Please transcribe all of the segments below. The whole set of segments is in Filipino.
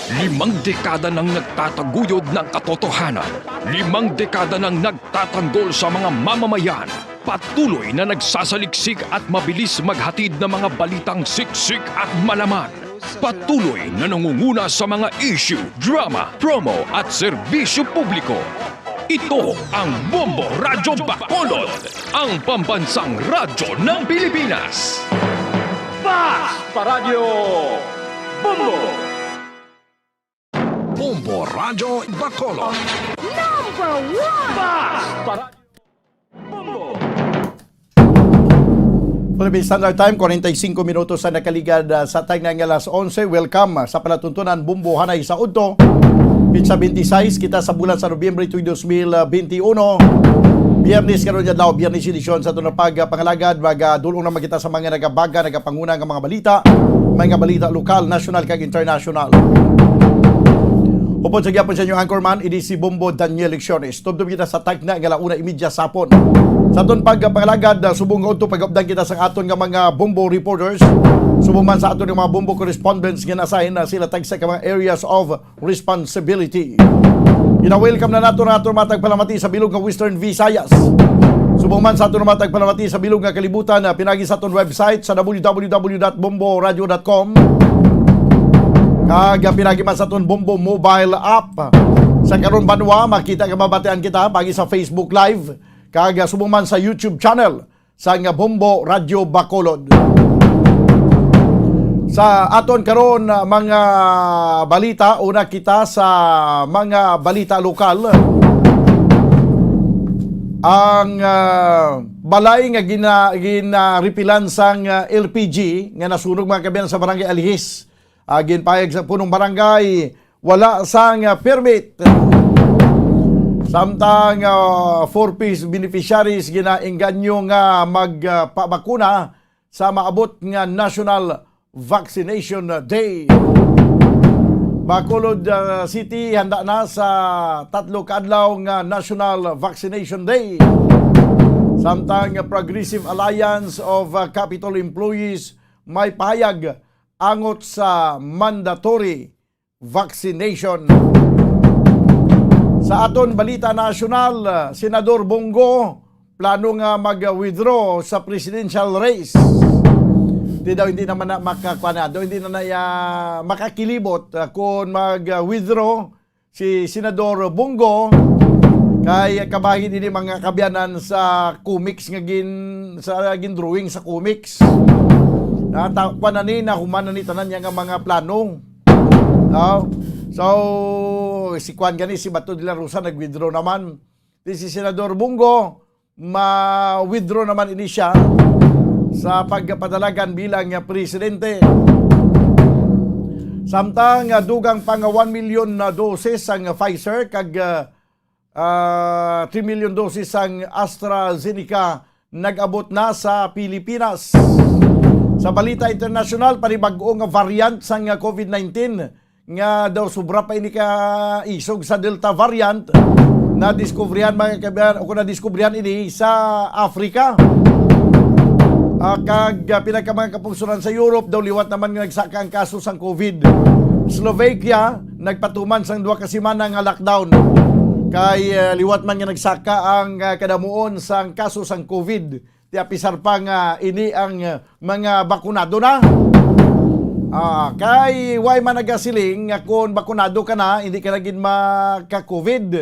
5 dekada nang nagtataguyod ng katotohanan. 5 dekada nang nagtatanggol sa mga mamamayan. Patuloy na nagsasaliksik at mabilis maghatid ng mga balitang siksik at malaman. Patuloy na nangunguna sa mga issue, drama, promo at serbisyo publiko. Ito ang Bombo Radyo Bacolod, ang pambansang radyo ng Pilipinas. Fast Paradyo Bombo! Bombo Radyo Bacolod. Number one! Fast Paradyo Bombo! Philippine Standard Time, 45 minutos sa nakaligad sa tag ng alas 11. Welcome sa palatuntunan Bombo Hanay sa Udto. Pizza 26, kita sa bulan sa Nobyembre 2021. Biyernes karon niya daw, Biyernes edisyon sa ito na pagpangalagad. Magadulong naman kita sa mga nagabaga, nagapangunang mga balita lokal, national kag international. Upod sa gyapon sa inyong anchorman, ini si Bombo Daniel Lecciones. Tubdob kita sa tag na ngalauna imidya sapon. Sa aton pagpangalagad, subong nga ito pag-updan kita sa aton nga mga Bombo reporters. Subong man sa aton nga mga Bombo correspondents nga nasahin na sila tag sa mga areas of responsibility. Ina-welcome na nato matag palamati sa bilog nga Western Visayas. Subong man sa aton matag palamati sa bilog nga kalibutan, pinagi sa aton website sa www.bomboradio.com. Kag pinagi man sa aton Bombo mobile app. Sa karon banwa makita nga mabatean kita pagi sa Facebook Live. Kag subong man sa YouTube channel sa nga Bombo Radyo Bacolod. Sa aton karon mga balita, una kita sa mga balita lokal. Ang balay nga ginaripilan sang LPG nga nasunog mga kabiyan sa barangay Alihis. Ginpayag sa punong barangay, wala sang permit. Samtang 4-piece beneficiaries ginaengganyo nga magpabakuna sa maabot nga National Vaccination Day. Bacolod City handa na sa 3 kaadlaw nga National Vaccination Day. Samtang Progressive Alliance of Capital Employees may pahayag angot sa mandatory vaccination. Sa aton balita nasyonal, Senador Bongo plano nga mag-withdraw sa presidential race. Hindi naman na makakilibot kung mag-withdraw si Senador Bongo kay kabahin ini mga kabyanan sa comics nga drawing sa comics. Natakpan na ni na humana ni tanan niya nga mga plano. So si Juan gani si Bato de la Rosa nag-withdraw naman. Si Senador Bongo ma-withdraw naman ini siya sa pagpadalagan bilang presidente. Samtang dugang pang 1 million na doses ang Pfizer kag 3 million doses ang AstraZeneca nag-abot na sa Pilipinas. Sa balita internasyonal, panibag-o nga variant sa COVID-19 nga daw sobra pa ini ka isog sa Delta variant na diskubrihan mga kabayan o na-diskubrihan ini sa Africa. Kag pinagkamang kapungsuran sa Europe daw liwat naman nga nagsaka ang kaso sang COVID. Slovakia nagpatuman sang 2 ka semana nga lockdown kay liwat man nga nagsaka ang kadamuon sang kaso sang COVID. Tiapisar pa nga ini ang mga bakunado na. Kay why man nagasiling nga kung bakunado ka na hindi ka naging maka-COVID.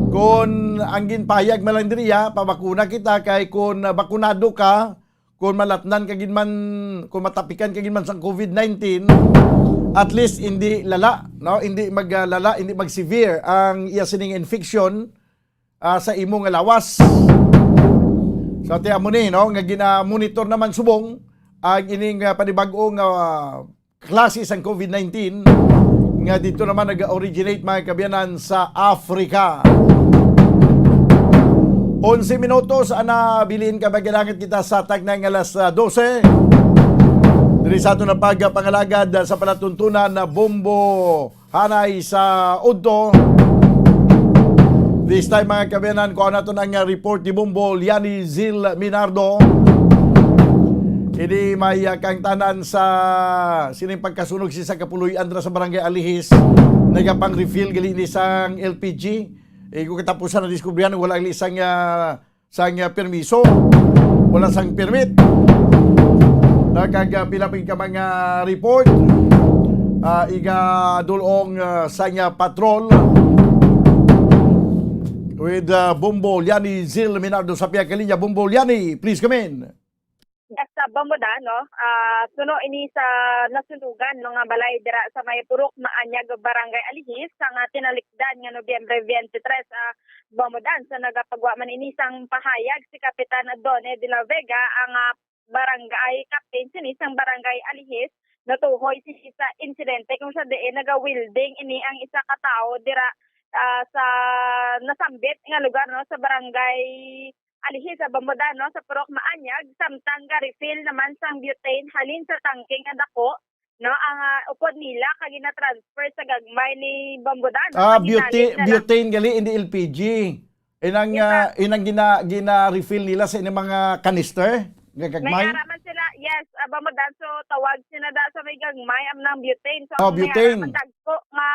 Kung ang ginpayag malandriya pabakuna kita kay kung bakunado ka, kung malatnan ka ginman, kung matapikan ka ginman sa COVID-19, at least hindi lala, no? Hindi maglala, hindi mag-severe ang iya sining infection sa imong lawas. So tiyan mo ni, no? Nga gina-monitor naman subong ang ining panibag-ong klase sang COVID-19 nga dito naman nag-originate mga kabiyanan sa Africa. 11 minutos ana bilin ka bagilangit kita sa tag ng alas 12. Diri sa ato na pagpangalagad sa palatuntunan na Bombo Hanay sa Udto. This time mga kabiyanan ko nato nang report ni Bombo Liani Zil Minardo. Ini may kang tanan sa sining pagkasunog si sa Kapuloy Andra sa Barangay Alihis. Nagapang refill gali ni sang LPG. Kung katapusan na diskubrihan wala isang permiso. Wala sang permit. Nagagapilapin ka mga report. Iga dulong sang patrol with Bombo Liani Zil Minardo sa Piakalinya. Bombo Liani, please come in. Sa Bamuda, no? Suno ini sa nasunugan nga balay dira sa may Purok Maanyag Barangay Alihis sa nga tinalikdan nga Nobyembre 23 Bamudan sa nagapagwa man ini sang pahayag si Kapitan Adone de la Vega ang barangay captain sini sang Barangay Alihis natuhoy si sa insidente kung sa diin naga-wielding ini ang isa ka tawo dira sa nasambit nga lugar no sa Barangay Alihis sa Bamuda no sa Purok Maanyag samtang refill naman sang butane halin sa tangke nga dako no ang upod nila kag gina-transfer sa gagmay ni Bamuda no butane gali hindi LPG inang gina-refill nila sa inyong mga canister gagmay may araman sila yes Bamuda so tawag sila da sa may gagmay am ng butane so butane may dagko nga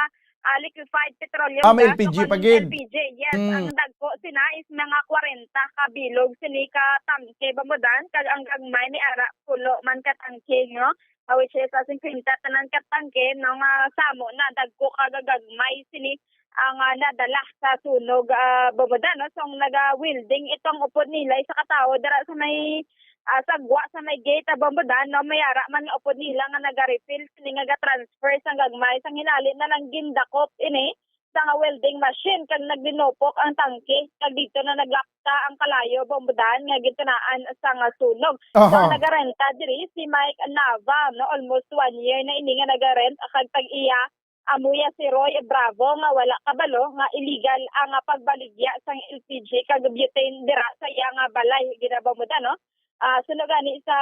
liquefied petroleum may gas, LPG so, pagid. LPG, yes. Ang dagko sina is mga 40 ka bilog sini ka tangke Bamudan kag ang gagmay ni ara pulo man ka tangke no. Which is as in 50 tanan ka tangke no nga samo na dagko ka gagmay sini ang nadala sa sunog Bamudan no. So naga-wielding itong upod nila isa ka tawo dira sa may sagwa sa may gate Bamudan no mayara man nga upod nila nga naga-refill sini nga transfer sang gagmay sang hinali na lang gindakop ini sa nga welding machine kag nagdinopok ang tangke kag dito na naglapta ang kalayo Bamudan nga gitunaan sa nga sunog. So nagarenta diri si Mike Nava no almost 1 year na ini nga nagarent kag tag-iya amuya si Roy Bravo nga wala kabalo nga illegal ang pagbaligya sang LPG kag butane dira sa iya nga balay ginabamudan no. Sunog gani sa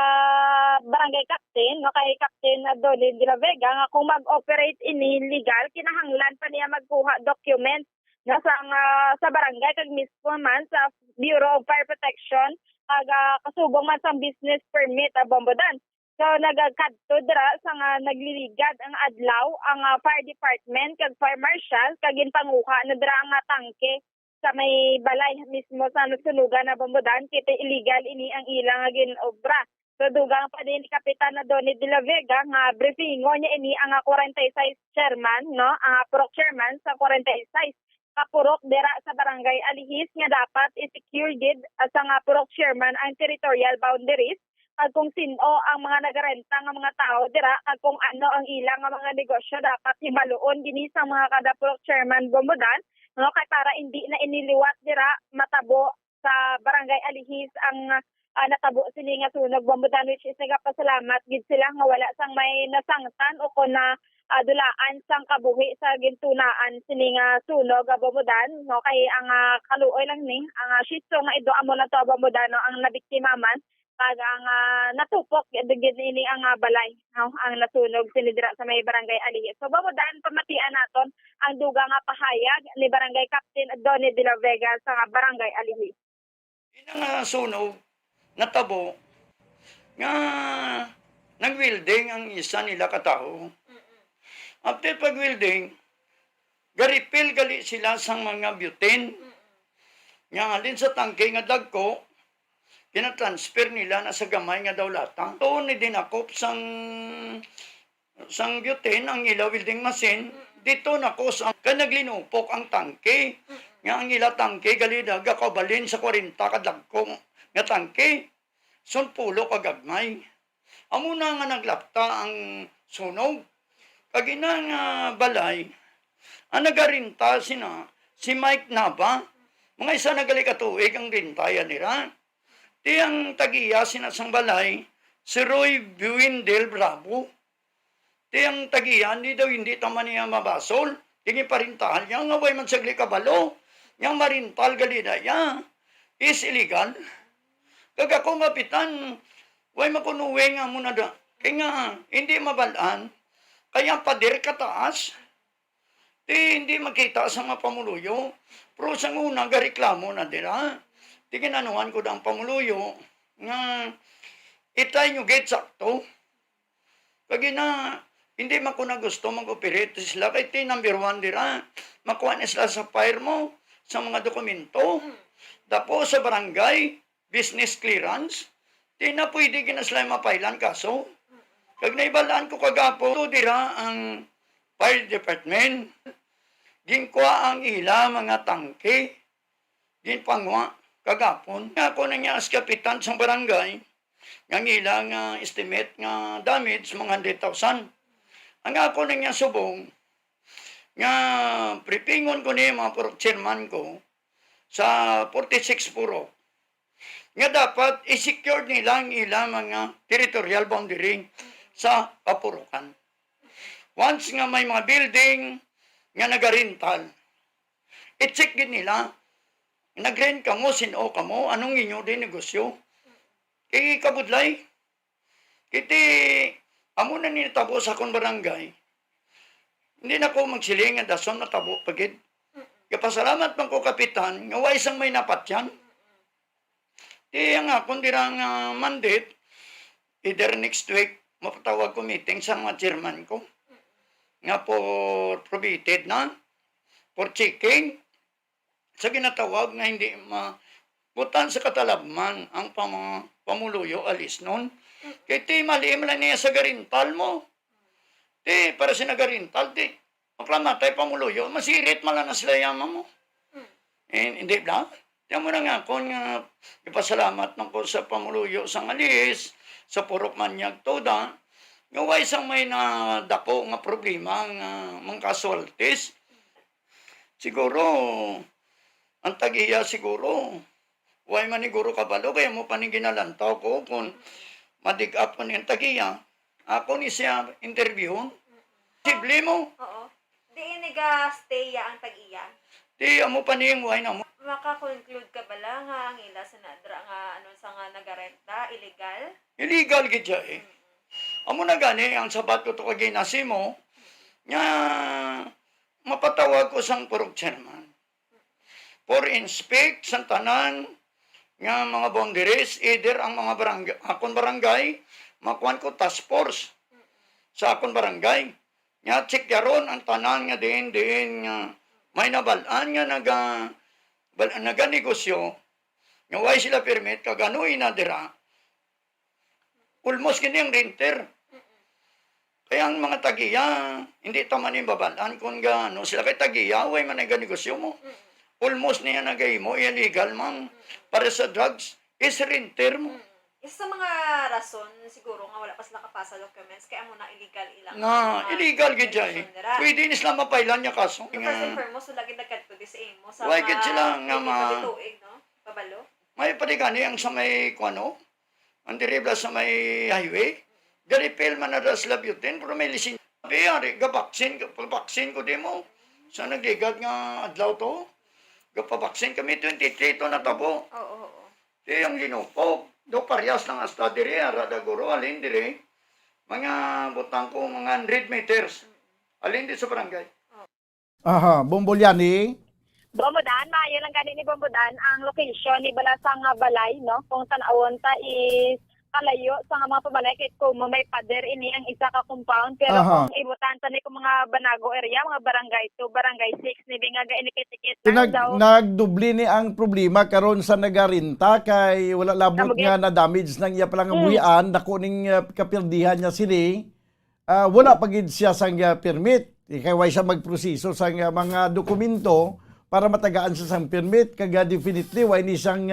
barangay captain, no, kay Captain Adolin de la Vega, nga kung mag-operate ini legal, kinahanglan pa niya magkuha document na sa barangay, kag mismo man sa Bureau of Fire Protection, kag kasubong man sa business permit Bamudan. So nagkadto dira sa nga nagliligad ang adlaw ang fire department kag fire marshal kag ginpanguha na dira ang tangke sa may balay mismo sa nasunugan na Bamudan kita illegal ini ang ilang ginobra. So dugang pa din ni Kapitan Adone de la Vega nga briefingo niya ini ang 46 chairman no ang purok chairman sa 46 kapurok dira sa Barangay Alihis nga dapat i-secure gid sa nga purok chairman ang territorial boundaries at kung sino ang mga nagarenta nga mga tao dira at kung ano ang ilang mga negosyo dapat himaluon dinhi sa mga kada purok chairman Bamudan no kay para hindi na iniliwat dira matabo sa Barangay Alihis ang natabo sila nga sunog Bamudan which is nagapasalamat gid sila nga wala sang may nasangtan o kun na dulaan sang kabuhi sa gintunaan sini nga sunog Bamudan no kay ang kaluoy lang ni ang shitso nga ido amo na to Bamudan no ang nabiktima man kag ang natupok gid ini ang balay no ang nasunog sini dira sa may Barangay Alihis. So Bamudan pamatian naton ang duga nga pahayag ni Barangay Captain Adone de la Vega sa Barangay Alihis. Inang sunog natabo nga nag-welding ang isa nila katao. After pag-welding, garipil gali sila sang mga butane. Nga alin sa tangke nga dagko, kinatransfer nila na sa gamay nga daw latang. Doon ni dinakop sang butane ang ila welding machine. Dito nakos ang kanaglinupok ang tangke. Nga ang ila tangke gali nagakabalin sa 40 kadagko nga tangke. Sunpulo kagagmay. Amo na nga naglapta ang sunog. Kagina nga balay, ang nagarinta si Mike Nava, mga isa nagalikatuig ang rintayan nila. Di ang tagiya sinasang balay, si Roy Buendel Bravo. Di ang tagiya, hindi taman niya mabasol. Tingin parintahan niya, nga way man sagli kabalo. Yang marintal galidaya is illegal. Kag ako mapitan, way makunuwe nga muna da. Kaya nga, hindi mabalaan. Kaya pader kataas, hindi makita sa mga pamuluyo. Pero sa una, gareklamo na dira. Di kinanuhan ko ang pamuluyo nga itay nyo gate sakto. Kag na, hindi man ko na gusto mag-operate sila. Kaya number 1 dira. Makuha na sila sa fire mo, sa mga dokumento. Tapos sa barangay, business clearance. Di na pwede gina sila mapailan kaso. Kag naibalaan ko kagapo, ito dira ang fire department. Ginkuha ang ila mga tangke. Ginpangwa kagapon. Ako na niya as kapitan sa barangay. Ang ilang estimate nga damage, mga 100,000. Ang ako na niya subong, nga prepingon ko niya mga chairman ko sa 46 puro. Nga dapat i-secure nila ang ilang mga territorial boundary sa kapurukan. Once nga may mga building nga nagarental, i-check din nila, nag-rent ka mo, sino ka mo, anong inyo din negosyo. Kaya kabudlay, kiti, amo na nitabo sa akong barangay, hindi na ko magsiling nga dason na tabo pagid. Kapasalamat man ko kapitan, nga wa isang may napatyan. Kaya nga, kung dirang mandate, either next week, mapatawag ko meeting sa mga chairman ko. Nga po probated na, for checking, sa ginatawag nga hindi butan sa katalabman ang pamuluyo alis nun. Kaya ti maliim lang niya sa garintal mo. Ti, para sa nagarintal, ti. Maklamatay pamuluyo, masirit malang na sila yaman mo. Hindi ba? Tiyan mo na nga ako nga ipasalamat ng ko sa pamuluyo sa alis, sa purok manyag toda. Nga wa isang may nadako nga problema nga mga casualties. Siguro, ang tagiya siguro, way maniguro kabalo, kaya mo paniginalantaw ko kung madig up ko niyang tagiya. Ako ni siya interview. Sible mo. Oo. Di iniga-stay ang tag-iya. Di amo pa niyang way na mo. Maka-conclude ka ba lang nga ang ila sa nadra nga sa nga nagarenta, illegal? Illegal gidya eh. Amo na gani, ang sabat ko to kaginasi mo, nga mapatawag ko sang purok chairman. For inspect sa tanan nga mga boundaries, either ang mga barangay, akong barangay, makuhan ko task force sa akong barangay. Nga check yaron ang tanan nga din nga may nabalaan nga naganegosyo, nga way sila permit, kaganoy na dira, almost kini ang renter. Kaya ang mga tagiya, hindi taman yung babalaan kung gano sila kay tagiya, way man naganegosyo mo. Almost niya nagay mo, illegal man. Para sa drugs, is renter mo. Isa sa mga rason, siguro nga wala pa sila kapasa documents, kaya mo na illegal ilang. Illegal gid eh. Pwede ni sila mapailan niya kaso. Kasi firm mo, so lagi nagkadto di sa imo. Sa Why gid sila nga pabituig, no? Pabalo. may padigani ang sa may kuano, ang diribla sa may highway. Garipel man na sila butin, pero may lisin. Biyari, gabaksin ko di mo. Sa nagligad nga adlaw to. Gapabaksin kami 23 to natabo. Oo. Di ang linupog. Do paryas ng asta diri, arada guro, alin diri. Mga butang ko, mga 100 meters. Alin di sa barangay. Aha, Bombolyani. Bombodan, maayo lang gani ni Bombodan ang location ni Balasang Balay, no? Kung tanawon ta is kalayo sa mga pabalay kay kung may pader ini ang isa ka compound pero Aha. kung ibutan ta ni kung mga Banago area, mga barangay 2, barangay 6 ni nga inikit-ikit lang daw. Nagdubli ni ang problema karon sa nagarinta kay wala labot nga na damage nang iya palang abuyan dako ning kapirdihan niya sini. Wala pagid siya sang permit. Kay way siya magproseso sang mga dokumento para matagaan sa sang permit kaga definitely way ni sang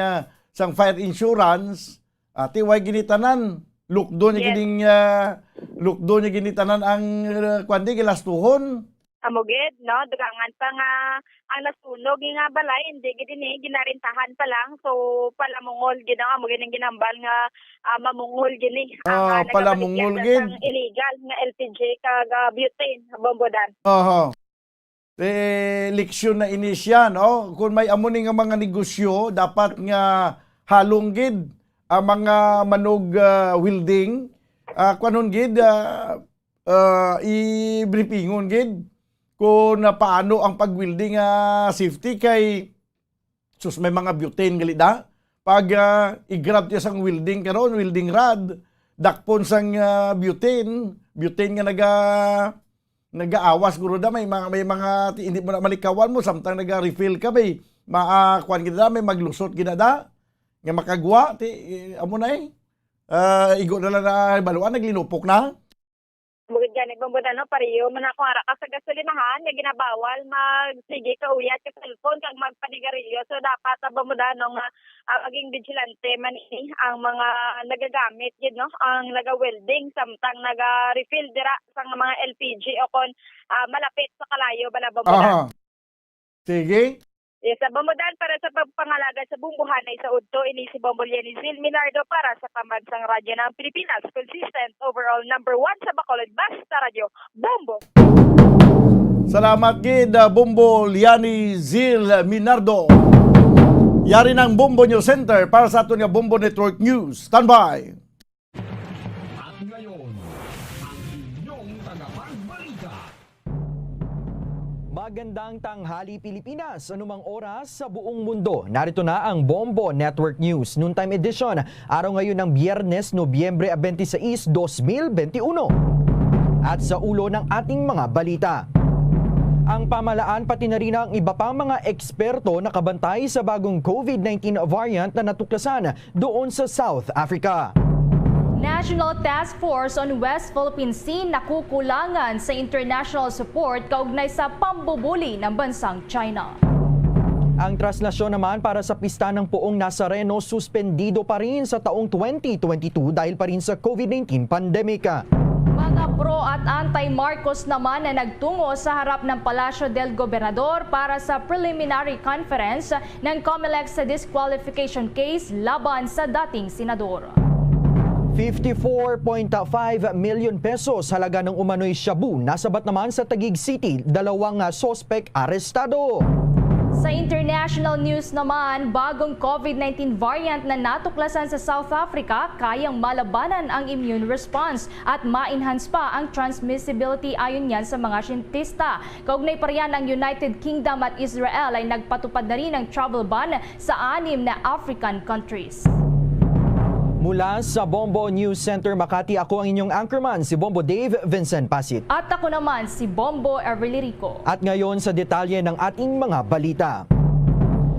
fire insurance. Ati way ginitanan lukdo niya gining lukdo niya ginitanan ang kwandi gilastuhon. Amugid, no? Dugangan pa nga ang nasunog nga balay, hindi gid ni ginarintahan pa lang. So palamungol gid ang amugid ang ginambal nga mamungol gid ni. Palamungol gid. Ang illegal nga LPG kag butane, Bombodan. Oho. Leksyon na inisya, no? Kung may amuni nga mga negosyo, dapat nga halong gid ang mga manog welding, kanon gid i-briefingon gid kung paano ang pag-welding safety kay sus may mga butane gali da pag i-grab niya sang welding karon welding rod dakpon sang butane nga nagaawas guro da may mga hindi mo na malikawan mo samtang naga-refill ka may maakuan gid may maglusot ginada nga makagwa amo na igo na lang na baluan naglinupok na. Bukod gani bambudan no pariyo man ako ara ka sa gasolinahan nga ginabawal magsige ka uyat sa cellphone kag magpanigarilyo so dapat bambudan no nga maging vigilante man ang mga nagagamit gid no ang naga-welding samtang naga-refill dira sa mga LPG o kon malapit sa kalayo bala bambudan. Sige. Yes, sa bambudan para sa pagpangalaga sa bumbuhanay sa udto ini si Bombolyan Zil Minardo para sa Pambansang Radyo ng Pilipinas, consistent overall number 1 sa Bacolod, basta radyo Bombo. Salamat gid Bombo Liani Zil Minardo. Yari ng Bombo News Center para sa aton nga Bombo Network News. Standby. At ngayon, ang inyong tagapagbalita. Magandang tanghali Pilipinas, anumang oras sa buong mundo. Narito na ang Bombo Network News Noontime Edition. Araw ngayon ng Biyernes, Nobyembre 26, 2021. At sa ulo ng ating mga balita. Ang pamahalaan pati na rin ang iba pang mga eksperto nakabantay sa bagong COVID-19 variant na natuklasan doon sa South Africa. National Task Force on West Philippine Sea nakukulangan sa international support kaugnay sa pambubuli ng bansang China. Ang traslasyon naman para sa pista ng Poong Nazareno suspendido pa rin sa taong 2022 dahil pa rin sa COVID-19 pandemika. Mga pro at anti-Marcos naman na nagtungo sa harap ng Palasyo del Gobernador para sa preliminary conference ng COMELEC sa disqualification case laban sa dating senador. 54.5 million pesos halaga ng umano'y shabu. Nasabat naman sa Taguig City, 2 sospek arestado. Sa international news naman, bagong COVID-19 variant na natuklasan sa South Africa kayang malabanan ang immune response at ma-enhance pa ang transmissibility ayon yan sa mga siyentista. Kaugnay pa riyan ang United Kingdom at Israel ay nagpatupad na rin ng travel ban sa 6 na African countries. Mula sa Bombo News Center Makati, ako ang inyong anchorman, si Bombo Dave Vincent Pasit. At ako naman si Bombo Everly Rico. At ngayon sa detalye ng ating mga balita.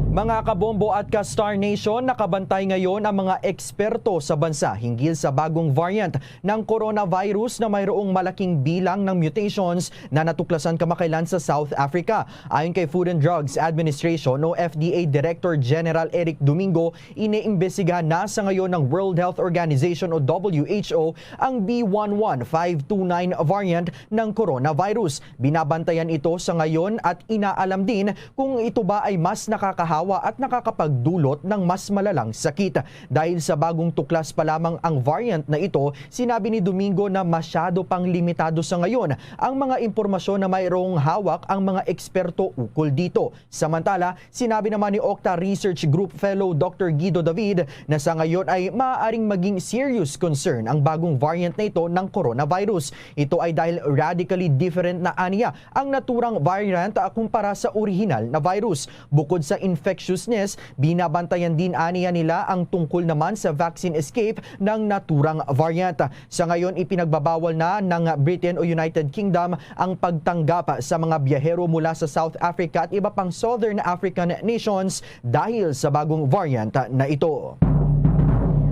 Mga kabombo at ka-Star Nation, nakabantay ngayon ang mga eksperto sa bansa hinggil sa bagong variant ng coronavirus na mayroong malaking bilang ng mutations na natuklasan kamakailan sa South Africa. Ayon kay Food and Drugs Administration o FDA Director General Eric Domingo, iniimbestigahan na sa ngayon ng World Health Organization o WHO ang B11529 variant ng coronavirus. Binabantayan ito sa ngayon at inaalam din kung ito ba ay mas nakakahawa at nakakapagdulot ng mas malalang sakit. Dahil sa bagong tuklas pa lamang ang variant na ito, sinabi ni Domingo na masyado pang limitado sa ngayon ang mga impormasyon na mayroong hawak ang mga eksperto ukol dito. Samantala, sinabi naman ni Octa Research Group Fellow Dr. Guido David na sa ngayon ay maaaring maging serious concern ang bagong variant na ito ng coronavirus. Ito ay dahil radically different na aniya ang naturang variant kumpara sa original na virus. Bukod sa infectiousness, binabantayan din aniya nila ang tungkol naman sa vaccine escape ng naturang variant. Sa ngayon, ipinagbabawal na ng Britain o United Kingdom ang pagtanggap sa mga biyahero mula sa South Africa at iba pang Southern African nations dahil sa bagong variant na ito.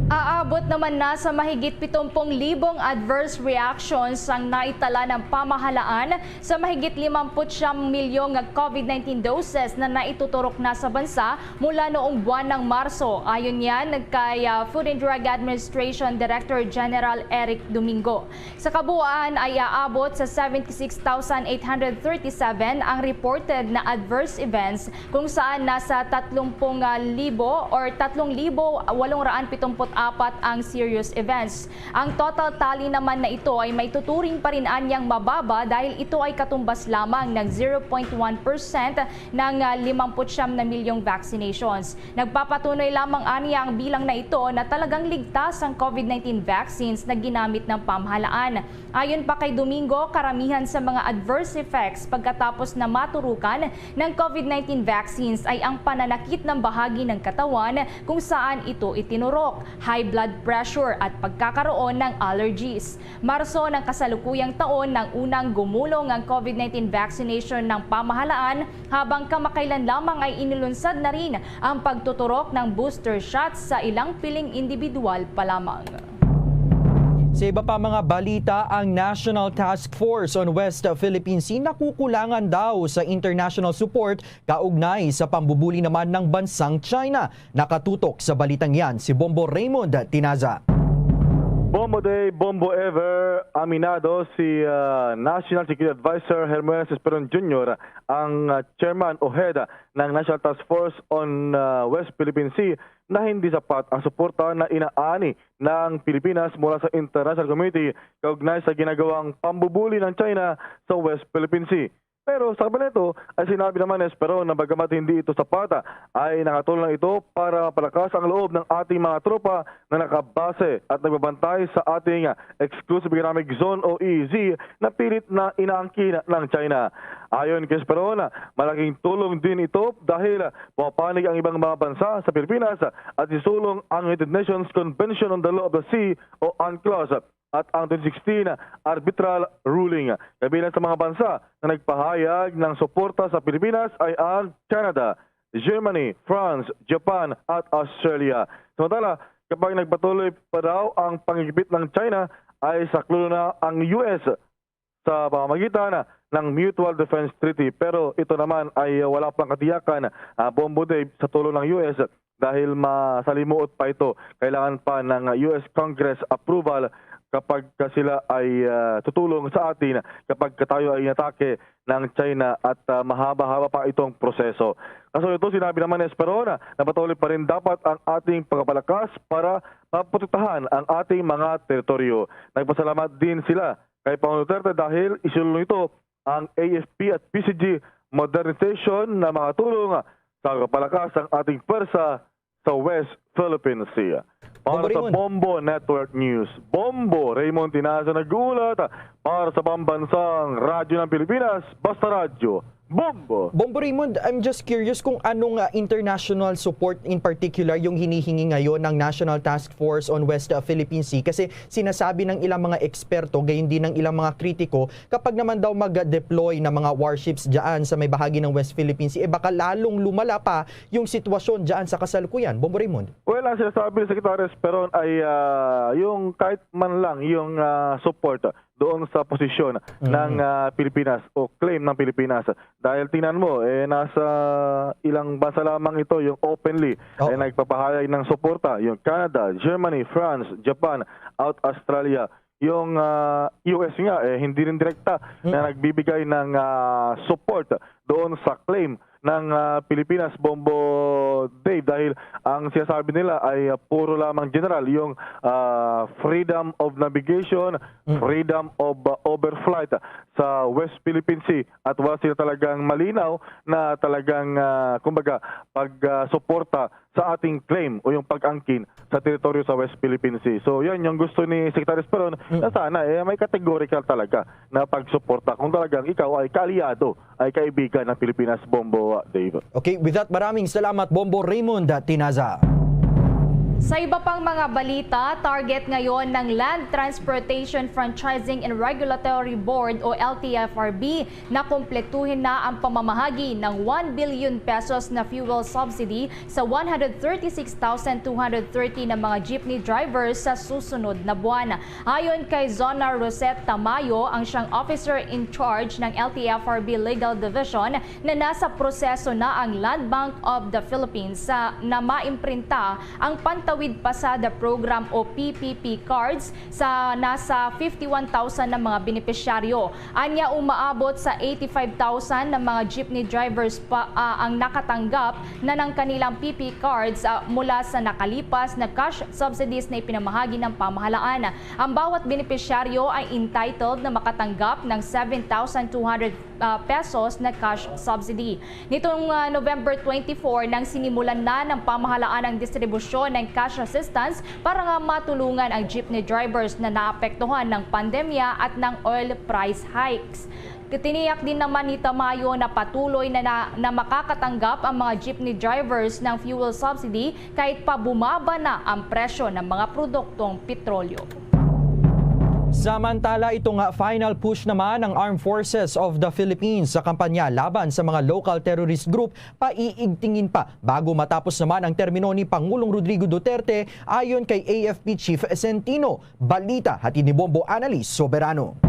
Aabot naman na sa mahigit 70,000 adverse reactions ang naitala ng pamahalaan sa mahigit 59 milyong COVID-19 doses na naituturok na sa bansa mula noong buwan ng Marso. Ayon yan kay Food and Drug Administration Director General Eric Domingo. Sa kabuuan ay aabot sa 76,837 ang reported na adverse events kung saan nasa 30,000 or 3,874 ang serious events. Ang total tally naman na ito ay may tuturing pa rin anyang mababa dahil ito ay katumbas lamang ng 0.1% ng 59 na milyong vaccinations. Nagpapatunay lamang anya ang bilang na ito na talagang ligtas ang COVID-19 vaccines na ginamit ng pamahalaan. Ayon pa kay Domingo, karamihan sa mga adverse effects pagkatapos na maturukan ng COVID-19 vaccines ay ang pananakit ng bahagi ng katawan kung saan ito itinurok. High blood blood pressure at pagkakaroon ng allergies. Marso ng kasalukuyang taon nang unang gumulong ang COVID-19 vaccination ng pamahalaan, habang kamakailan lamang ay inilunsad na rin ang pagtuturok ng booster shots sa ilang piling individual pa lamang. Sa iba pa mga balita, ang National Task Force on West Philippine Sea nakukulangan daw sa international support kaugnay sa pambubuli naman ng bansang China. Nakatutok sa balitang yan si Bombo Raymond Tinaza. Bombo Day, Bombo Ever, aminado si National Security Advisor Hermes Esperon Jr., ang chairman o head ng National Task Force on West Philippine Sea, na hindi sapat ang suporta na inaani ng Pilipinas mula sa international community kaugnay sa ginagawang pambubuli ng China sa West Philippine Sea. Pero sa kabila nito ay sinabi naman ni Esperon na bagamat hindi ito sapat, ay nakatulong ito para palakas ang loob ng ating mga tropa na nakabase at nagbabantay sa ating Exclusive Economic Zone o EEZ na pilit na inaangkin ng China. Ayon kay Esperon, malaking tulong din ito dahil pumapanig ang ibang mga bansa sa Pilipinas at isulong ang United Nations Convention on the Law of the Sea o UNCLOS at ang 2016 arbitral ruling. Kabilang sa mga bansa na nagpahayag ng suporta sa Pilipinas ay ang Canada, Germany, France, Japan at Australia. Samantala, kapag nagpatuloy pa daw ang pangigipit ng China, ay saklulo na ang US sa pamamagitan ng Mutual Defense Treaty. Pero ito naman ay wala pang katiyakan, Bombo Day, sa tulong ng US dahil masalimuot pa ito. Kailangan pa ng US Congress approval kapag sila ay tutulong sa atin kapag tayo ay inatake ng China at mahaba-haba pa itong proseso. Kaso ito, sinabi naman ni Esperon na patuloy pa rin dapat ang ating pagpapalakas para maprotektahan ang ating mga teritoryo. Nagpasalamat din sila kay Pangulong Duterte dahil isulong ito ang AFP at PCG modernization na makatulong sa pagpapalakas ng ating pwersa sa West Philippine Sea. Para sa Bombo Network News, Bombo Raymond Tinaza nag-uulat para sa pambansang radyo ng Pilipinas, Basta Radyo, Bombo! Bombo Raymond, I'm just curious kung anong international support in particular yung hinihingi ngayon ng National Task Force on West Philippine Sea, kasi sinasabi ng ilang mga eksperto, gayon din ng ilang mga kritiko, kapag naman daw mag-deploy ng mga warships dyan sa may bahagi ng West Philippine Sea, baka lalong lumala pa yung sitwasyon dyan sa kasalukuyan. Bombo Raymond? Well, ang sinasabi ni Secretary Esperon ay yung kahit man lang yung support doon sa posisyon ng Pilipinas o claim ng Pilipinas. Dahil tingnan mo, nasa ilang bansa lamang ito yung openly nagpapahayag ng suporta. Yung Canada, Germany, France, Japan, Australia. Yung US nga, hindi rin direkta na nagbibigay ng support doon sa claim ng Pilipinas, Bombo Dave, dahil ang sinasabi nila ay puro lamang general, yung freedom of navigation, freedom of overflight sa West Philippine Sea, at wala sila talagang malinaw na talagang kumbaga pag-suporta sa ating claim o yung pag-angkin sa teritoryo sa West Philippine Sea. So yan yung gusto ni Secretary Esperon na sana may categorical talaga na pag-suporta kung talagang ikaw ay kaalyado, ay kaibigan ng Pilipinas, Bombo Dave. Okay, with that, maraming salamat Bombo Raymond Tinaza. Sa iba pang mga balita, target ngayon ng Land Transportation Franchising and Regulatory Board o LTFRB na kumpletuhin na ang pamamahagi ng 1 billion pesos na fuel subsidy sa 136,230 na mga jeepney drivers sa susunod na buwan. Ayon kay Zona Rosette Tamayo, ang siyang officer in charge ng LTFRB Legal Division, na nasa proseso na ang Land Bank of the Philippines na maimprinta ang Pantawid Pasada Program o PPP cards sa nasa 51,000 na mga benepisyaryo. Anya, umaabot sa 85,000 na mga jeepney drivers ang nakatanggap na ng kanilang PP cards mula sa nakalipas na cash subsidies na ipinamahagi ng pamahalaan. Ang bawat benepisyaryo ay entitled na makatanggap ng 7,250 pesos na cash subsidy. Nitong November 24 nang sinimulan na ng pamahalaan ang distribusyon ng cash assistance para nga matulungan ang jeepney drivers na naapektuhan ng pandemya at ng oil price hikes. Tiniyak din naman ni Tamayo na patuloy na makakatanggap ang mga jeepney drivers ng fuel subsidy kahit pa bumaba na ang presyo ng mga produktong petrolyo. Samantala, ito nga final push naman ng Armed Forces of the Philippines sa kampanya laban sa mga local terrorist group paiigtingin pa bago matapos naman ang termino ni Pangulong Rodrigo Duterte ayon kay AFP Chief Centino. Balita hatid ni Bombo Analyst Soberano.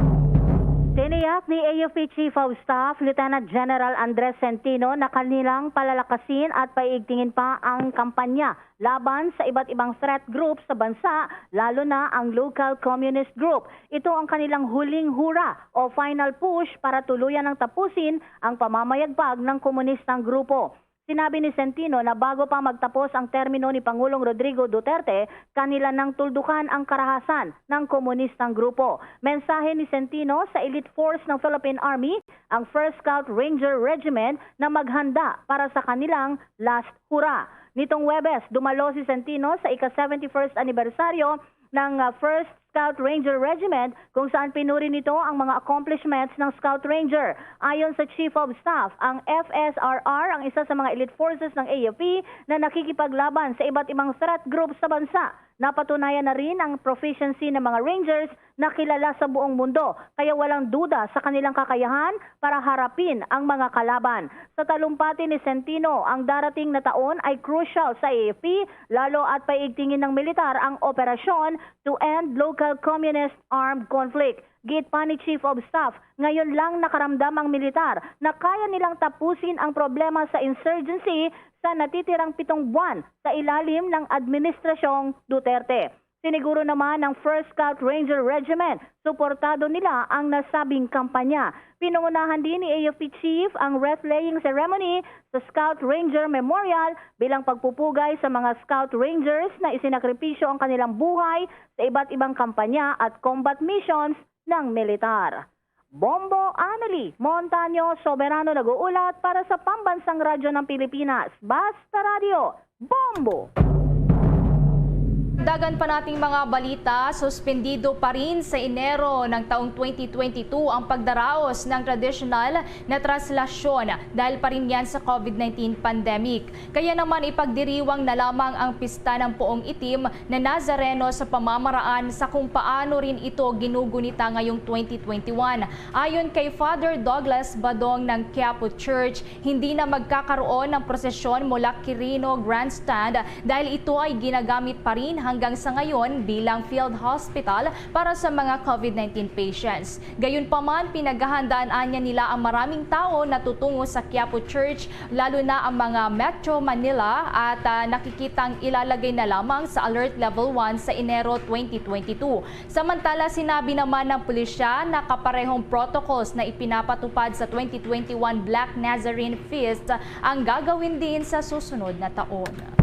Tiniyak ni AFP Chief of Staff Lieutenant General Andres Centino na kanilang palalakasin at paigtingin pa ang kampanya laban sa iba't ibang threat groups sa bansa, lalo na ang local communist group. Ito ang kanilang huling hura o final push para tuluyan ng tapusin ang pamamayagpag ng komunistang grupo. Sinabi ni Centino na bago pa magtapos ang termino ni Pangulong Rodrigo Duterte, kanila nang tuldukan ang karahasan ng komunistang grupo. Mensahe ni Centino sa elite force ng Philippine Army, ang 1st Scout Ranger Regiment, na maghanda para sa kanilang last hura. Nitong Huwebes, dumalo si Centino sa ika-71st anibersaryo ng 1st Scout Ranger Regiment kung saan pinuri nito ang mga accomplishments ng Scout Ranger. Ayon sa Chief of Staff, ang FSRR ang isa sa mga elite forces ng AFP na nakikipaglaban sa iba't ibang threat groups sa bansa. Napatunayan na rin ang proficiency ng mga Rangers na kilala sa buong mundo, kaya walang duda sa kanilang kakayahan para harapin ang mga kalaban. Sa talumpati ni Centino, ang darating na taon ay crucial sa AFP, lalo at paigtingin ng militar ang operasyon to end local communist armed conflict. Git pa ni Chief of Staff, ngayon lang nakaramdam ang militar na kaya nilang tapusin ang problema sa insurgency sa natitirang 7 buwan sa ilalim ng Administrasyong Duterte. Siniguro naman ng 1st Scout Ranger Regiment, suportado nila ang nasabing kampanya. Pinungunahan din ni AFP Chief ang wreath-laying ceremony sa Scout Ranger Memorial bilang pagpupugay sa mga Scout Rangers na isinakripisyo ang kanilang buhay sa iba't ibang kampanya at combat missions ng militar. Bombo Anali Montaño Soberano nag-uulat para sa Pambansang Radyo ng Pilipinas. Basta Radio, Bombo! Dagan pa nating mga balita, suspendido pa rin sa Enero ng taong 2022 ang pagdaraos ng traditional na traslasyon dahil pa rin yan sa COVID-19 pandemic. Kaya naman ipagdiriwang na lamang ang pista ng Poong Itim na Nazareno sa pamamaraan sa kung paano rin ito ginugunita ngayong 2021. Ayon kay Father Douglas Badong ng Quiapo Church, hindi na magkakaroon ng prosesyon mula Quirino Grandstand dahil ito ay ginagamit pa rin hanggang sa ngayon bilang field hospital para sa mga COVID-19 patients. Gayunpaman, pinaghahandaan niya nila ang maraming tao na tutungo sa Quiapo Church, lalo na ang mga Metro Manila at nakikitang ilalagay na lamang sa Alert Level 1 sa Enero 2022. Samantala, sinabi naman ng pulisya na kaparehong protocols na ipinapatupad sa 2021 Black Nazarene Feast ang gagawin din sa susunod na taon.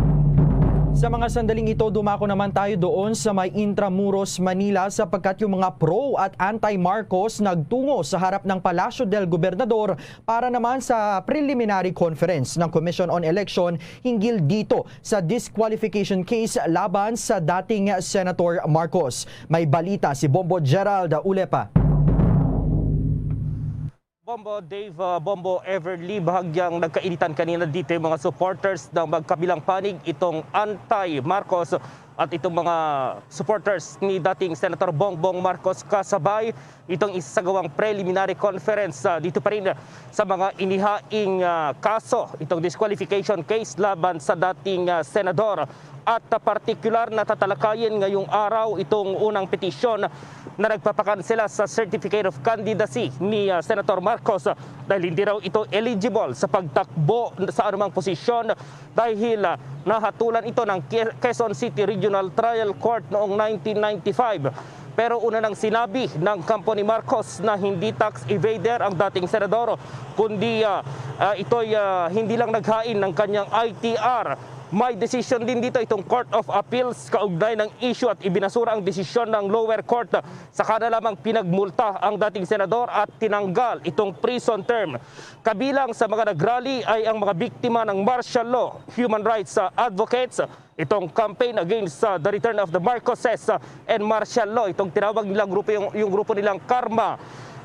Sa mga sandaling ito, dumako naman tayo doon sa may Intramuros, Manila sapagkat yung mga pro at anti-Marcos nagtungo sa harap ng Palasyo del Gobernador para naman sa preliminary conference ng Commission on Election hinggil dito sa disqualification case laban sa dating Senator Marcos. May balita si Bombo Gerald Ulepa. Bombo Dave, Bombo Everly, bahagyang nagkainitan kanina dito yung mga supporters ng magkabilang panig, itong anti-Marcos at itong mga supporters ni dating Senator Bongbong Marcos kasabay itong isasagawang preliminary conference dito pa rin sa mga inihaing kaso, itong disqualification case laban sa dating senador. At partikular na tatalakayin ngayong araw itong unang petisyon na nagpapakansela sa Certificate of Candidacy ni Senator Marcos dahil hindi raw ito eligible sa pagtakbo sa anumang posisyon dahil nahatulan ito ng Quezon City Regional Trial Court noong 1995. Pero una nang sinabi ng kampo ni Marcos na hindi tax evader ang dating senador, kundi ito'y hindi lang naghain ng kanyang ITR May desisyon din dito itong Court of Appeals kaugnay ng issue at ibinasura ang desisyon ng lower court. Saka na lamang pinagmulta ang dating senador at tinanggal itong prison term. Kabilang sa mga nagrally ay ang mga biktima ng martial law, human rights advocates, itong campaign against the return of the Marcoses and martial law. Itong tinawag nilang grupo, yung grupo nilang Karma.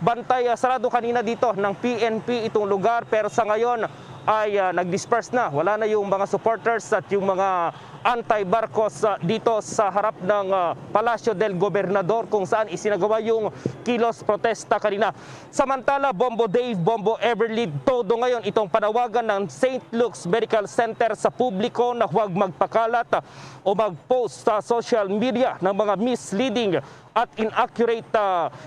Bantay sarado kanina dito ng PNP itong lugar pero sa ngayon ay nag-disperse na. Wala na yung mga supporters at yung mga anti-Marcos dito sa harap ng Palacio del Gobernador kung saan isinagawa yung kilos protesta kanina. Samantala, Bombo Dave, Bombo Everly, todo ngayon itong panawagan ng St. Luke's Medical Center sa publiko na huwag magpakalat o mag-post sa social media ng mga misleading at inaccurate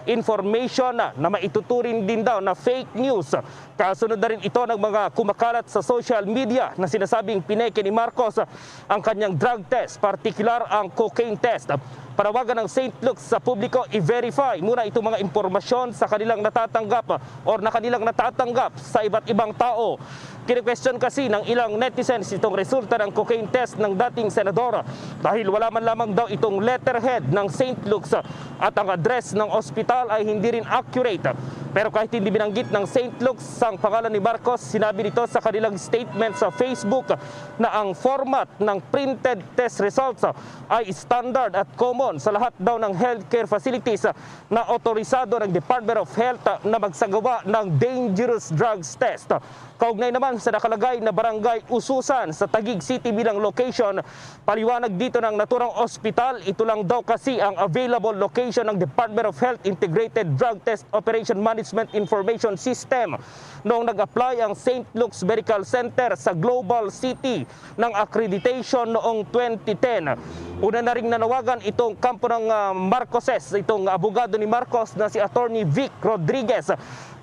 information na maituturing din daw na fake news. Kasunod na rin ito ng mga kumakalat sa social media na sinasabing pineke ni Marcos ang kanyang drug test, partikular ang cocaine test. Panawagan ng St. Luke's sa publiko, i-verify muna itong mga impormasyon sa kanilang natatanggap or na kanilang natatanggap sa iba't ibang tao. Kini-question kasi ng ilang netizens itong resulta ng cocaine test ng dating senador dahil wala man lamang daw itong letterhead ng St. Luke's at ang address ng ospital ay hindi rin accurate. Pero kahit hindi binanggit ng St. Luke's ang pangalan ni Marcos, sinabi nito sa kanilang statement sa Facebook na ang format ng printed test results ay standard at common sa lahat daw ng healthcare facilities na otorisado ng Department of Health na magsagawa ng dangerous drugs test. Kaugnay naman sa nakalagay na barangay Ususan sa Taguig City bilang location, paliwanag dito ng naturang ospital, ito lang daw kasi ang available location ng Department of Health Integrated Drug Test Operation Management Information System. Noong nag-apply ang St. Luke's Medical Center sa Global City ng accreditation noong 2010. Una na ring nanawagan itong kampo ng Marcoses, itong abogado ni Marcos na si Attorney Vic Rodriguez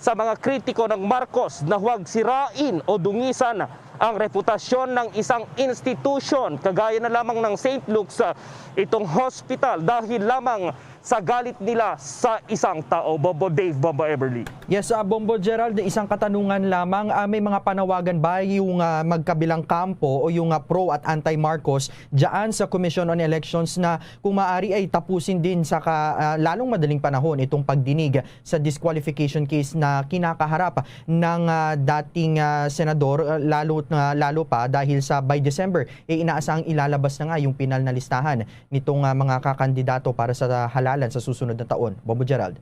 sa mga kritiko ng Marcos na huwag sirain o dungisan ang reputasyon ng isang institusyon kagaya na lamang ng St. Luke's itong hospital dahil lamang sa galit nila sa isang tao. Bombo Dave, Bombo Everly. Yes, Bombo Gerald, isang katanungan lamang. May mga panawagan ba yung magkabilang kampo o yung pro at anti-Marcos dyan sa Commission on Elections na kung maaari ay tapusin din sa lalong madaling panahon itong pagdinig sa disqualification case na kinakaharap ng dating senador, lalo pa dahil sa by December inaasahang ilalabas na nga yung pinal na listahan nitong mga kakandidato para sa halalan sa susunod na taon. Bombo Gerald.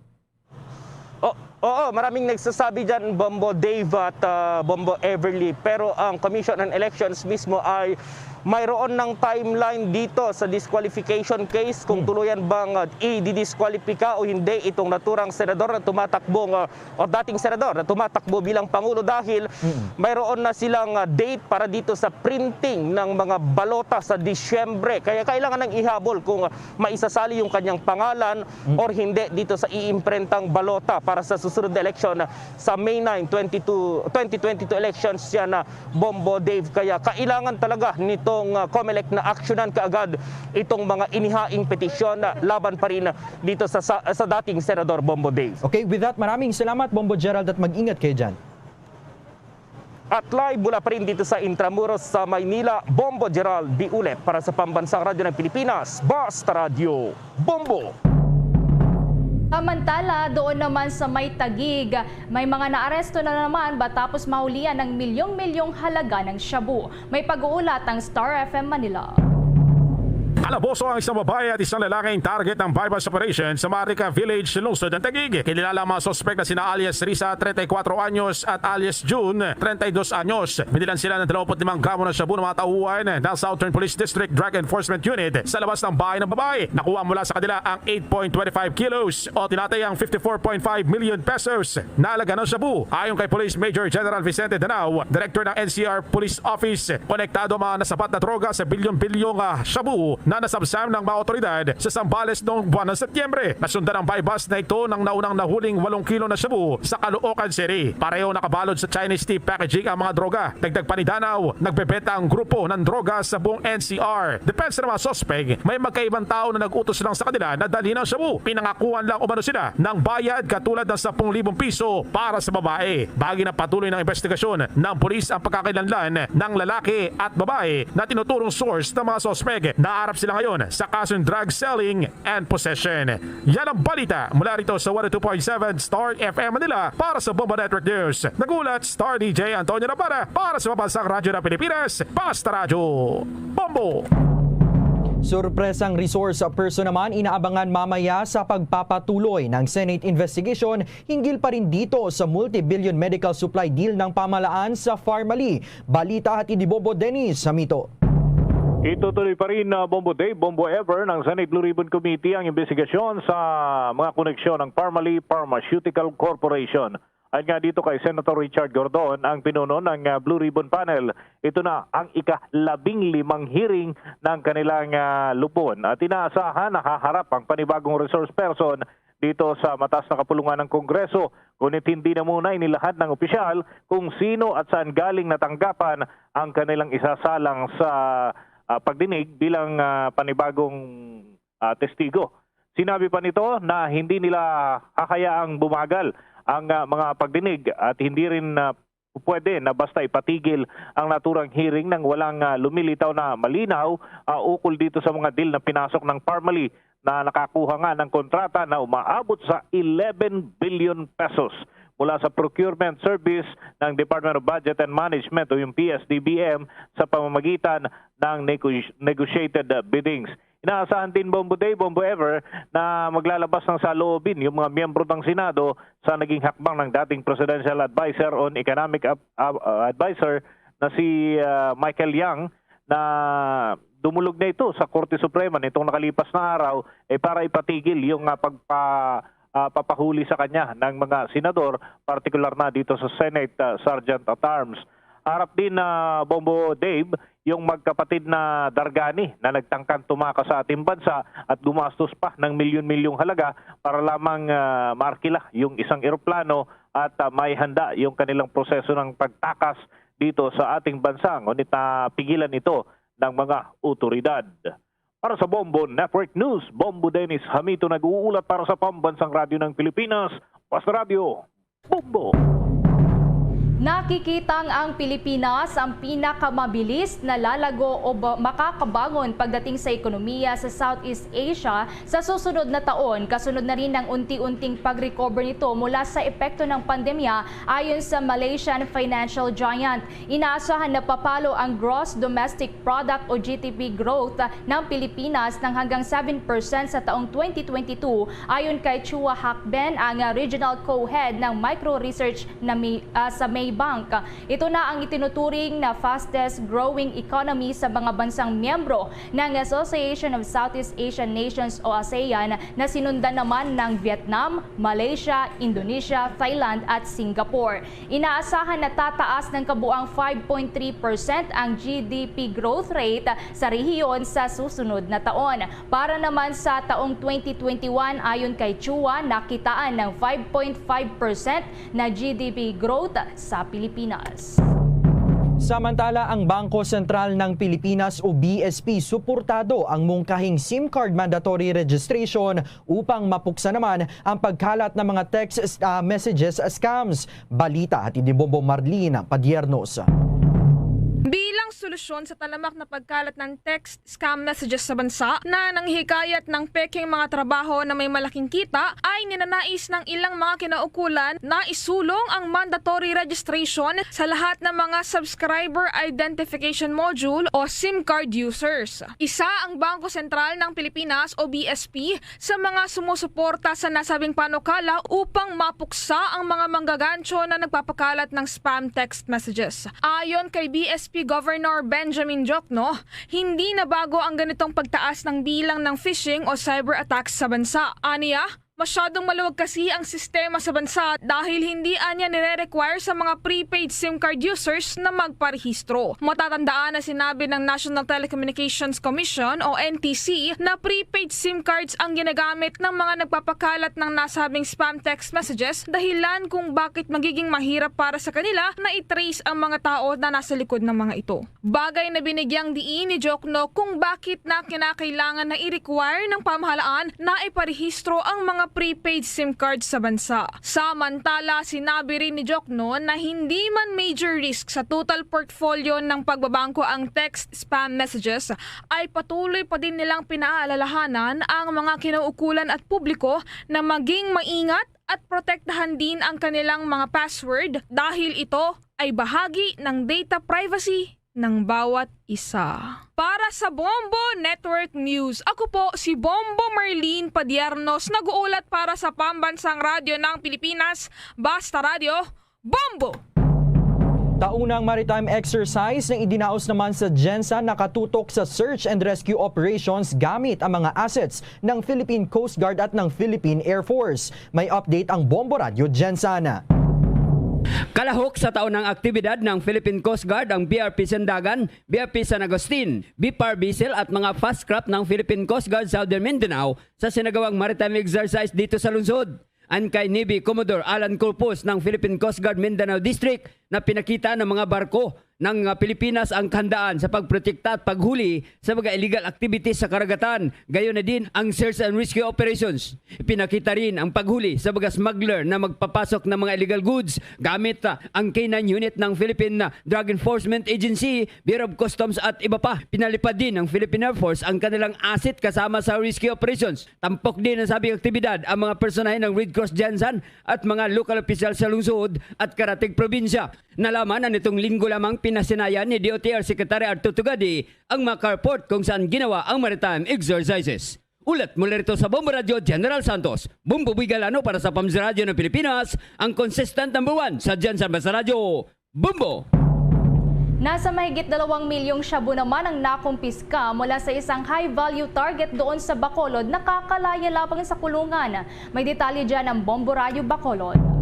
Oo, maraming nagsasabi dyan, Bombo Dave at Bombo Everly. Pero ang Commission on Elections mismo ay mayroon ng timeline dito sa disqualification case kung tuluyan bang i-disqualify o hindi itong naturang senador na tumatakbong o dating senador na tumatakbo bilang Pangulo dahil mayroon na silang date para dito sa printing ng mga balota sa Disyembre. Kaya kailangan ng ihabol kung maisasali yung kanyang pangalan or hindi dito sa iimprentang balota para sa susunod na eleksyon sa May 9, 2022 elections yan na Bombo Dave. Kaya kailangan talaga nitong COMELEC na aksyonan kaagad itong mga inihaing petisyon na laban pa rin dito sa dating Senador Bombo Dave. Okay, with that, maraming salamat Bombo Gerald at mag-ingat kayo dyan. At live mula pa rin dito sa Intramuros sa Maynila, Bombo Gerald Biulet para sa Pambansang Radyo ng Pilipinas, Basta Radio, Bombo! Samantala, doon naman sa May Taguig, may mga naaresto na naman matapos mahulihan ng milyong-milyong halaga ng shabu. May pag-uulat ang Star FM Manila. Alaboso ang isang babae at isang lalaking target ng bypass operation sa Marica Village, lungsod ng Taguig. Kinilala ang mga sospek na sina alias Risa, 34 anyos at alias June, 32 anyos. Binilan sila ng 25 gramo ng shabu ng mga tauhan ng Southern Police District Drug Enforcement Unit sa labas ng bahay ng babae. Nakuha mula sa kanila ang 8.25 kilos o tinatayang 54.5 million pesos na halaga ng shabu. Ayon kay Police Major General Vicente Danao, Director ng NCR Police Office, konektado ang mga nasapat na droga sa bilyon-bilyong shabu na na nasabsam ng mga otoridad sa Zambales noong buwan ng Setyembre. Nasundan ang bypass na ito ng naunang nahuling 8 kilo na shabu sa Caloocan City. Pareho nakabalod sa Chinese tea packaging ang mga droga. Dagdag pa ni Danao, nagbebenta ang grupo ng droga sa buong NCR. Depensa ng mga sospek, may magkaibang tao na nag-utos lang sa kanila na dalhin ang shabu. Pinangakuan lang umano sila ng bayad katulad ng 10,000 piso para sa babae. Bahagi na patuloy ng investigasyon ng pulis ang pagkakailanlan ng lalaki at babae na tinuturong source ng mga sospek. Naarap sila ngayon sa kasong drug selling and possession. Yan ang balita mula rito sa 102.7 Star FM Manila para sa Bombo Network News. Nagulat Star DJ Antonio Napara para sa Mabansang Radyo ng Pilipinas, Basta Radyo Bombo. Surpresang resource person naman inaabangan mamaya sa pagpapatuloy ng Senate investigation hinggil pa rin dito sa multi-billion medical supply deal ng pamahalaan sa Pharmally. Balita at Idibobo Dennis Samito. Itutuloy pa rin Bombo Day, Bombo Ever ng Senate Blue Ribbon Committee ang investigasyon sa mga koneksyon ng Pharmally Pharmaceutical Corporation. At nga dito kay Senator Richard Gordon, ang pinuno ng Blue Ribbon Panel, ito na ang ika-15 hearing ng kanilang lupon. At inaasahan na haharap ang panibagong resource person dito sa mataas na kapulungan ng Kongreso. Ngunit hindi na muna inilahad ng opisyal kung sino at saan galing natanggapan ang kanilang isasalang sa pagdinig bilang panibagong testigo. Sinabi pa nito na hindi nila hakayaang bumagal ang mga pagdinig at hindi rin pwede na basta ipatigil ang naturang hearing nang walang lumilitaw na malinaw ukol dito sa mga deal na pinasok ng Pharmally na nakakuha nga ng kontrata na umaabot sa 11 billion pesos mula sa procurement service ng Department of Budget and Management o yung PSDBM sa pamamagitan ng negotiated biddings. Inaasahan din Bombo Day, Bombo Ever na maglalabas ng saloobin yung mga miyembro ng Senado sa naging hakbang ng dating Presidential Advisor on Economic Advisor na si Michael Yang na dumulog na ito sa Korte Suprema nitong nakalipas na araw para ipatigil yung papahuli sa kanya ng mga senador, partikular na dito sa Senate Sergeant at Arms. Harap din na Bombo Dave yung magkapatid na Dargani na nagtangkang tumaka sa ating bansa at gumastos pa ng milyon-milyong halaga para lamang maarkila yung isang eroplano at may handa yung kanilang proseso ng pagtakas dito sa ating bansa. Ngunit pigilan ito ng mga otoridad. Para sa Bombo Network News, Bombo Dennis Hamito nag-uulat para sa Pambansang Radyo ng Pilipinas, Basta Radio Bombo. Nakikitang ang Pilipinas ang pinakamabilis na lalago o makakabangon pagdating sa ekonomiya sa Southeast Asia sa susunod na taon. Kasunod na rin ng unti-unting pag-recover nito mula sa epekto ng pandemya ayon sa Malaysian Financial Giant. Inaasahan na papalo ang Gross Domestic Product o GDP growth ng Pilipinas ng hanggang 7% sa taong 2022 ayon kay Chua Hakben, ang Regional Co-Head ng Micro Research sa Maybank. Ito na ang itinuturing na fastest growing economy sa mga bansang miyembro ng Association of Southeast Asian Nations o ASEAN na sinundan naman ng Vietnam, Malaysia, Indonesia, Thailand at Singapore. Inaasahan na tataas ng kabuang 5.3% ang GDP growth rate sa rehiyon sa susunod na taon. Para naman sa taong 2021 ayon kay Chua, nakitaan ng 5.5% na GDP growth sa Pilipinas. Samantala, ang Bangko Sentral ng Pilipinas o BSP suportado ang mungkahing SIM card mandatory registration upang mapuksa naman ang pagkalat ng mga text messages scams. Balita at Idibobo Marlene Padiernos. Bilang solusyon sa talamak na pagkalat ng text scam messages sa bansa na nanghikayat ng peking mga trabaho na may malaking kita, ay ninanais ng ilang mga kinaukulan na isulong ang mandatory registration sa lahat ng mga Subscriber Identification Module o SIM card users. Isa ang Bangko Sentral ng Pilipinas o BSP sa mga sumusuporta sa nasabing panukala upang mapuksa ang mga manggagancho na nagpapakalat ng spam text messages. Ayon kay BSP Governor Benjamin Jokno, hindi na bago ang ganitong pagtaas ng bilang ng phishing o cyber attacks sa bansa. Aniya, Masyadong maluwag kasi ang sistema sa bansa dahil hindi anya nire-require sa mga prepaid SIM card users na magparehistro. Matatandaan na sinabi ng National Telecommunications Commission o NTC na prepaid SIM cards ang ginagamit ng mga nagpapakalat ng nasabing spam text messages, dahilan kung bakit magiging mahirap para sa kanila na i-trace ang mga tao na nasa likod ng mga ito. Bagay na binigyang diin ni Jokno kung bakit na kinakailangan na i-require ng pamahalaan na iparehistro ang mga prepaid SIM cards sa bansa. Samantala, sinabi rin ni Jokno na hindi man major risk sa total portfolio ng pagbabangko ang text spam messages, ay patuloy pa din nilang pinaalalahanan ang mga kinauukulan at publiko na maging maingat at protektahan din ang kanilang mga password dahil ito ay bahagi ng data privacy ng bawat isa. Para sa Bombo Network News, ako po si Bombo Marlene Padiernos, nag-uulat para sa Pambansang Radyo ng Pilipinas, Basta Radio, Bombo! Taunang maritime exercise na idinaos naman sa GENSA nakatutok sa search and rescue operations gamit ang mga assets ng Philippine Coast Guard at ng Philippine Air Force. May update ang Bombo Radio GENSA na. Kalahok sa taon ng aktibidad ng Philippine Coast Guard ang BRP Sandagan, BRP San Agustin, BPAR Bisel at mga fast craft ng Philippine Coast Guard Southern Mindanao sa sinagawang maritime exercise dito sa lungsod. Ang kay Navy Commodore Alan Corpus ng Philippine Coast Guard Mindanao District na pinakita ng mga barko ng Pilipinas ang kahandaan sa pagprotekta at paghuli sa mga illegal activities sa karagatan. Gayon na din ang search and rescue operations. Pinakita rin ang paghuli sa mga smuggler na magpapasok ng mga illegal goods gamit ang K9 unit ng Philippine Drug Enforcement Agency, Bureau of Customs at iba pa. Pinalipad din ng Philippine Air Force ang kanilang asset kasama sa rescue operations. Tampok din ang sabing aktibidad ang mga personahe ng Red Cross Jansan at mga local official sa lungsod at karatig probinsya. Nalaman na nitong linggo lamang pinasinayan ni DOTR Secretary Arturo Tugadi ang mga carport kung saan ginawa ang maritime exercises. Ulat mula rito sa Bombo Radio, General Santos, Bombo Bigalano para sa Pams Radio ng Pilipinas, ang consistent #1 sa Jansan Basta Radio, Bombo! Nasa mahigit 2 milyong shabu naman ang nakumpiska mula sa isang high-value target doon sa Bacolod na kakalaya labang sa kulungan. May detalye dyan ng Bombo Radio Bacolod.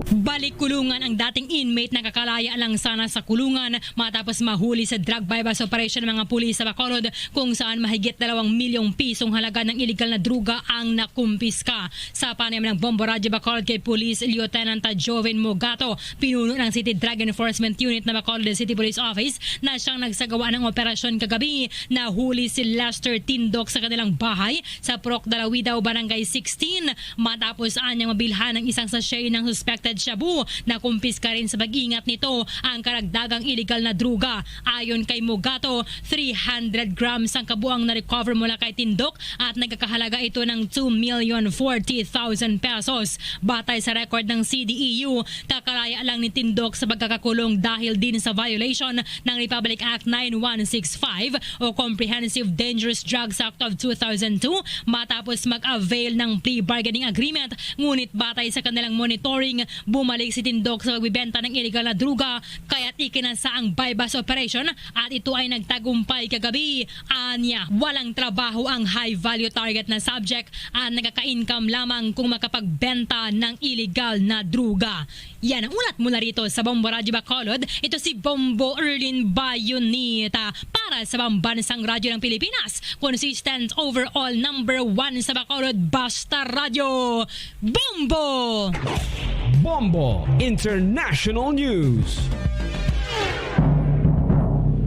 Balik kulungan ang dating inmate na kakalaya lang sana sa kulungan matapos mahuli sa drug bypass operation ng mga pulis sa Bacolod kung saan mahigit 2 milyong pisong halaga ng iligal na druga ang nakumpiska. Sa panayam ng Bombo Radio Bacolod kay Police Lieutenant Joven Mogato, pinuno ng City Drug Enforcement Unit na Bacolod City Police Office na siyang nagsagawa ng operasyon kagabi na huli si Lester Tindok sa kanilang bahay sa Proc Dalawidaw, Barangay 16 matapos anyang mabilhan ng isang sachet ng suspected shabu. Nakumpiska rin sa pag-ingat nito ang karagdagang illegal na druga. Ayon kay Mogato, 300 grams ang kabuang na-recover mula kay Tindok at nagkakahalaga ito ng 2,040,000 pesos. Batay sa record ng CDEU, kakalaya lang ni Tindok sa pagkakakulong dahil din sa violation ng Republic Act 9165 o Comprehensive Dangerous Drugs Act of 2002 matapos mag-avail ng plea bargaining agreement. Ngunit batay sa kanilang monitoring, bumalik si Tindok sa pagbibenta ng illegal na druga kaya't ikinasa ang bypass operation at ito ay nagtagumpay kagabi. Anya, walang trabaho ang high-value target na subject at nagkaka-income lamang kung makapagbenta ng illegal na druga. Yan ang ulat mula rito sa Bombo Radio Bacolod. Ito si Bombo Erlin Bayonita para sa Pambansang Radyo ng Pilipinas. Consistent overall #1 sa Bacolod, Basta Radio, Bombo! Bombo International News.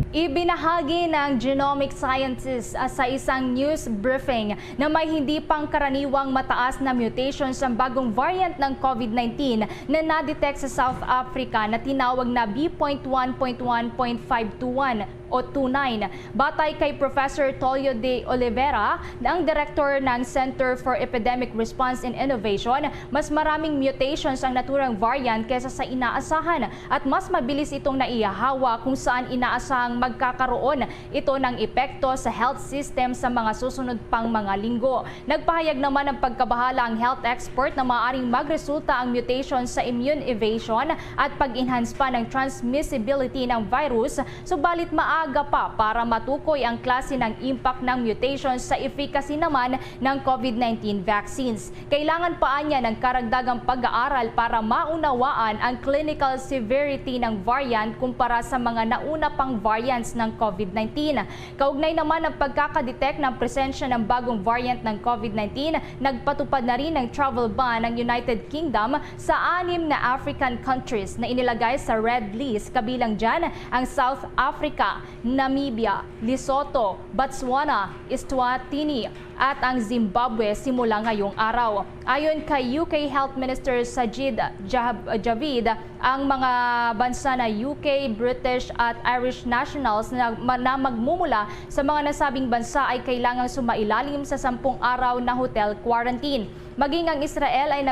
Ibinahagi ng genomic scientists sa isang news briefing na may hindi pangkaraniwang mataas na mutations ang bagong variant ng COVID-19 na na-detect sa South Africa na tinawag na B.1.1.521 o 29. Batay kay Professor Tolio de Oliveira, ang director ng Center for Epidemic Response and Innovation, mas maraming mutations ang naturang variant kaysa sa inaasahan at mas mabilis itong naihahawa kung saan inaasahang magkakaroon ito ng epekto sa health system sa mga susunod pang mga linggo. Nagpahayag naman ng pagkabahala ang health expert na maaaring magresulta ang mutation sa immune evasion at pag-enhance pa ng transmissibility ng virus, subalit maaari maaga pa para matukoy ang klase ng impact ng mutations sa efficacy naman ng COVID-19 vaccines. Kailangan pa niya ng karagdagang pag-aaral para maunawaan ang clinical severity ng variant kumpara sa mga nauna pang variants ng COVID-19. Kaugnay naman ang pagkakadetect ng presensya ng bagong variant ng COVID-19, nagpatupad na rin ng travel ban ng United Kingdom sa 6 na African countries na inilagay sa red list, kabilang dyan ang South Africa, Namibia, Lesotho, Botswana, Eswatini at ang Zimbabwe simula ngayong araw. Ayon kay UK Health Minister Sajid Javid, ang mga bansa na UK, British at Irish nationals na magmumula sa mga nasabing bansa ay kailangang sumailalim sa 10 araw na hotel quarantine. Maging ang Israel ay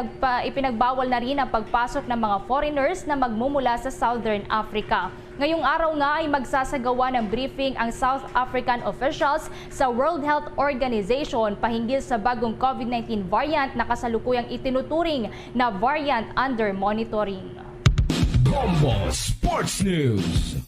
ipinagbawal na rin ang pagpasok ng mga foreigners na magmumula sa Southern Africa. Ngayong araw nga ay magsasagawa ng briefing ang South African officials sa World Health Organization pahinggil sa bagong COVID-19 variant na kasalukuyang itinuturing na variant under monitoring. Bombo Sports News.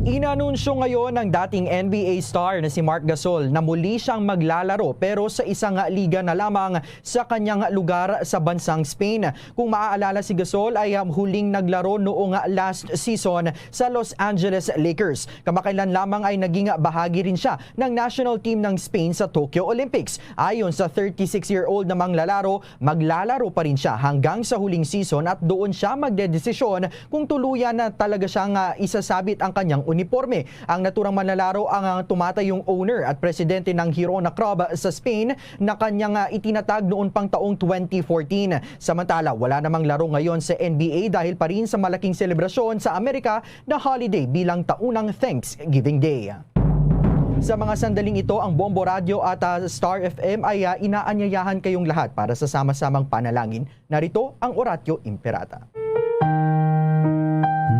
Inanunsyo ngayon ng dating NBA star na si Marc Gasol na muli siyang maglalaro pero sa isang liga na lamang sa kanyang lugar sa bansang Spain. Kung maaalala, si Gasol ay huling naglaro noong last season sa Los Angeles Lakers. Kamakailan lamang ay naging bahagi rin siya ng national team ng Spain sa Tokyo Olympics. Ayon sa 36-year-old na manglalaro, maglalaro pa rin siya hanggang sa huling season at doon siya magdedesisyon kung tuluyan na talaga siyang isasabit ang kanyang uniforme. Ang naturang manlalaro ang tumatayong owner at presidente ng Girona Club sa Spain na kanyang itinatag noon pang taong 2014. Samantala, wala namang laro ngayon sa NBA dahil pa rin sa malaking selebrasyon sa Amerika na holiday bilang taunang Thanksgiving Day. Sa mga sandaling ito, ang Bombo Radio at Star FM ay inaanyayahan kayong lahat para sa sama-samang panalangin. Narito ang Oratio Imperata.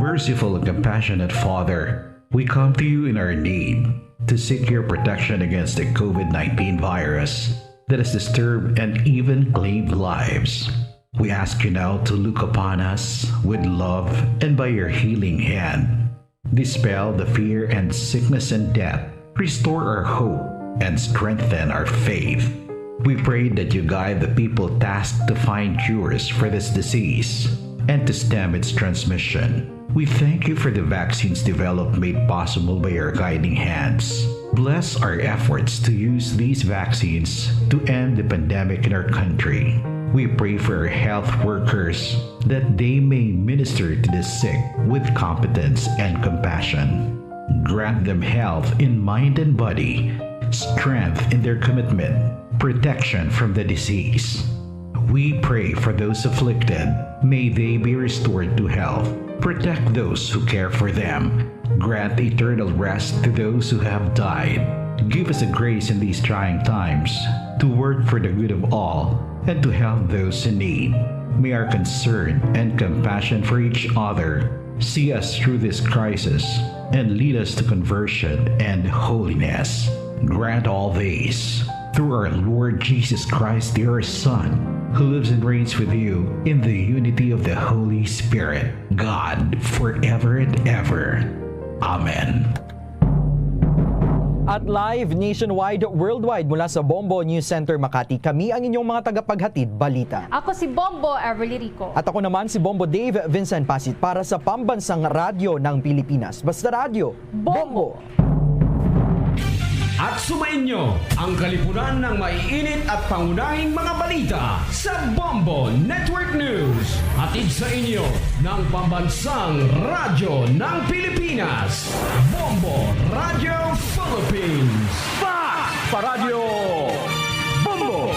Merciful and compassionate Father, we come to you in our need to seek your protection against the COVID-19 virus that has disturbed and even claimed lives. We ask you now to look upon us with love and by your healing hand, dispel the fear and sickness and death, restore our hope and strengthen our faith. We pray that you guide the people tasked to find cures for this disease and to stem its transmission. We thank you for the vaccines developed made possible by your guiding hands. Bless our efforts to use these vaccines to end the pandemic in our country. We pray for our health workers that they may minister to the sick with competence and compassion. Grant them health in mind and body, strength in their commitment, protection from the disease. We pray for those afflicted. May they be restored to health. Protect those who care for them. Grant eternal rest to those who have died. Give us a grace in these trying times to work for the good of all and to help those in need. May our concern and compassion for each other see us through this crisis and lead us to conversion and holiness. Grant all these through our Lord Jesus Christ, your Son, who lives and reigns with you in the unity of the Holy Spirit, God, forever and ever. Amen. At live nationwide, worldwide mula sa Bombo News Center Makati, kami ang inyong mga tagapaghatid balita. Ako si Bombo Everly Rico. At ako naman si Bombo Dave Vincent Pasit para sa Pambansang Radyo ng Pilipinas. Basta radyo, Bombo! At sumainyo ang kalipunan ng maiinit at pangunahing mga balita sa Bombo Network News. Hatid sa inyo ng Pambansang Radyo ng Pilipinas, Bombo Radio Philippines. Paradyo Bombo!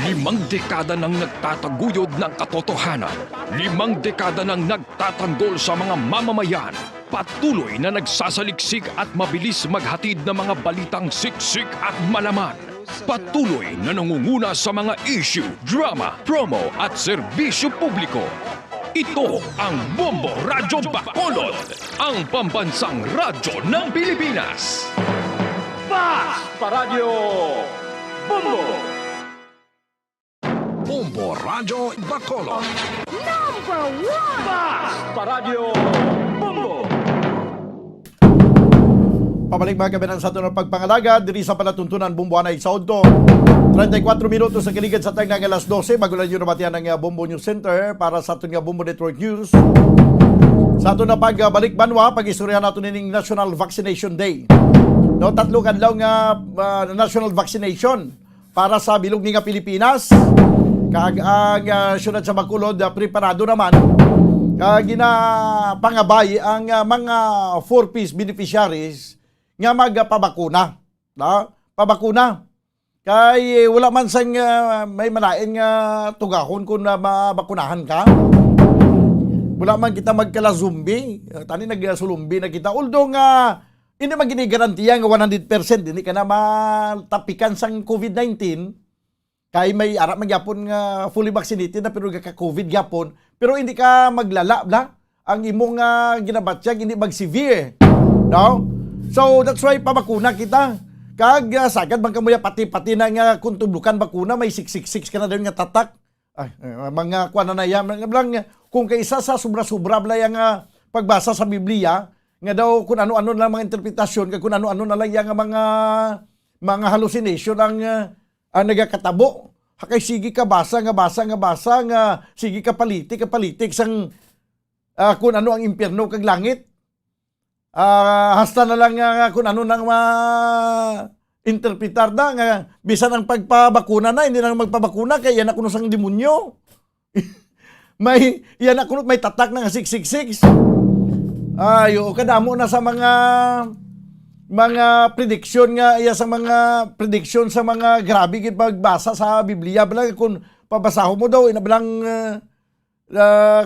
Limang dekada nang nagtataguyod ng katotohanan. 5 dekada nang nagtatanggol sa mga mamamayan. Patuloy na nagsasaliksik at mabilis maghatid ng mga balitang siksik at malaman. Patuloy na nangunguna sa mga issue, drama, promo at serbisyo publiko. Ito ang Bombo Radyo Bacolod, ang pambansang radyo ng Pilipinas. Paradyo Bombo! Bombo Radio Bacolod. Number 1! Basta Radio Bombo! Pabalik mga kabinan sa ato ng pagpangalaga, diri sa palatuntunan Bumbuhanay sa Udto. 34 minutos sa kiligid sa tag ng alas 12. Bago lang yun nabatian ng Bumbo News Center para sa aton nga Bumbo Network News. Sa ato na pagbalik banwa, pag-istoryahan nato nining National Vaccination Day. No, tatlo kadlaw nga national vaccination para sa bilog ni nga Pilipinas. Kag ang syudad sa Bacolod preparado naman ginapangabay ang mga 4-piece beneficiaries nga magpabakuna. Pabakuna. Kay wala man sang may malain nga tugahon kung mabakunahan ka. Wala man kita magkala-zombie. Tani nagsulumbi na kita. Although nga hindi man ginigarantiya nga 100% hindi ka na matapikan sang COVID-19. Kay may ara magyapon nga fully vaccinated na pero ka-COVID gyapon. Pero hindi ka maglala bla. Ang imong ginabatyag hindi mag-severe. No? So that's why pabakuna kita. Kag sagad bang kamuya pati-pati na nga kung tublukan bakuna may 666 ka na din nga tatak. Ay, mga kuan na yan. Kung kaisa sa sobra-sobra bla yang pagbasa sa Biblia nga daw kung ano-ano lang mga interpretasyon kag kung ano-ano na lang yang mga hallucination ang nagakatabo. Hakay sige ka basa nga sige ka politik sang kung ano ang impyerno kag langit. Hasta na lang kung ano nang interpretar na nga bisan ang pagpabakuna na hindi na magpabakuna kay yan ako sang demonyo. may tatak na nga 666. Ayo kadamo na sa mga prediction nga iya sa mga prediction sa mga grabe gid pagbasa sa Biblia bala kung pabasahon mo daw inabalang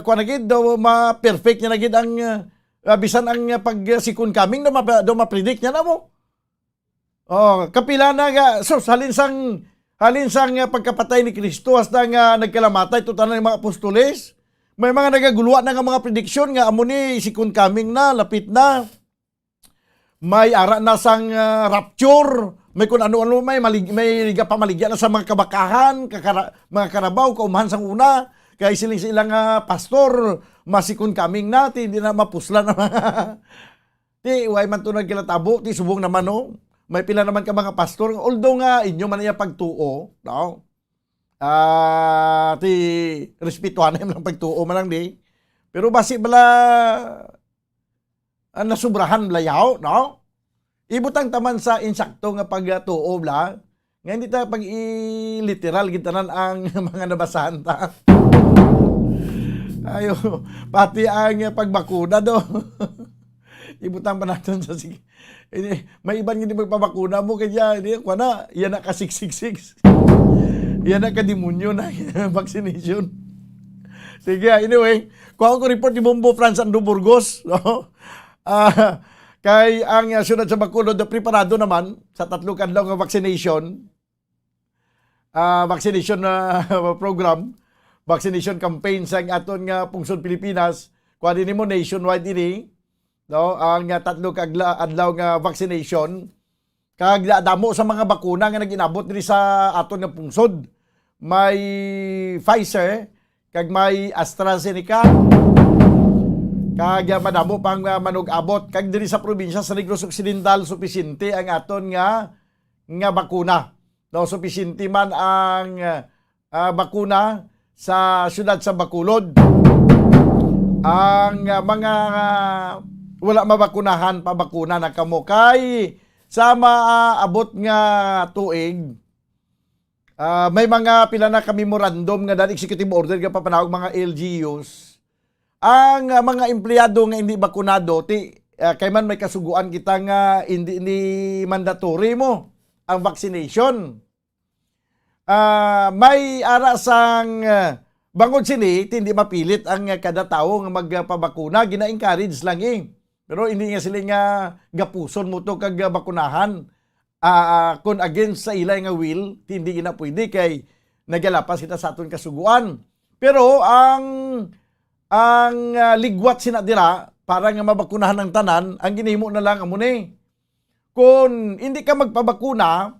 kuan gid daw ma-perfect niya gid ang bisan ang pag-second coming na ma-predict niya na mo. Kapila na nga. So, halin sang pagkapatay ni Kristo hasta nga nagkalamatay tutan ng mga apostoles. May mga nagaguluan na nga mga prediction nga amo ni second coming na, lapit na. May ara na sang rapture. May kung ano-ano may liga pamaligya na sa mga kabakahan, mga karabaw, kaumahan sang una. Kaya silang pastor, masikon kaming natin, hindi na mapusla na mga. Ti, way man ito nagkilatabo, ti subong naman no. May pila naman ka mga pastor, although nga inyo man niya pagtuo, no? Ti respetuhan na lang pagtuo man lang di. Pero basi bala nasubrahan layaw, no? Ibutang taman sa insakto nga pagtuo bla, nga hindi ta pag literal gitanan ang mga nabasahan ta. Ayo, pati ang pagbakuna do. Ibutang pa natin sa sige. May ibang hindi magpabakuna mo kaya hindi ko na yan na ka 666. Yan na ka demonyo na vaccination. Sige, anyway, kuha ko report ni Bombo Franz Ando Burgos, no? Kay ang syudad sa Bacolod na preparado naman sa tatlo kadlaw nga vaccination program. Vaccination campaign sa aton nga pungsod Pilipinas, kuha din mo nationwide ini, no, ang tatlo adlaw nga vaccination. Kag damo sa mga bakuna nga naginabot diri sa aton nga pungsod. May Pfizer, kag may AstraZeneca. Kag madamo pang manug-abot kag diri sa probinsya sa Negros Occidental supisinte ang aton nga bakuna. No, supisinte man ang bakuna sa syudad sa Bacolod. Ang mga wala mabakunahan pabakuna na kamo kay sa maabot nga tuig. May mga pila na ka memorandum nga dali executive order nga papanawag mga LGUs. Ang mga empleyado nga hindi bakunado kay man may kasuguan kita nga hindi ni mandatory mo ang vaccination. May ara sang bangod sini, hindi mapilit ang kada tao nga magpabakuna, gina-encourage lang Pero hindi nga sila nga gapuson mo to kag bakunahan. Kung against sa ilay nga will, hindi na pwede kay nagalapas kita sa aton kasuguan. Pero ang ligwat sinadira para nga mabakunahan ng tanan, ang ginihimo na lang amo ni. Kung hindi ka magpabakuna,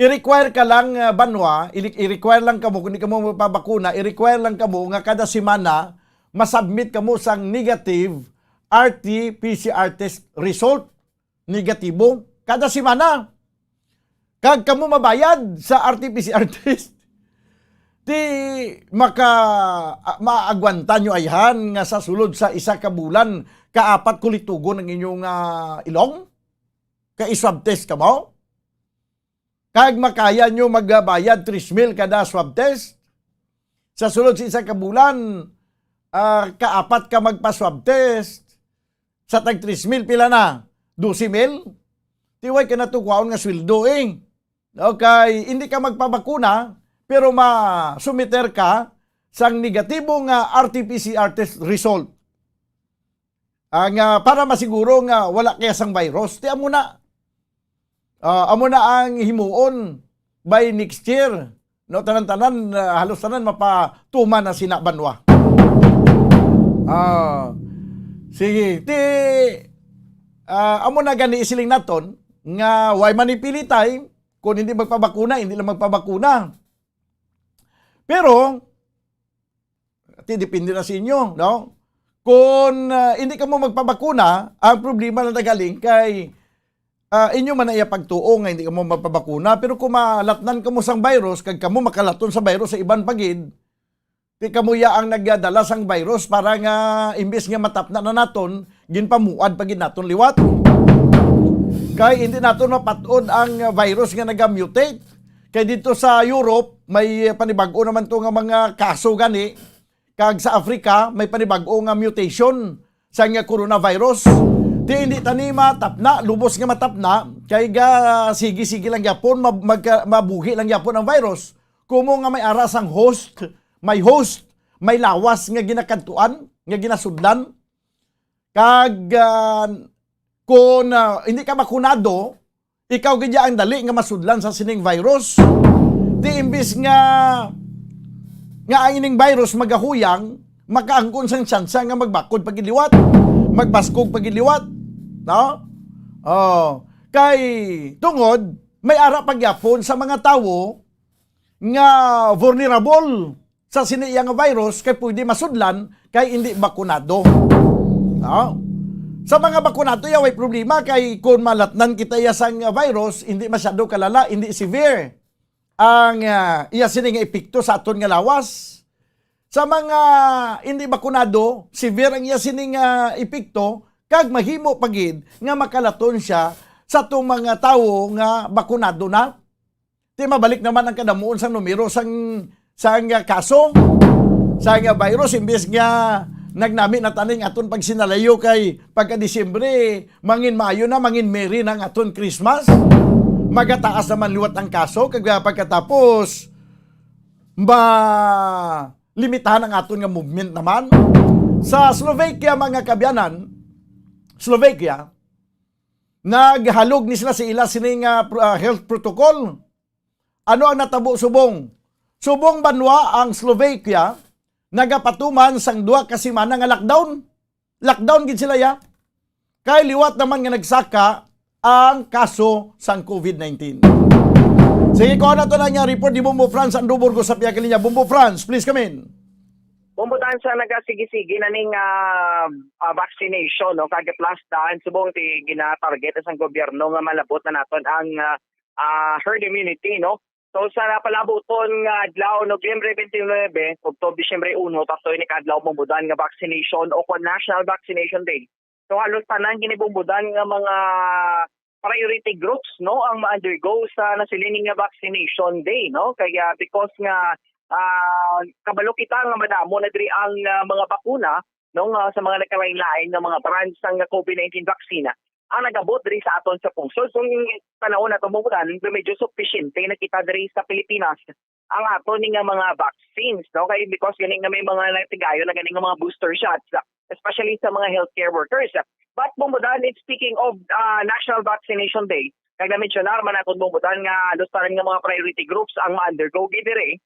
i-require ka lang banwa, i-require lang kamo kung hindi ka mo magpabakuna, i-require lang kamo nga kada semana masubmit kamo sang negative RT-PCR test result. Negatibo kada semana. Kag kamo mabayad sa RT-PCR test. Di maagwanta nyo ayhan nga sa sulod sa isa ka bulan kaapat kulitugon ang inyong ilong? Ka-swab test ka mo? Kag makaya nyo magbayad 3,000 kada swab test? Sa sulod sa isa ka bulan, kaapat ka magpa-swab test. Sa tag 3,000 pila na? 12,000? Tiway ka natukwaon nga sweldo eh. Okay, hindi ka magpabakuna, pero ma-sumiter ka sang negatibong RT-PCR test result. Para masiguro nga wala kaya sang virus, ti amo na. Amo na ang himuon by next year. No, tanan-tanan, halos tanan mapatuman na sinabanwa. Sige, amo na gani isiling naton nga why manipili time kung hindi magpabakuna, hindi lang magpabakuna. Pero, depende na sa inyo, no? Kung hindi ka mo magpabakuna, ang problema na nagaling kay inyo man ay pagtuo nga hindi ka mo magpabakuna, pero kung malatnan ka mo sang virus, kag ka mo makalaton sa virus sa iban pagid, di ka mo ang nagdala sang virus para nga imbes nga matapna na naton, ginpamuad pagid naton liwat. Kay hindi naton mapatod ang virus nga nag-mutate. Kay dito sa Europe, may panibago naman to nga mga kaso gani. Kag sa Africa, may panibago nga mutation sa nga coronavirus. Di hindi tani matapna, lubos nga matapna, kay sige-sige lang yapon, mabuhi lang yapon ang virus. Kumo nga may aras ang host, may lawas nga ginakadtuan, nga ginasudlan. Kag kung hindi ka bakunado, ikaw gadya ang dali nga masudlan sa sining virus. Di imbis nga ang ining virus magahuyang, makaangkon sang tsansa nga magbakod pagiliwat, magbaskog pagiliwat. No? Kay tungod, may ara pagyapon sa mga tawo nga vulnerable sa siniyang virus kay pwede masudlan kay hindi bakunado. No? Sa mga bakunado ya way problema kay kung malatnan kita ya sang virus, hindi masyado kalala, hindi severe ang iya sining epekto sa aton nga lawas. Sa mga hindi bakunado, severe ang iya sining epekto kag mahimo pagid nga makalaton siya sa tong mga tawo nga bakunado na. Di mabalik naman ang kadamuon sang numero sang kaso sang virus imbes nga nagnami na taning aton pag sinalayo kay pagka Disyembre, mangin Mayo na, mangin Merry ng aton Christmas. Magataas naman liwat ang kaso, kag pagkatapos, limitahan ang aton nga movement naman. Sa Slovakia, mga kabyanan, Slovakia, naghalog ni sila sa ila sining health protocol. Ano ang natabo subong? Subong banwa ang Slovakia, nagapatuman sang 2 ka semana nga lockdown. Lockdown gid sila ya. Kay liwat naman nga nagsaka ang kaso sang COVID-19. Sige ko na to na nga report di Bumbo France ang Duborgo sa Piakil niya. Bumbo France, please come in. Bumbutan sa nagasigi-sige na ning vaccination no kag plus daan subong ti gina-target sang gobyerno nga malabot na naton ang herd immunity no. So sa napalabuton nga adlaw Nobyembre 29 ug Disyembre 1 taktoy ni kadlaw bumbudan nga vaccination o National Vaccination Day. So halos tanan ginibumbudan nga mga priority groups no ang ma-undergo sa nasilining nga vaccination day no kaya because nga kabalo kita nga madamo na diri ang mga bakuna no sa mga nakalain-lain nga mga brands ng COVID-19 vaccine ang nagabot diri sa aton sa pungsod. So panahon na tumubutan, medyo sufficient na kita diri sa Pilipinas ang aton nga mga vaccines no kay because ganing nga may mga natigayo na ganing nga mga booster shots especially sa mga healthcare workers. But bumudan, it's speaking of National Vaccination Day, kag na-mentionar man aton bumudan nga alustaran nga mga priority groups ang ma-undergo gidire.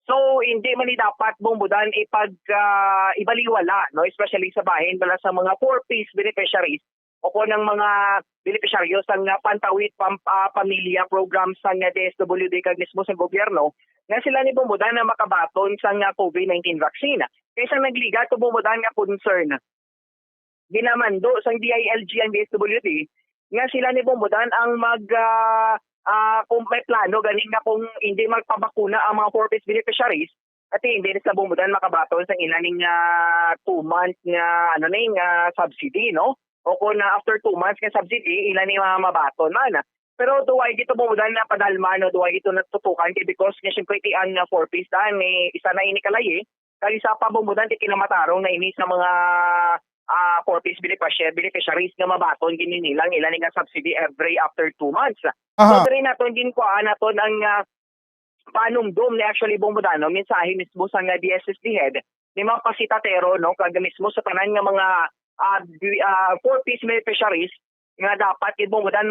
So hindi man ni dapat bumudan ibaliwala no especially sa bahin bala sa mga 4Ps beneficiaries o po ng mga benepisyaryo sa Pantawid Pamilya Program sa DSWD kag mismo sa gobyerno nga sila ni bumudan na makabaton sa COVID-19 vaccine. Kaysa nagliga to bumudan nga concern. Ginamando sa DILG and DSWD nga sila ni bumudan ang kung may plano ganing na kung hindi magpabakuna ang mga 4-piece beneficiaries at hindi na sa bumudan makabaton sa ilaning 2 months nga subsidy, no? O kung after 2 months nga subsidy, ilan ni mabaton man. Pero duway dito bumudan na padalman, no? Duway ito natutukan because nga siyempre ti ang 4-piece may isa na ini kalay kaya isa pa bumudan ti kinamatarong na ini sa mga 4-piece beneficiaries nga mabaton gini nilang ilan nga subsidy every after 2 months. So rin naton din ko naton ang panumdum ni actually bumudano mensahe mismo sa nga DSSD head ni mga pasitatero no kag mismo sa tanan nga mga 4-piece beneficiaries nga dapat bumudan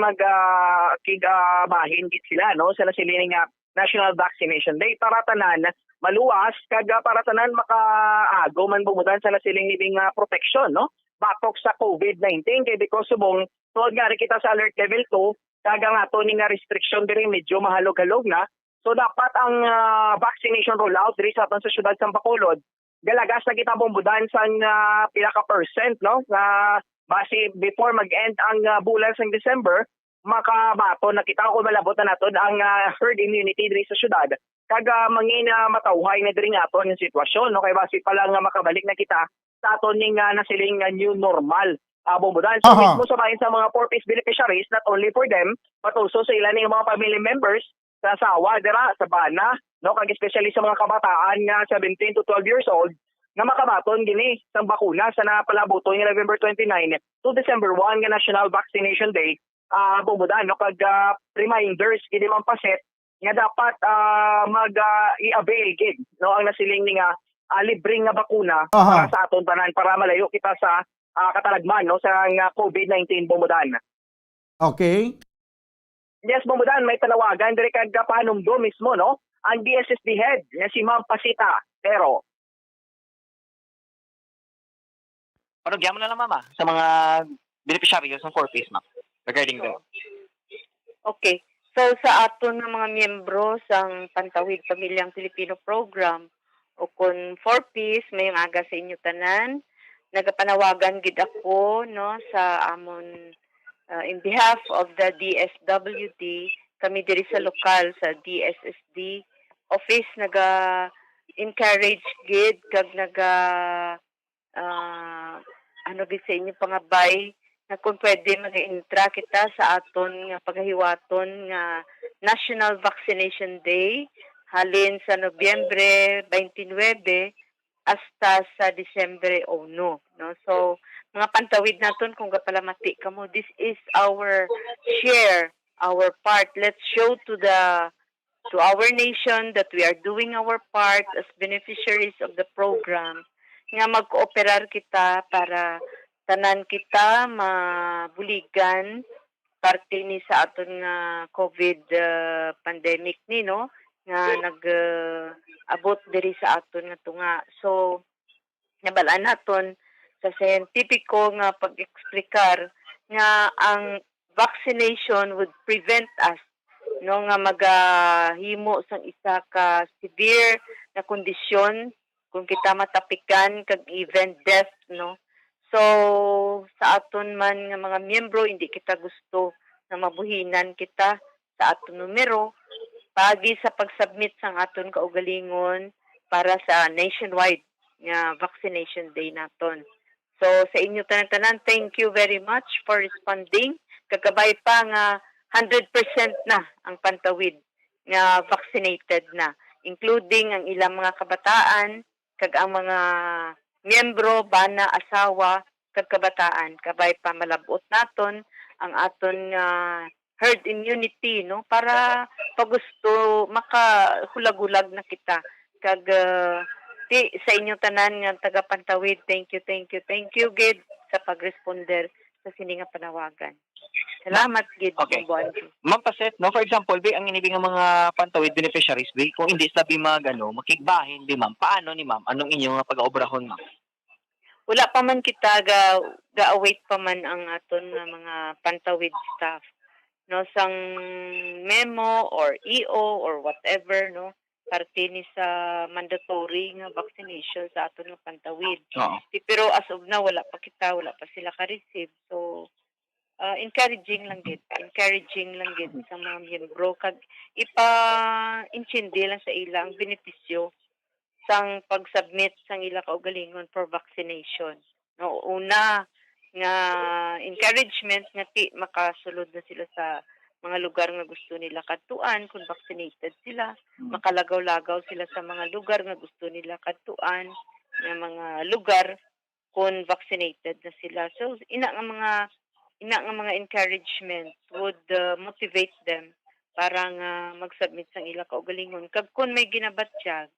kigabahin git sila no sa nasiling nga National Vaccination Day para tanan maluwas kag para tanan makaago man bumudan sa nasiling nibing protection no batok sa COVID-19 kay because subong tuod nga kita sa alert level 2 kaga nga to ni nga restriction diri medyo mahalog-halog na. So dapat ang vaccination rollout diri sa aton sa syudad sa Bacolod galagas na kita bumbudan sa pila ka percent no nga base before mag-end ang bulan sa December makabato na kita kung malabot na naton ang herd immunity diri sa syudad kaga mangin matawhay na diri nga aton yung sitwasyon no kay base pa lang makabalik na kita sa aton ning nasiling new normal. Bumbudan. So mismo sa bahin sa mga 4-piece beneficiaries, not only for them, but also sa ilan ng mga family members sa asawa, dira, sa bana, no? Kag especially sa mga kabataan nga 17 to 12 years old, na makabaton gini sa bakuna sa napalabuto ng November 29 to December 1 nga National Vaccination Day. Bumbudan, no? Kag reminders, gini man paset, nga dapat i-avail gid, no? Ang nasiling nga libreng nga bakuna para sa aton tanan, para malayo kita sa katalagman no sa COVID-19 bumudan. Okay. Yes, bumudan may tanawagan dire kag panumdo mismo no ang DSSD head nga si Ma'am Pasita pero ano gyamo na lang mama sa mga beneficiaries ng 4-piece ma'am regarding them. Okay. So sa aton nga mga miyembro sang Pantawid Pamilyang Pilipino Program o kun 4-piece may aga sa inyo tanan nagapanawagan gid ako no sa amon in behalf of the DSWD kami diri sa lokal sa DSSD office encourage gid kag gid sa inyo pangabay na kung pwede mag-intra kita sa aton nga paghiwaton nga National Vaccination Day halin sa Nobyembre 29 hasta sa Disyembre 1 no so mga pantawid naton kung gapalamati kamo this is our share our part let's show to our nation that we are doing our part as beneficiaries of the program nga mag-cooperar kita para tanan kita mabuligan parte ni sa aton nga COVID pandemic ni no nga abot diri sa aton nga tunga. So nabalaan naton sa scientifico nga pag-eksplikar nga ang vaccination would prevent us no nga magahimo sang isa ka severe na kondisyon kung kita matapikan kag even death no. So sa aton man nga mga miyembro hindi kita gusto na mabuhinan kita sa aton numero pagi sa pag-submit sang aton kaugalingon para sa nationwide nga vaccination day naton. So sa inyo tanan-tanan, thank you very much for responding. Kagabay pa nga 100% na ang Pantawid nga vaccinated na, including ang ilang mga kabataan kag ang mga miyembro, bana, asawa kag kabataan. Kabay pa malabot naton ang aton herd immunity no para pag gusto makahulag-hulag na kita kag sa inyo tanan nga taga Pantawid thank you gid sa pagresponder sa sini nga panawagan. Salamat gid okay. Ma'am Paset no for example ang inibing nga mga Pantawid beneficiaries kung hindi sabi makigbahin ma'am paano ni ma'am anong inyong pag-obrahon ma'am? wala pa man kita ga-await pa man ang aton nga mga pantawid staff, no, sang memo or EO or whatever, no, parte ni sa mandatory nga vaccination sa aton nga pantawid. Oo. Pero as of now wala pa sila ka-receive. So encouraging lang gid sa mga miyembro kag ipa-intindi lang sa ilang benepisyo sang pag-submit sang ila kaugalingon for vaccination. No, una nga encouragement nga makasulod na sila sa mga lugar nga gusto nila kadtuan kung vaccinated sila, makalagaw-lagaw sila sa mga lugar nga gusto nila kadtuan, nga mga lugar kung vaccinated na sila. So ina nga mga encouragement would motivate them para nga mag-submit sang ila kaugalingon. Kag kung may ginabatyag,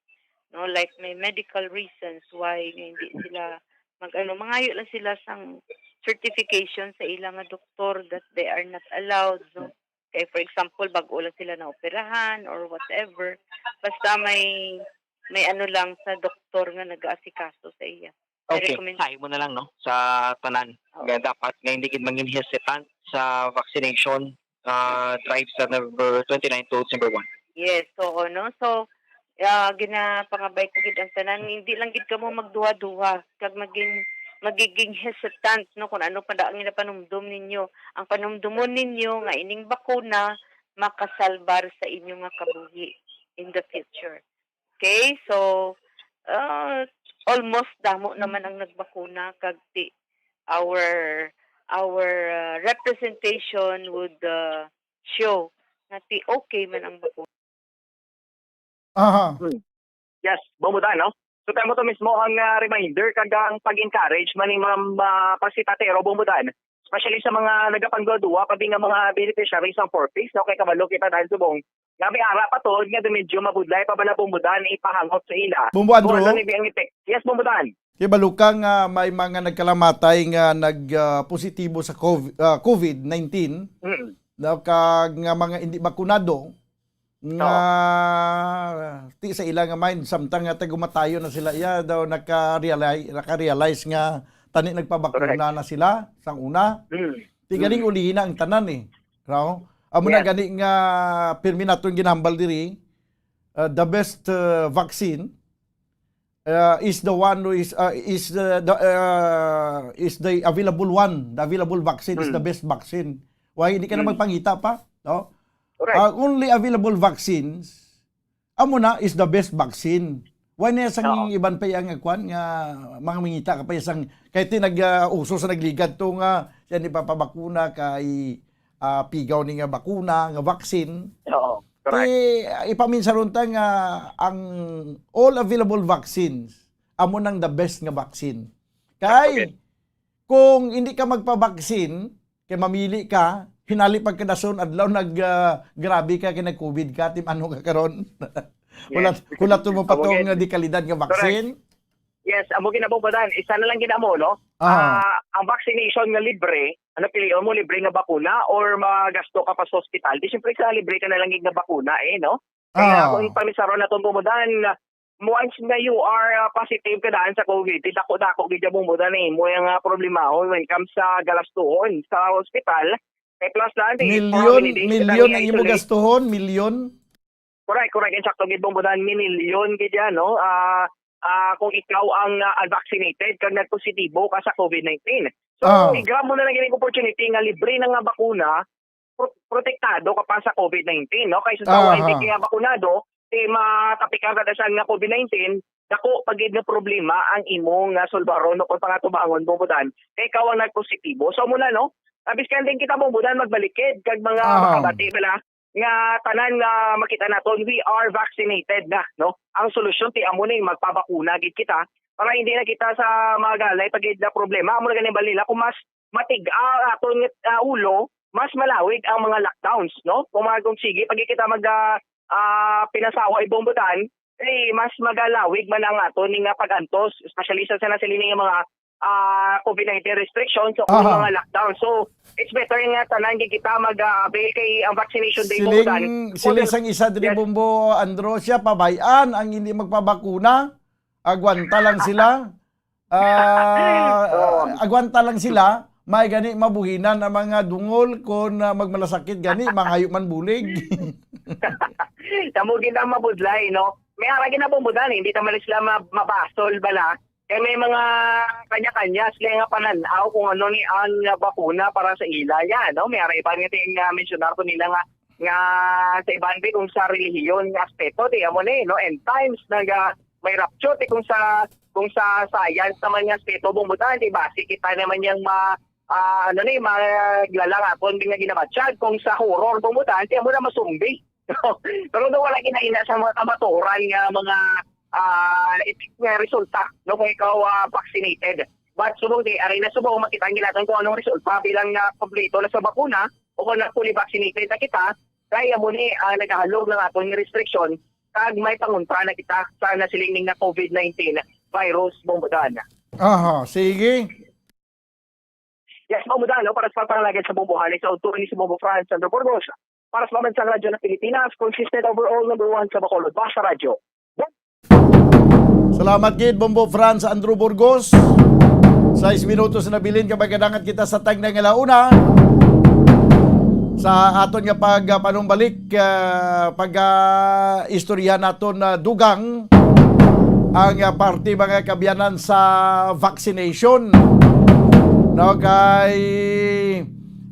no, like may medical reasons why hindi sila mangayo lang sila sang certification sa ilang nga doktor that they are not allowed, no. Kaya for example, bago lang sila na operahan or whatever, basta may ano lang sa doktor nga nag-aasikaso sa iya. Okay, sayo mo na lang, no, sa tanan. Nga dapat nga hindi gid mangin hesitant sa vaccination drive sa November 29 to December 1. Yes, so no. So ginapangabay ko gid ang tanan, hindi lang gid kamo magduha-duha kag magiging hesitant, no, kung ano pa daang panumdum ninyo. Ang panumdumon ninyo nga ining bakuna makasalbar sa inyo nga kabuhi in the future. Okay? So almost damo naman ang nagbakuna kag our representation would show na okay man ang bakuna. Aha. Yes, bumuda, no? So tayo mo to mismo ang reminder kag ang pag-encourage maning mga pasitatero bumudan. Especially sa mga nagapangduwa pati nga mga beneficiaries ng 4Ps, no, kay kabalo kita dahil subong nga may ara pa to nga medyo mabudlay pa bala bumudan ipahangot sa ila. Bumbo, Andrew? Kung ano ni ang effect. Yes, bumudan. Kibalukang may mga nagkalamatay nga nagpositibo sa COVID-19 kag nga mga hindi bakunado nga ti sa ilang mind samtang nga tagumatayo na sila daw naka-realize nga tani nagpabakuna na sila sang una. Ti ganing ulihin na ang tanan raw. Amo na gani nga pirmi naton ginhambal diri, the best vaccine is the one who is the available one. The available vaccine is the best vaccine. Why hindi ka na magpangita pa, no? Only available vaccines amo na is the best vaccine. Why na sang iban pa yang kwan nga mga mangita ka pa sang kahit nag-uso sa nagligad to nga siya ni papabakuna kay pigaw ni nga bakuna nga vaccine. Oo. Correct. Ipaminsa ron ta nga ang all available vaccines amo nang the best nga vaccine. Kay kung hindi ka magpa-vaccine, kay mamili ka, hinali pagkadason adlaw grabe ka kay nag-COVID ka, tim ano ka karon? Kulat mo pa tong di kalidad nga vaccine. Yes, amo ginabubadan. Isa na lang ginamo, no? Ang vaccination nga libre, ano piliyon mo, libre nga bakuna or magasto ka pa sa hospital? Di siyempre sa libre ka na lang nga bakuna, no? Kaya kung pamisaron na itong bumudan, once na you are positive ka daan sa COVID, dako-dako gid bumudan mo yung problema when it comes sa galastuhon sa hospital. Kay plus lang, milyon ang imo gastuhon, milyon. Correct. Insakto gid bumudan, milyon gid yan, no? Kung ikaw ang unvaccinated kag nagpositibo ka sa COVID-19. So, i-grab mo na lang yung opportunity nga libre na nga bakuna, protektado ka pa sa COVID-19, no? Kaysa sa hindi ka bakunado, matapikan ka dasan nga COVID-19, dako pagid na problema ang imong solbaron no kung pangatubangon bumudan. Kay ikaw ang nagpositibo. So muna, no? Biskan din kita bumudan magbalikid kag mga makabati bala nga tanan nga makita naton we are vaccinated na, no? Ang solusyon ti amo na magpabakuna gid kita para hindi na kita sa mga galay pagid na problema. Amo na ganing balila kung mas matig-a aton ulo, mas malawig ang mga lockdowns, no? Kung sige pag kita pinasawa ibombutan, mas magalawig man ang aton ning pag-antos, especially sa sinasilini nga mga COVID-19 restrictions o mga lockdown. So, it's better nga tanan kita mag-avail kay ang vaccination day mo dan. Siling sang isa diri Bumbo Andro siya pabayan ang hindi magpabakuna. Agwanta lang sila. agwanta lang sila, may gani mabuhinan ang mga dungol kung magmalasakit gani, mangayo man bulig. Tamo kita mabudlay, no? May aragin na bumbudan, hindi naman sila mabasol bala. Kaya may mga kanya-kanya sila nga pananaw kung ano ni ang bakuna para sa ila yan, no? May aragin pa nga tiyong mentionar ko nila nga sa ibang kung sa relihiyon nga aspeto, di mo no? And times may rapture kung sa science naman nga aspeto bumbudan, di ba? Kita naman yung maglalangaton nga ginabatsyag kung sa horror bumbudan, di mo na masumbi. Pero doon wala kinaina sa mga kamaturan nga mga resulta no kung ikaw vaccinated. But subong ari na subong makita natin kung anong resulta bilang kompleto na sa bakuna o kung fully vaccinated na kita, kaya mo ni nagahalog ng atong restriction kag may pangunta na kita sa nasilingning na COVID-19 virus bumbudan. Aha, sige. Yes, bumbudan, no? Para sa pangalagad sa bumbuhan sa autor ni si Bobo France Sandro Burgos. Para sa Pambansang Radyo ng Pilipinas, consistent overall number 1 sa Bacolod. Basta Radyo. Salamat gid Bombo Franz Andrew Burgos. 6 minutos na bilin kapag kadangat kita sa tag ng alauna. Sa aton nga panumbalik istorya naton dugang ang parte mga kabiyanan sa vaccination. No kay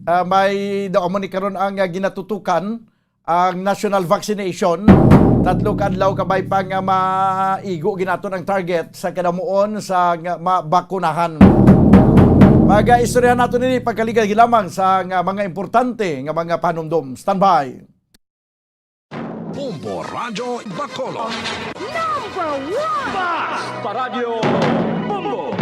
may daomon ni karon ang ginatutukan ang national vaccination. 3 kadlaw kabay pa nga maigo ginaton ang target sa kadamuon sa mabakunahan. Istoryahan nato nini pagkaligad lamang sa mga importante nga mga panumdum. Standby. Bombo Radyo Bacolod. Number 1! Basta Radio Bombo!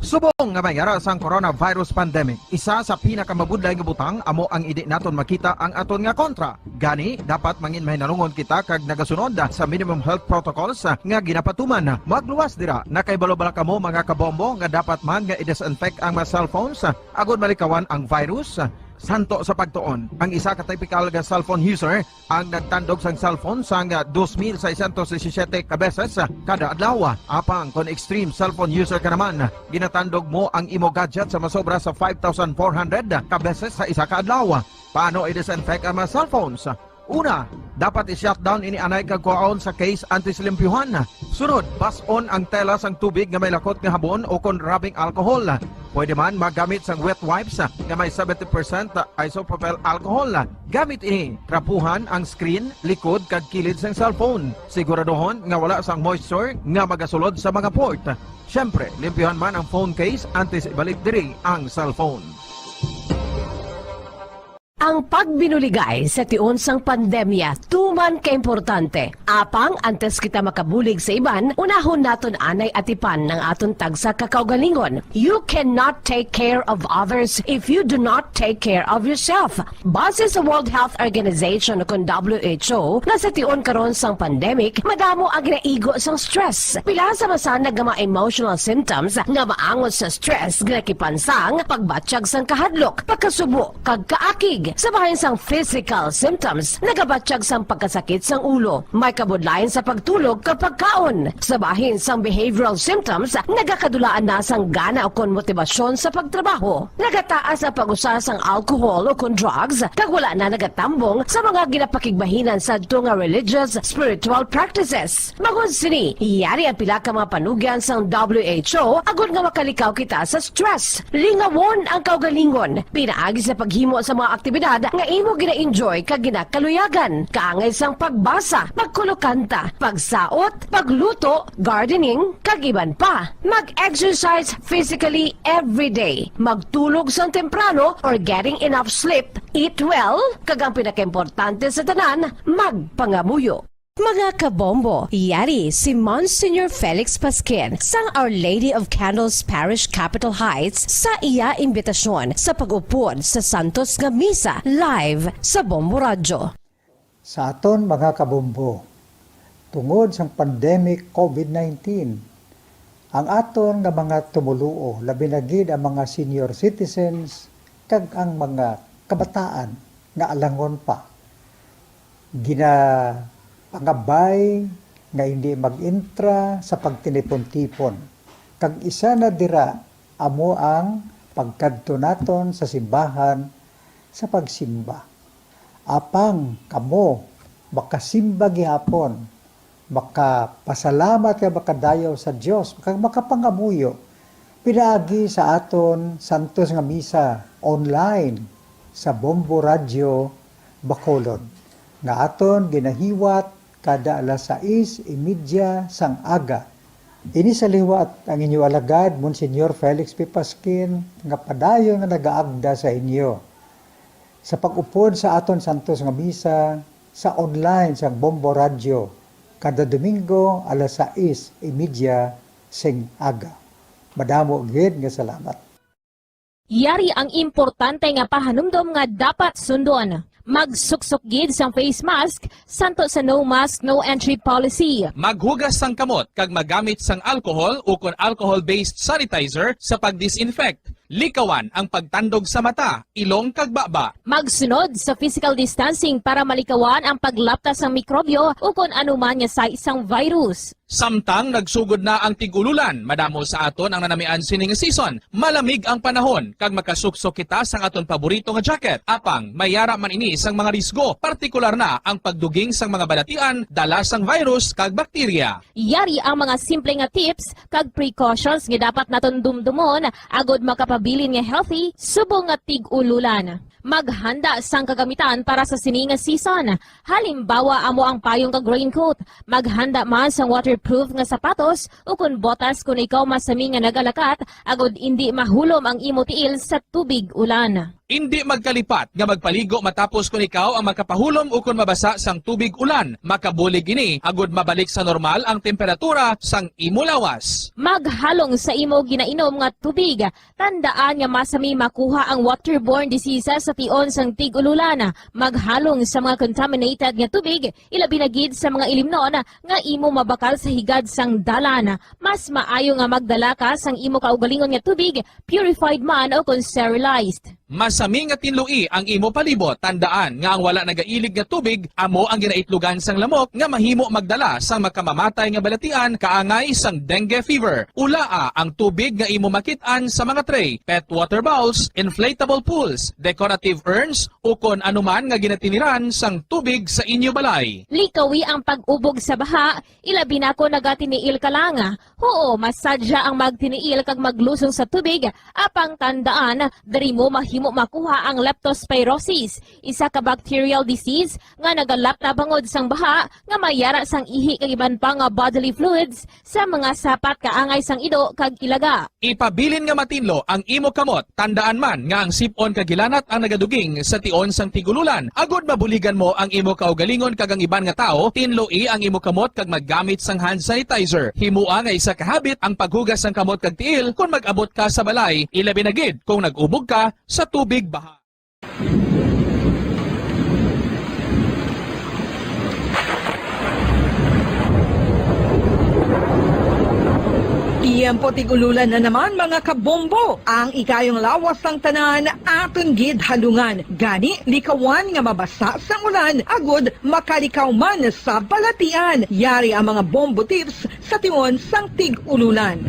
Subong nga mayara sang coronavirus pandemic, isa sa pinakamabudlay nga butang amo ang idi naton makita ang aton nga kontra. Gani dapat mangin mahinalungon kita kag nagasunod sa minimum health protocols nga ginapatuman. Magluwas dira na kay balobala kamo mga kabombo nga dapat man nga i-disinfect ang mga cellphones agud malikawan ang virus. Santo sa pagtuon, ang isa ka typical nga cellphone user ang nagtandog sang cellphone sang 2,617 ka beses kada adlaw. Apang kon extreme cellphone user ka naman, ginatandog mo ang imo gadget sa masobra sa 5,400 ka beses sa isa ka adlaw. Paano i-disinfect ang mga cellphones? Una, dapat i-shutdown ini anay kagkuhaon sa case antisilimpyuhan. Sunod, pason ang tela sang tubig nga may lakot nga habon o kon rubbing alcohol. Pwede man magamit sang wet wipes nga may 70% isopropyl alcohol. Gamit ini, trapuhan ang screen, likod kag kilid sang cellphone. Siguraduhon nga wala sang moisture nga magasulod sa mga port. Syempre, limpyuhan man ang phone case antes ibalik diri ang cellphone. Ang pagbinuligay sa tiun sang pandemya, tuman kaimportante. Apang antes kita makabulig sa iban, unahon naton anay atipan ng aton tagsa kakaugalingon. You cannot take care of others if you do not take care of yourself. Base sa World Health Organization o WHO, na sa tiun karon sang pandemic, madamo ang ginaigo sang stress. Pila sa masanag nga mga emotional symptoms nga maangot sa stress ginakipansang pagbatsyag sang kahadlok, pagkasubo, kag kaakig. Sa bahin sang physical symptoms, nagabatsyag sang pagkasakit sang ulo, may kabudlayan sa pagtulog kapag kaon. Sa bahin sang behavioral symptoms, nagakadulaan na sang gana o kon motibasyon sa pagtrabaho. Nagataas ang pag-usa sang alcohol o kon drugs, kag wala na nagatambong sa mga ginapakigbahinan sa nga religious, spiritual practices. Magod sini, iyari ang pila ka mga panugyan sang WHO agud nga makalikaw kita sa stress. Lingawon ang kaugalingon, pinaagi sa paghimo sa mga aktibidad nga imo gina-enjoy kag ginakaluyagan, kaangay sang pagbasa, pagkulokanta, pagsaot, pagluto, gardening, kag iban pa. Mag-exercise physically every day, magtulog sang temprano or getting enough sleep, eat well, kag ang pinakaimportante sa tanan, magpangamuyo. Mga kabombo, yari si Monsignor Felix Pasquin sang Our Lady of Candles Parish Capitol Heights sa iya imbitasyon sa pag-upod sa Santos nga Misa live sa Bombo Radyo. Sa aton mga kabombo, tungod sang pandemic COVID-19, ang aton nga mga tumuluo, labi na gid ang mga senior citizens kag ang mga kabataan nga alangon pa. Pangabay nga hindi mag-intra sa pagtinipon-tipon. Kag isa na dira amo ang pagkadto naton sa simbahan sa pagsimba. Apang kamo makasimba gihapon, makapasalamat ka makadayaw sa Dios, makapangamuyo. Pinaagi sa aton santos nga misa online sa Bombo Radio Bacolod. Nga aton ginahiwat kada alas 6:30 sang aga. Ini sa liwat ang inyo alagad, Monsignor Felix P. Pasquin, nga padayon nga nagaagda sa inyo. Sa pag-upod sa aton santos nga misa sa online sa Bombo Radio, kada Domingo alas 6:30 sing aga. Madamo gid nga salamat. Yari ang importante nga pahanumdom nga dapat sundon. Magsuksok gid sang face mask santo sa no mask no entry policy. Maghugas sang kamot kag magamit sang alcohol o kon alcohol-based sanitizer sa pag-disinfect. Likawan ang pagtandog sa mata, ilong kag baba. Magsunod sa physical distancing para malikawan ang paglaptas ng mikrobyo o kung anuman nga sa isang virus. Samtang nagsugod na ang tigululan, madamo sa aton ang nanamian sining season. Malamig ang panahon kag makasuksok kita sang aton paborito nga jacket. Apang mayara man ini sang mga risgo, partikular na ang pagduging sang mga balatian dala sang virus kag bakterya. Yari ang mga simple nga tips kag precautions nga dapat naton dumdumon agod makapabilin nga healthy subong nga tig-ululan. Maghanda sang kagamitan para sa sining nga season. Halimbawa amo ang payong kag raincoat. Maghanda man sang waterproof nga sapatos o kun botas kung ikaw masami nga nagalakat agod hindi mahulom ang imo tiil sa tubig ulan. Hindi magkalipat nga magpaligo matapos kung ikaw ang makapahulom o kung mabasa sang tubig ulan. Makabulig ini agod mabalik sa normal ang temperatura sang imo lawas. Maghalong sa imo ginainom nga tubig. Tandaan nga masami makuha ang waterborne diseases sa tion sang tig-ululan. Maghalong sa mga contaminated nga tubig, ilabi na gid sa mga ilimnon nga imo mabakal sa higad sang dalan. Mas maayo nga magdala ka sang imo kaugalingon nga tubig, purified man o kung sterilized. Masami nga tinlui ang imo palibot. Tandaan nga ang wala nagailig nga tubig amo ang ginaitlugan sang lamok nga mahimo magdala sang makamamatay nga balatian kaangay sang dengue fever. Ulaa ang tubig nga imo makit-an sa mga tray, pet water bowls, inflatable pools, decorative urns o kon anuman nga ginatiniran sang tubig sa inyo balay. Likawi ang pag-ubog sa baha, ilabi na ko nagatiniil ka lang. Oo, masadya ang magtiniil kag maglusong sa tubig, apang tandaan, dari mo mahimo makuha ang leptospirosis, isa ka bacterial disease nga nagalap na bangod sang baha nga mayara sang ihi kag iban pa nga bodily fluids sa mga sapat kaangay sang ido kag ilaga. Ipabilin nga matinlo ang imo kamot. Tandaan man nga ang sipon kag gilanat ang nagaduging sa tion sang tigululan. Agod mabuligan mo ang imo kaugalingon kag ang iban nga tao, tinloi ang imo kamot kag maggamit sang hand sanitizer. Himua nga isa ka habit ang paghugas sang kamot kag tiil kung mag-abot ka sa balay, ilabi na gid kung nag-ubog ka sa tubig baha. Tiyempo tigululan na naman mga kabombo. Ang ikayong lawas ng tanan aton gid halungan. Gani likawan nga mabasa sa ulan agod makalikaw man sa balatian. Yari ang mga bombo tips sa tion sang tig-ululan.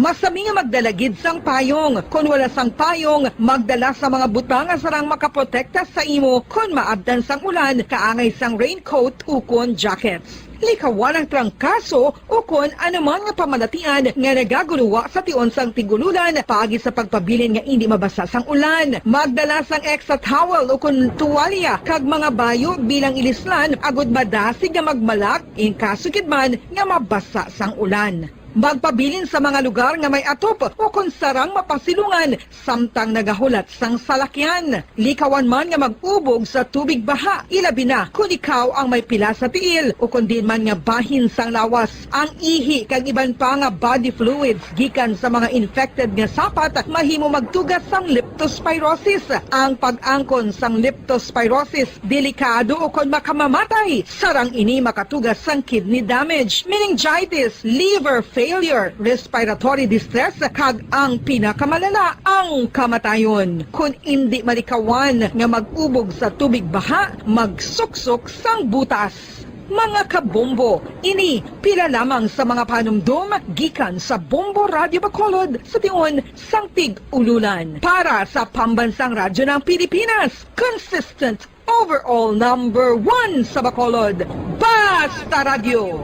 Masami nga magdalagid sang payong. Kung wala sang payong, magdala sa mga butang nga sarang makaprotekta sa imo kung maabdan sang ulan, kaangay sang raincoat o kon jackets. Likawan ang trangkaso o kon anuman nga pamalatian nga nagaguluwa sa tion sang tigululan paagi sa pagpabilin nga hindi mabasa sang ulan. Magdala sang extra towel o kon tuwalya kag mga bayo bilang ilislan agud madasig nga magmalak in kaso gid man nga mabasa sang ulan. Magpabilin sa mga lugar nga may atop o kung sarang mapasilungan samtang nagahulat sang salakyan. Likawan man nga mag-ubog sa tubig baha, ilabi na kung ikaw ang may pila sa tiil o kung din man nga bahin sang lawas. Ang ihi kag iban pa nga body fluids gikan sa mga infected nga sapat mahimo magtugas sang leptospirosis. Ang pag-angkon sang leptospirosis delikado o kung makamamatay. Sarang ini makatugas sang kidney damage, meningitis, liver failure failure, respiratory distress, kag ang pinakamalala, ang kamatayon. Kung hindi malikawan nga mag-ubog sa tubig baha, magsuksok sang butas. Mga kabombo, ini pila lamang sa mga panumdum gikan sa Bombo Radio Bacolod sa tiun sang Tig-Ululan. Para sa Pambansang Radyo ng Pilipinas, consistent overall number 1 sa Bacolod, Basta Radio,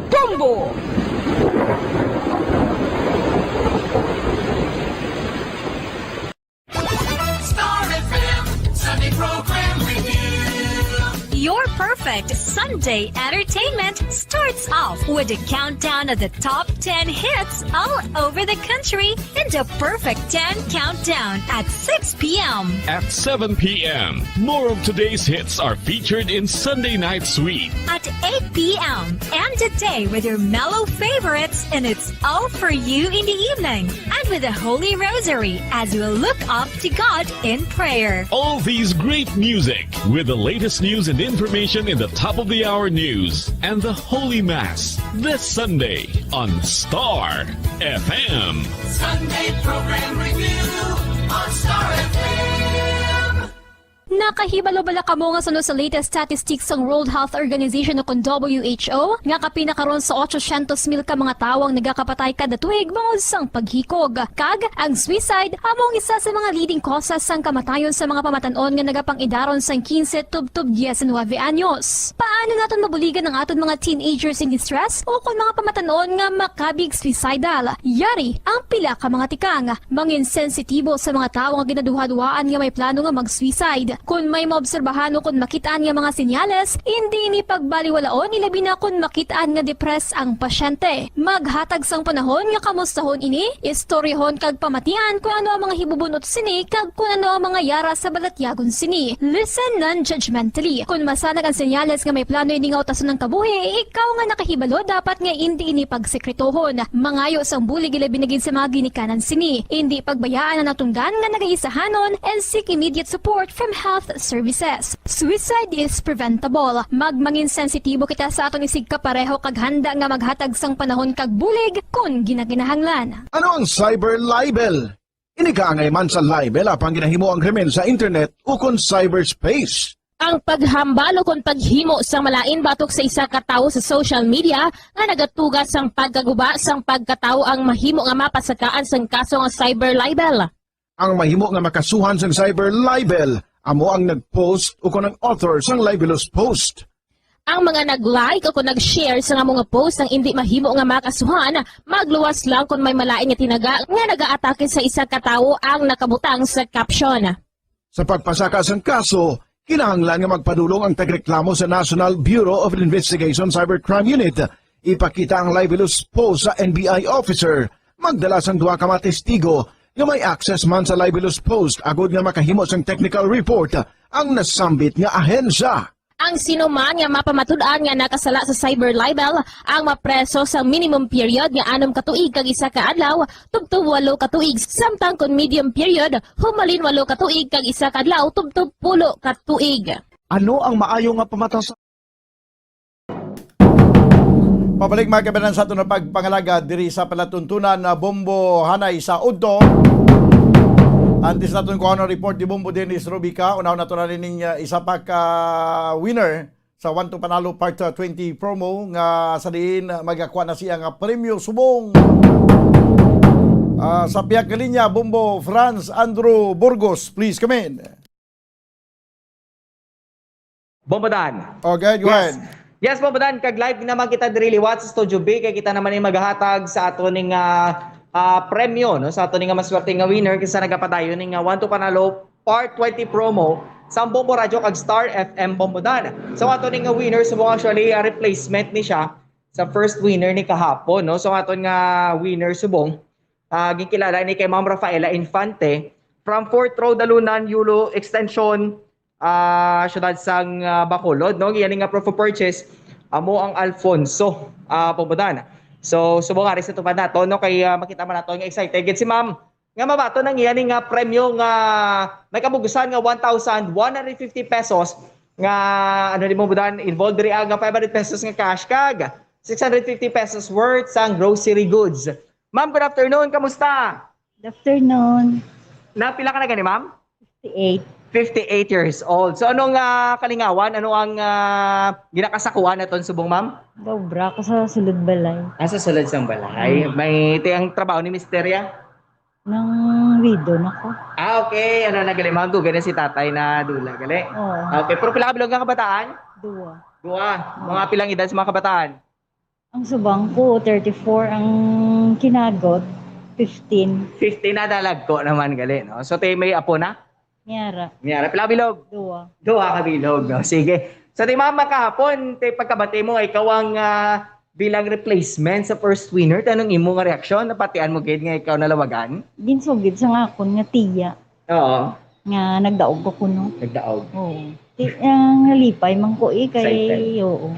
Bombo! Star FM, Sunday program review. Your perfect Sunday entertainment starts off with a countdown of the top 10 hits all over the country in the Perfect 10 Countdown at 6 p.m. At 7 p.m., more of today's hits are featured in Sunday Night Sweet. At 8 p.m. End the day with your mellow favorites and it's all for you in the evening. And with the Holy Rosary as we look up to God in prayer. All these great music with the latest news and information in the top of the hour news and the Holy Mass this Sunday on Star FM. Sunday program review on Star FM. Nakahibalo-bala ka mo nga sunod sa latest statistics ng World Health Organization o kung WHO nga kapinakaron sa 800,000 ka mga tawang nagakapatay kada tuig bangod sang paghikog. Kag ang suicide among isa sa mga leading causes sang kamatayon sa mga pamatanon nga nagapang-idaron sang 15 tub 19 anyos. Paano naton mabuligan ang aton mga teenagers in distress o kung mga pamatanon nga makabig suicidal? Yari ang pila ka mga tikang mangin sensitibo sa mga tawo nga ginaduha-duhaan nga may plano nga mag-suicide. Kung may maobserbahan o kung makitaan nga mga senyales, hindi ni pagbaliwalaon ilabi na kung makitaan nga depress ang pasyente. Maghatag sang panahon nga kamustahon ini, istoryahon kag pamatian kung ano ang mga hibubunot sini kag kung ano ang mga yara sa balatyagon sini. Listen non-judgmentally. Kung masanag ang senyales nga may plano ini nga utason ng kabuhi, ikaw nga nakahibalo dapat nga hindi ini pagsekretohon. Mangayo sang bulig ilabi naging sa mga ginikanan sini. Hindi pagbayaan ang natunggan nga nagaisahanon and seek immediate support from health services. Suicide is preventable. Magmangin sensitibo kita sa aton isig kapareho kag handa nga maghatag sang panahon kag bulig kung ginaginahanglan. Ano ang cyber libel? Inigaangay man sa libel apang ginahimo ang krimen sa internet o kon cyberspace. Ang paghambal o kung paghimo sang malain batok sa isa ka tawo sa social media nga nagatugas sang pagkaguba sang pagkatawo ang mahimo nga mapasakaan sang kaso nga cyber libel. Ang mahimo nga makasuhan sang cyber libel amo ang nag-post o kung ang author sang libelous post. Ang mga nag-like o kung nag-share sa mga post ang hindi mahimo nga makasuhan, magluwas lang kung may malain nga tinaga nga nag-aatake sa isa ka tawo ang nakabutang sa caption. Sa pagpasaka sang kaso, kinahanglan nga magpadulong ang tagreklamo sa National Bureau of Investigation Cybercrime Unit. Ipakita ang libelous post sa NBI officer, magdala sang duha ka mga testigo nga may access man sa libelous post agod nga makahimo sang technical report ang nasambit nga ahensya. Ang sinuman nga mapamatud-an nga nakasala sa cyber libel ang mapreso sa minimum period nga 6 ka tuig kag 1 ka adlaw tubtub 8 ka tuig samtang kon medium period humalin 8 ka tuig kag 1 ka adlaw tubtub 10 ka tuig. Ano ang maayo nga pamataw sa Pabalik mga kabanan sa ito na pagpangalaga diri sa palatuntunan na Bombo Hanay sa Udto. Antes natin ko ano report di Bombo Dennis Rubica. Unaw na ito na rin isa pa ka winner sa 1 to Panalo Part 20 promo nga sa diin magakuha na siya nga premyo subong. Sa piyak kalinya Bombo Franz Andrew Burgos. Please come in. Bombo Dan. Okay, go ahead. Yes, Bombo Dan, kag live naman kita diri liwat sa Studio B kay kita naman yung maghahatag sa ato ning premyo no sa ato ning maswerte nga winner kinsa nagapadayon ning 1 to Panalo Part 20 promo sa Bombo Radio kag Star FM Bombo Dan. So ato ning winner subong actually replacement ni siya sa first winner ni kahapon no. So ato nga winner subong gikilala ni kay Ma'am Rafaela Infante from 4th Road Dalunan Yulo Extension syudad sang Bacolod no giyan nga proof of purchase amo ang Alfonso Pombodan. So subong nga sa tupad nato no kay makita man nato nga excited gid si ma'am nga mabato nang iyan nga premyo nga may kabugusan nga 1,150 pesos nga ano ni Pombodan involved diri nga 500 pesos nga cash kag 650 pesos worth sa grocery goods. Ma'am, good afternoon. Kamusta? Good afternoon. Napila ka na gani, ma'am? 58. 58 years old. So anong kalingawan? Ano ang ginakasakuan naton subong, ma'am? Dobra ko sa sulod balay. Sa sulod sang balay. May tiyang trabaho ni Misterya? Nang widow na ko. Okay. Ano na gali, ma'am? Duga na si tatay na dula, gali? Oo. Okay. Pero pila ka bilog ang kabataan? Dua. Mga pilang edad sa mga kabataan? Ang subang ko, 34. Ang kinagot, 15. 15 na dalag ko naman, gali. No? So tayo may apo na? Nyara. Pila ka bilog? Dua ka bilog. No? Sige. So tayo ma'am, kahapon, tayo pagkabati mo, ikaw ang bilang replacement sa first winner. Tanong imo nga reaksyon? Napatian mo gid nga ikaw nalawagan? Ginsugid sa nga akon nga tiya. Oo. Nga nagdaog ko kuno. Nagdaog. Oo. Ang nalipay man ko kay Excited. oo.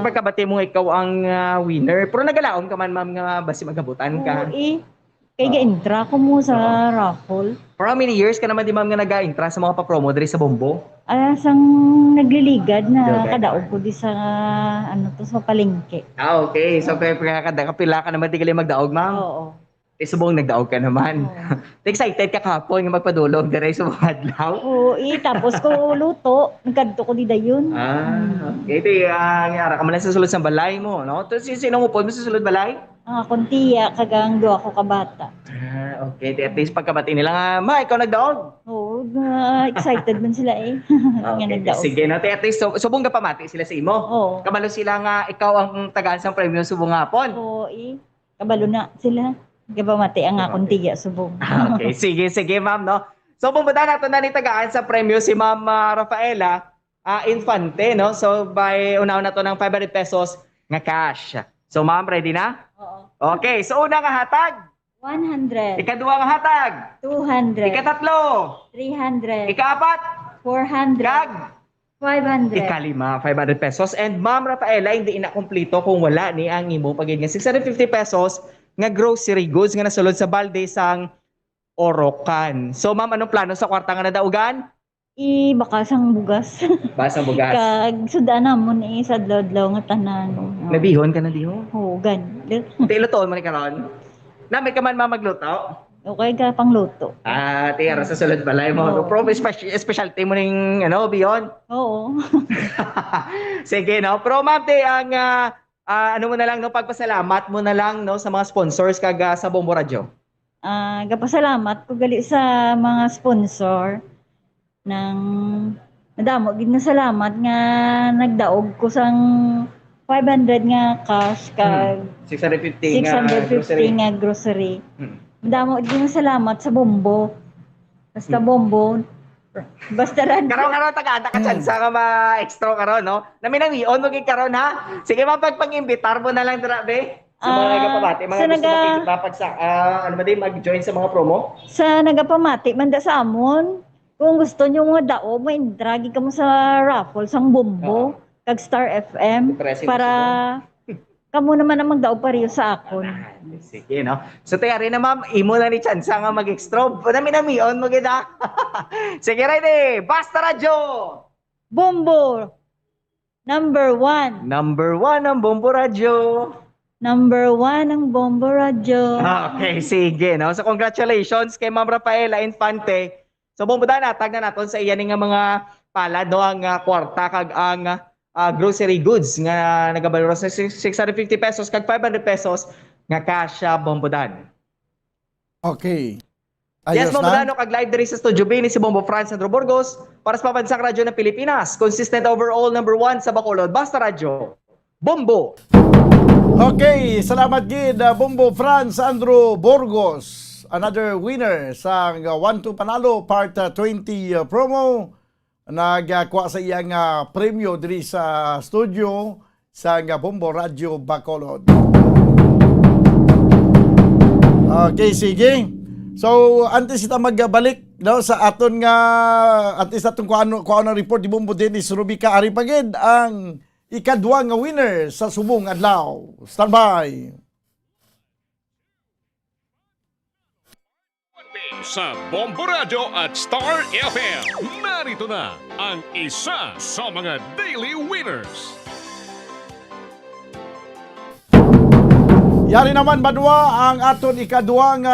Pagkabati mo ikaw ang winner. Pero nagalaom ka man, ma'am, nga basi magabutan ka. Oo kay ga-intra ko mo sa raffle. For how many years ka naman di, ma'am, nga nag-intra sa mga pa-promo diri sa Bombo? Sang nagliligad na Okay. kadaog ko di sa sa palengke. Okay. So kapila ka naman di gali magdaog, ma'am? Oo. Subong nagdaog ka naman. Excited ka kahapon nga magpadulog diri sa mga adlaw? Oo, tapos ko luto. Nagkadto ko di dayon. Okay. Ito nga ka man lang sa sulod sa balay mo, no? To sinong upod mo sa sulod balay? Ang akong tiya, kagang duwa ko kabata. Okay. At least pagkabati nila nga, ma, ikaw nagdaog? Oo, excited man sila eh. Nga Okay. nagdaog. Sige, no? At least subong kapamati sila sa imo? Oo. Kamalo sila nga, ikaw ang tagaan sa premium subong hapon? Oo, kabalo na sila. Gabamati ang akong tiya, subong. Okay, sige ma'am, no? So pumunta nato na ni tagaan sa premyo si Ma'am Rafaela Infante, no? So by unaw na to ng 500 pesos nga cash. So ma'am, ready na? Oo. Okay, so una nga hatag, 100. ikaduwa nga hatag, 200. ikatatlo, 300. ikaapat, 400. kag 500. ikalima, 500 pesos. And Ma'am Rafaela, hindi na kumpleto kung wala ni ang imo pagid nga 650 pesos nga grocery goods nga nasulod sa balde sang Orocan. So ma'am, anong plano sa kwarta nga nadaugan? Bakasang bugas. Basang bugas. Kag sudan namon sa dlaw nga tanan. Nabihon ka na diho? Oo, gan. Tilutoon mo ni karon. Nami ka man ma'am magluto? Okay ka pangluto. Tiyara sa sulod balay mo. Oo. Pro specialty mo ning bihon? Oo. Sige, no? Pero ma'am, ang ano mo na lang, no, pagpasalamat mo na lang, no, sa mga sponsors kag sa Bombo Radio. Gapasalamat ko gali sa mga sponsor ng nadamo gid na salamat nga nagdaog ko sang 500 nga cash kag 650 nga grocery. Madamo gid na salamat sa Bombo. Basta Bombo. Basta ran. Karon taga-anta ka chance nga ma-extra karon, no? Naminangion mo gid karon, ha? Sige ma'am, pag-imbitar mo na lang dira, be. Sa mga nagapamati, mga gusto makikita ano ba din, mag-join sa mga promo? Sa nagapamati, manda sa amon. Kung gusto nyo nga dao, may dragi ka mo sa raffle, sang Bombo, kag Star FM, para kamo naman ang magdao pareho sa akon. Sige, no? So, tayari na, ma'am, imo na ni chance nga mag-extra. Naminamion mo gid, ha? Sige, ready? Basta Radyo! Bombo! Number 1. Number 1 ang Bombo Radyo. Number 1 ang Bombo Radyo. Okay, sige, no? So, congratulations kay Ma'am Rafaela Infante. So, Bombo na, tag na natin sa iyan nga mga palad, no? Ang kwarta kag ang grocery goods nga nagabaloro sa 650 pesos kag 500 pesos nga cash Bombodan. Okay. Yes, Bombodan, kag live diri sa Studio B ni si Bombo Franz Sandro Burgos para sa Pabansang Radyo ng Pilipinas. Consistent overall number 1 sa Bacolod. Basta Radyo. Bombo! Okay, salamat gid Bombo Franz Andrew Burgos. Another winner sa 1-2 Panalo Part 20 promo. Nagkuha sa iyang premyo diri sa studio sa Bombo Radio Bacolod. Okay, sige. So, antes kita magbalik no, sa aton nga antes atong kuano report di Bombo Dennis Rubica Ari pagid ang ikadwa nga winner sa subong adlaw. Standby. Sa Bombo Radio at Star FM, narito na ang isa sa mga daily winners. Yari naman badwa ang aton ikaduang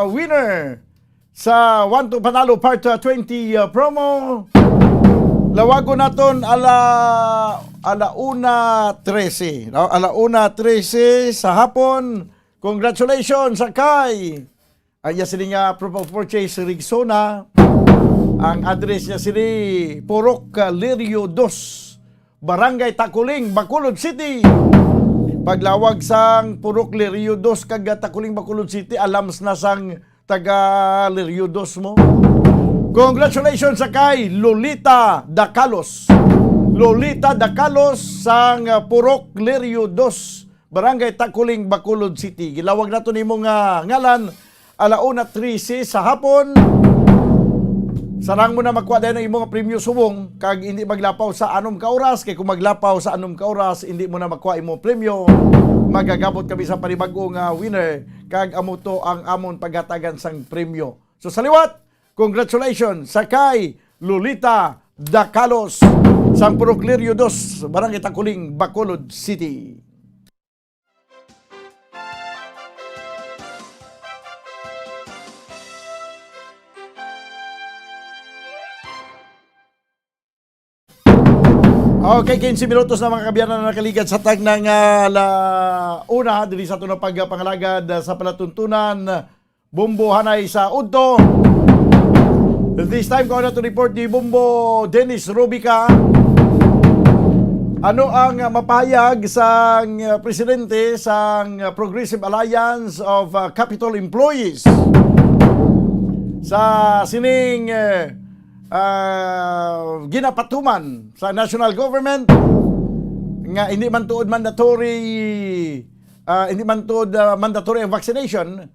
winner sa 1 to Panalo Part 20 promo. Lawago naton alauna 13. No? Alauna 13 sa hapon. Congratulations sa kay. Aya sini nga proof of purchase Rigsona. Ang address niya sini Purok Lirio 2, Barangay Takuling, Bacolod City. Paglawag sang Purok Lirio 2 kag Takuling, Bacolod City, alams na sang taga Lirio 2 mo. Congratulations sa kay Lolita Dacalos. Lolita Dacalos sang Purok Lirio 2, Barangay Takuling, Bacolod City. Gilawag nato nimo nga ngalan alauna 13 sa hapon. Sarang mo na magkuha dahil ng imong premyo subong kag hindi maglapaw sa 6 ka oras. Kay kung maglapaw sa 6 ka oras, hindi mo na makuha imong premyo. Magagabot kami sa panibagong winner kag amo to ang amon pagatagan sang premyo. So sa liwat, congratulations sa kay Lolita Dacalos sang Purok Lirio 2, Barangay Takuling, Bacolod City. Okay, 15 minutos na mga kabiyanan na nakaligad sa tag ng una dili sa ito na pagpangalagad sa palatuntunan Bumbo Hanay sa Udto. This time ko na to report ni Bumbo Dennis Rubica. Ano ang mapahayag sang presidente sang Progressive Alliance of Capital Employees sa sining ginapatuman sa national government nga hindi man tuod mandatory ang vaccination,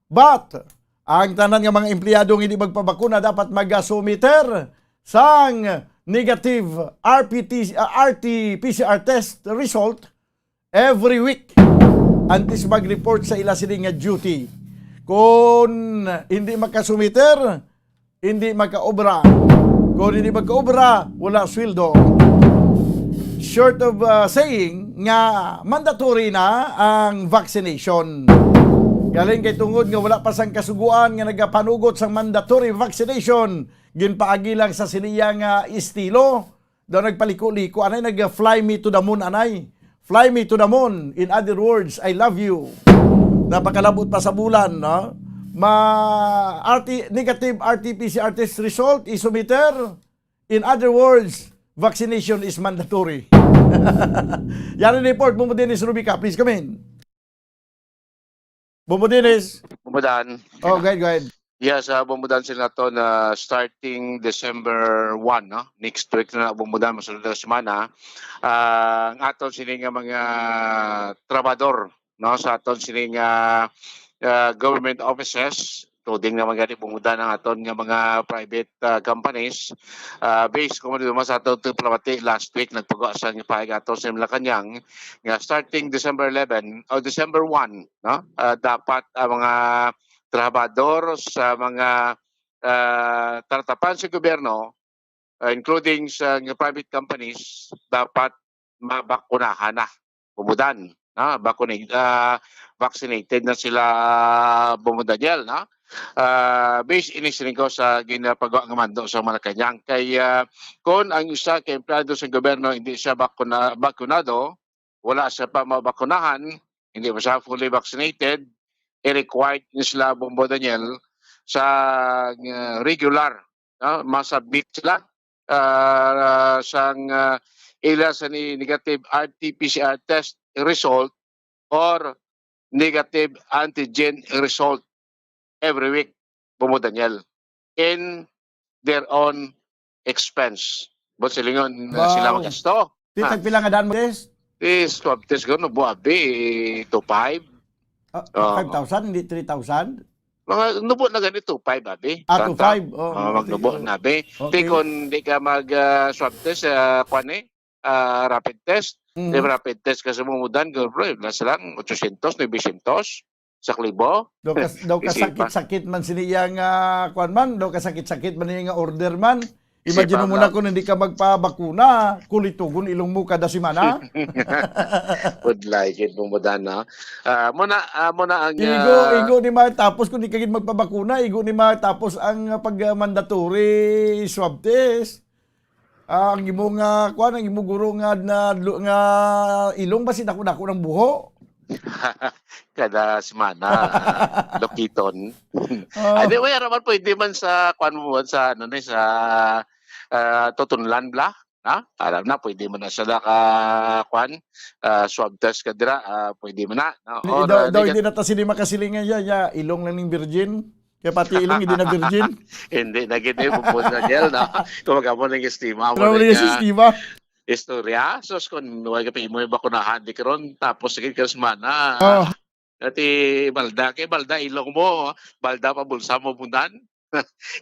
but ang tanan nga mga empleyadong hindi magpabakuna dapat magasumiter sang negative RT-PCR test result every week antes mag-report sa ila sining nga duty. Kung hindi makasumiter, hindi magkaobra. Kung hindi magkaobra, wala sweldo. Short of saying nga mandatory na ang vaccination. Galing kay tungod nga wala pa sang kasuguan nga nagapanugot sang mandatory vaccination. Ginpaagi lang sa siniyang estilo. Daw nagpaliko-liko. Anay nag-fly me to the moon, anay. Fly me to the moon. In other words, I love you. Napakalabot pa sa bulan, no? Negative RT-PCR test result is submitter. In other words, vaccination is mandatory. Yan ang report. Bumbo Dennis Rubica, please come in. Bumbo Dennis. Bumbudan. Oh, go ahead. Yes, bumbudan sila to na starting December 1, no? Next week na bumbudan, masunod na semana. Ang aton sining mga trabador, no? Sa aton sining government offices, including na mga bumuda ng aton nga mga private companies, based kung dito sa aton diplomatic last week nagpag-aasan nga paig aton sa Malacanang nga starting December 11 o December 1, no? Dapat ang mga trabador sa mga taratapan sa gobyerno, including sa private companies, dapat mabakunahan na, bumudan. Vaccinated na sila bumudanyal, na based inisiling ko sa ginapagawa ng mando sa Malacanang. Kaya kung ang isa kay empleyado sa gobyerno hindi siya bakunado, wala siya pa mabakunahan, hindi pa siya fully vaccinated, i-required niya sila bumudanyal sa regular, masabit sila sang ila sa negative RT-PCR test result or negative antigen result every week, bumudanyal, in their own expense. But silingon sila magasto. Titag pila nga daan mo, Des? Swab test ko, no, buwabi, 2,500. 5,000, hindi 3,000? Mga nubo na ganito, 5, abi. 2,500. Magnubo na, abi. Okay. Kung di ka mag-swab test, rapid test, rapid test kasi bumudan, bro, nasa lang 800, 900 sa klibo. Daw ka sakit-sakit man siniyang kuan man, daw ka sakit-sakit man nga order man. Imagine Sipam mo na lang. kung hindi ka magpabakuna, kulitugon ilong mo kada semana. Would like it bumudan na. Muna ang Igo ni matapos kung di ka gid magpabakuna, igo ni matapos ang pag-mandatory swab test. Ang imong kuan ang imong guro nga ilong basin ako ng buho. kada semana lokiton. Anyway, raman pwede man sa kuan mo sa ano ni sa tutunlan bla. Ha? Alam na pwede mo na sa kuan swab test ka dira, pwede mo na. No? Daw hindi na ta sila makasilingan ya ilong lang ning virgin. Kaya pati ilong hindi na virgin. Hindi na gid mo po na gel na. Kumaga mo ng estima mo. Pero yung sistema. Istorya, sos kung huwag ka mo yung bakunahan di karon tapos sige ka semana. Ati balda ilong mo, balda pa bulsa mo bundan.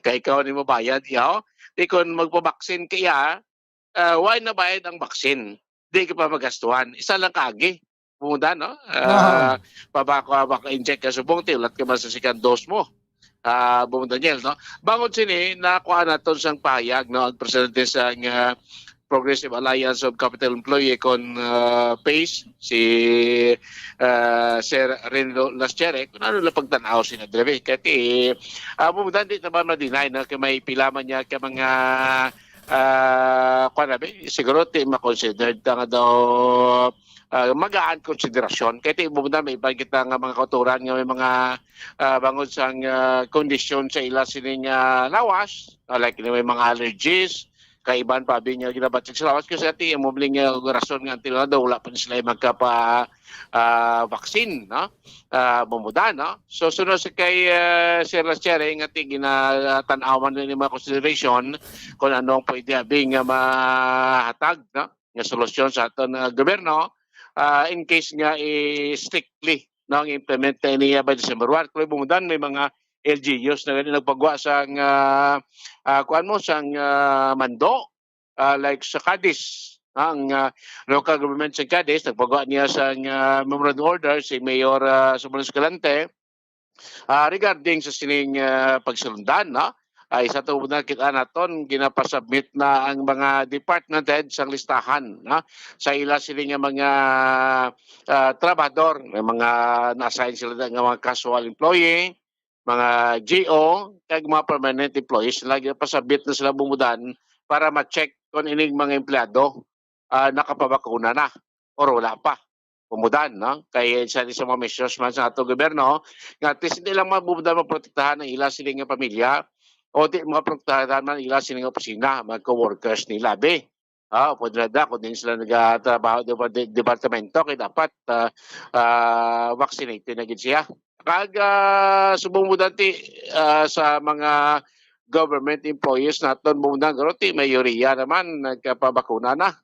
Kay ikaw ni mo bayad yaw. Di kon magpabaksin kaya, why na bayad ang baksin? Di ka pa magastuhan. Isa lang kagi. Bundan, no? Pabaka-inject ka subong, tiulat ka man sa second dose mo. Bung Daniel, no? Bangod sini, nakuha natin siyang pahayag, no? Ang presidente sa Progressive Alliance of Capital Employee kon PACE, si Sir Renzo Laschere, kung ano lang pagtanaw siya na Dreve. Kaya bumudan di naman ma-deny na may pilaman niya ka mga siguro ti ma-considered nga daw magaan konsiderasyon. Kaya bumudan may iba kita nga mga kauturan nga may mga bangod sang kondisyon sa ila sining lawas, like may mga allergies, kaiban pa niya ginabatid sa lawas kasi ati mubling rason nga tila daw wala pa sila magkapa vaccine, no? Bumuda, no? So sunod sa kay Sir Laschere nga ti ginatanawan ni mga consideration kung anong pwede abing mahatag, no? Nga solusyon sa aton gobyerno in case nga strictly no implement niya by December 1. Kung bumudan may mga LGUs na nagpagawa sang kuan mo sang mando like sa Cadiz, ang local government sa Cadiz nagpagawa niya sang memorandum order si Mayor Sumulong Escalante regarding sa sining pagsulundan, no? Isa to na kita naton ginapasubmit na ang mga department heads ang listahan, no? Sa ila siling mga trabador, mga na-assign sila nga mga casual employee, mga GO, kag mga permanent employees, lagi pasabit na sila bumudan para ma-check kung ining mga empleyado nakapabakuna na or wala pa. Bumudan, no? Kaya isa sa mga measures man sa ato gobyerno, nga at least hindi lang mabumudan maprotektahan ng ila siling pamilya o di mga protektahan ng ila siling opisina, mga co-workers ni labi. Pwede na kung din sila nagtatrabaho sa departamento, kaya dapat vaccinated na gid siya. Kag subong sa mga government employees naton muna ti mayorya naman nagpabakuna na,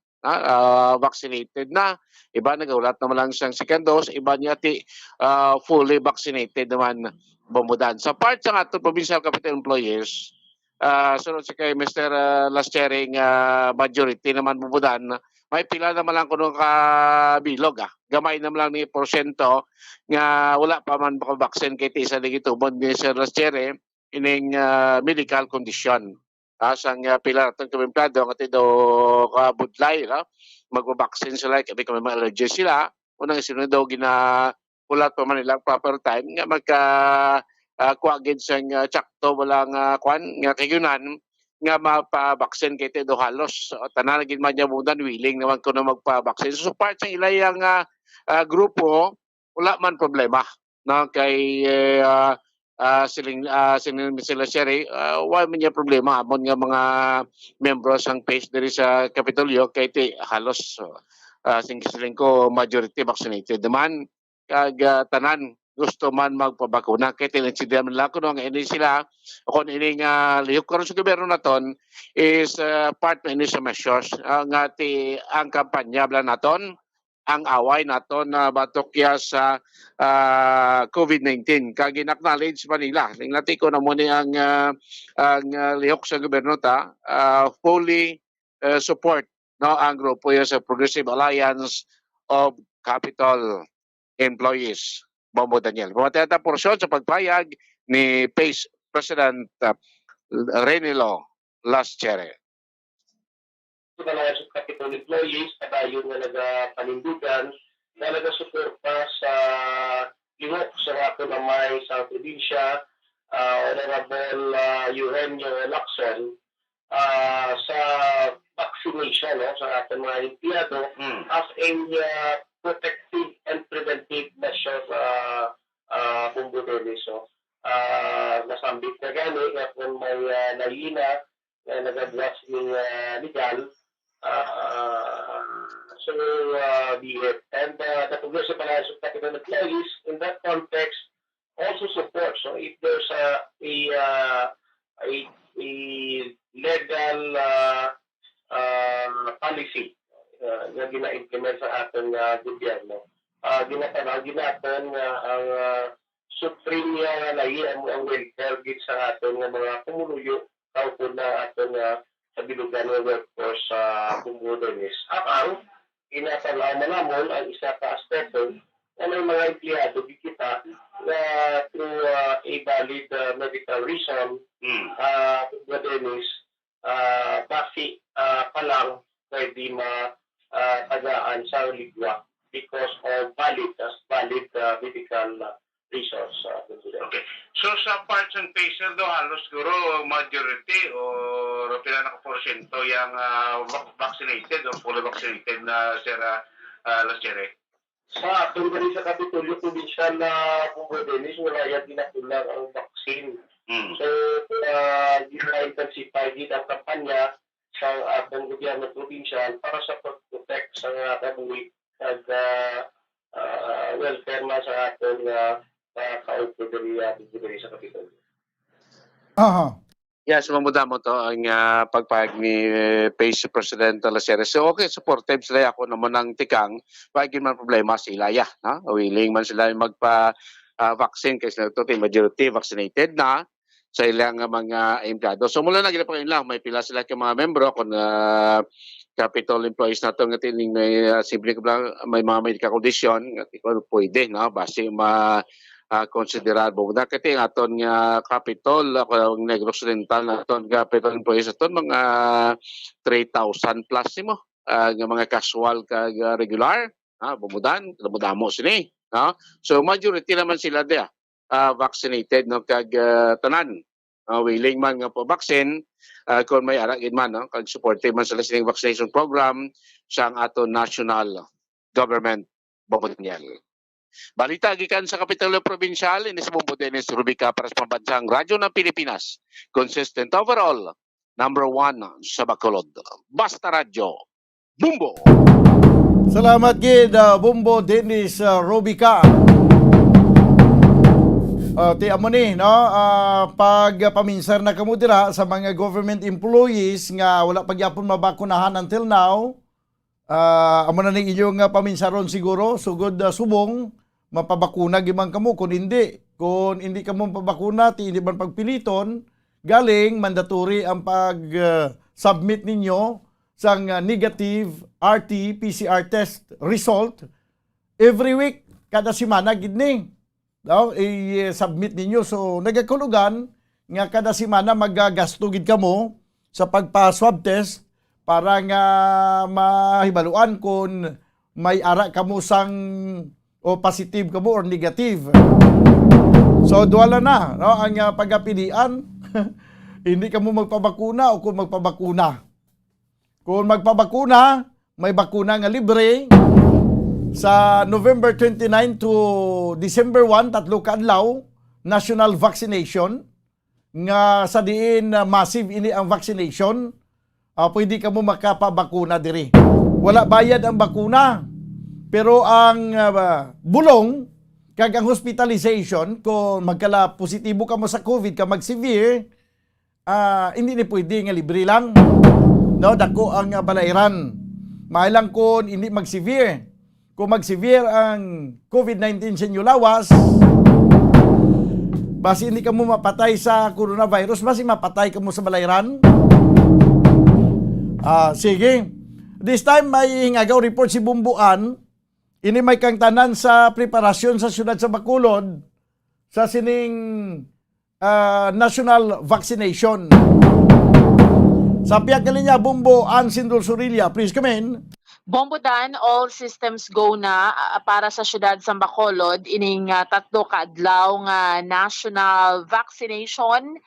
vaccinated na. Iba nagaulat naman lang siyang second dose, iba niya ti fully vaccinated naman bumudan. Sa part sa aton provincial capital employees, sunod sa kay Mr. Laschere majority naman bumudan, may pila naman lang kuno ka bilog gamay naman lang ni porsyento nga wala pa man vaccine kay isa lagi tubod ni Sir Laschere ining medical condition. Sang pila natin kamemplado nga tido kabudlay, no? Magba-vaccine sila kay may allergy sila unang sinunod daw ulat pa man nilang proper time nga magka kuwagid sang tsakto walang kwan nga kayunan nga mapa-vaccine kay tido halos tanan gid man niya mudan willing naman kuno magpa-vaccine. So part sa ilayang grupo wala man problema, no? Kay siling sila Sherry wala man niya problema amon nga mga membro sang PACE diri sa Kapitolyo kay ti halos siling ko majority vaccinated naman kag tanan gusto man magpabakuna kay tinsidyan man lang kuno nga ini sila kung ini nga lihok karon sa gobyerno naton is part na ini sa measures nga ti ang kampanya bala naton ang away naton na batokya sa COVID-19 kag in-acknowledge Manila ningati ko na mo ni ang lihok sa gobyerno ta fully support no ang grupo sa Progressive Alliance of Capital Employees. Bombo Daniel. Bumatay ang porsyon sa pagpayag ni PACE President Renilo Laschere. pagkanayan sa Capitol employees, kadayon nga nagapanindugan, na nagasuporta sa lingok sa ato na may sa probinsya, Honorable Eugenio Lacson, sa vaccination sa ating mga empleyado as a protective and preventive measure kung budonin. So, nasambit na gani nga kung may nalina na nagagwas ng legal, so be it. And the Progressive Alliance of Capital Employees in that context also supports. So if there's a legal policy na gina-implement sa ating gobyerno, ginatanawin natin ang supreme nga lahi ang welfare gid sa ating mga kumuluyo kaupod na ating kabilugan ng workforce sa kumulonis. Ang inasalaw manamon ang isa ka aspeto na may mga empleyado kita na through a valid medical reason, kumulonis, basi pa lang pwede matagaan sa ligwa because of valid medical resource. Okay. So sa parts and pieces do halos siguro majority or pila na porsyento yung vaccinated or fully vaccinated na Sir Lasere? Sa atin rin sa Kapitolyo Provincial na Pumbudenis, wala yan dinakulang ang vaccine. So, gina-intensify din ang kampanya sa atong gobyerno provincial para sa pag-protect sa kabuhi at welfare na sa ating kaupo diri sa Kapitolyo. Yes, mamuda mo to ang pagpahag ni Vice President Lasere. So okay, supportive sila ako naman ng tikang. Pagin man problema sila ya, na willing man sila magpa-vaccine kasi ito majority vaccinated na sa ilang mga empleyado. So mula na gila pa lang may pila sila ka mga membro kung Capitol employees nato nga tining may simple lang may mga medical condition nga pwede na base konsiderar bugda kati aton nga Capitol ako Negros Occidental naton Capitol employees aton mga 3,000 plus mo nga mga casual kag regular bumudan mo sini so majority naman sila dia vaccinated no kag tanan willing man nga po vaccine kung may ara gid man kag supportive man sila sining vaccination program sa aton national government Bobotnyal. Balita gikan sa Kapitolyo Provincial, inis Bumbo Dennis Rubica para sa Pambansang Radyo ng Pilipinas. Consistent overall, number 1 sa Bacolod. Basta Radyo, Bumbo! Salamat gid Bumbo Dennis Rubica. Ti amo ni no pag paminsar na kamo dira sa mga government employees nga wala pagyapon mabakunahan until now. Amo na ning inyong paminsaron siguro sugod subong mapabakuna gimang kamo kung hindi kamo mapabakuna ti hindi man pagpiliton galing mandatory ang pag submit ninyo sang negative RT-PCR test result every week kada semana gid ni i-submit ninyo so nagakulugan nga kada semana magagasto gid kamo sa pagpa-swab test para nga mahibaluan kung may ara kamo sang o positive kamo or negative. So duwala na no ang pagapilian hindi kamo magpabakuna o kung magpabakuna. Kung magpabakuna, may bakuna nga libre sa November 29 to December 1 tatlo ka adlaw national vaccination nga sa diin massive ini ang vaccination. Pwede ka mo makapabakuna diri. Wala bayad ang bakuna. Pero ang bulong, kag ang hospitalization, kung magkala positibo ka mo sa COVID, ka mag-severe, hindi ni pwede nga libre lang. No, dako ang balairan. Mailang kung hindi mag-severe. Kung mag-severe ang COVID-19 sa inyo lawas, basi hindi ka mo mapatay sa coronavirus, basi mapatay ka mo sa balairan. Sige. This time may hingagaw report si Bumbuan. Ini may kang tanan sa preparasyon sa siyudad sa Bacolod sa sining national vaccination. Sa piyak niya, Bumbo, Ansin Dulsurilla, please come in. Bombodan, all systems go na para sa syudad sa Bacolod ining tatlo ka adlaw nga national vaccination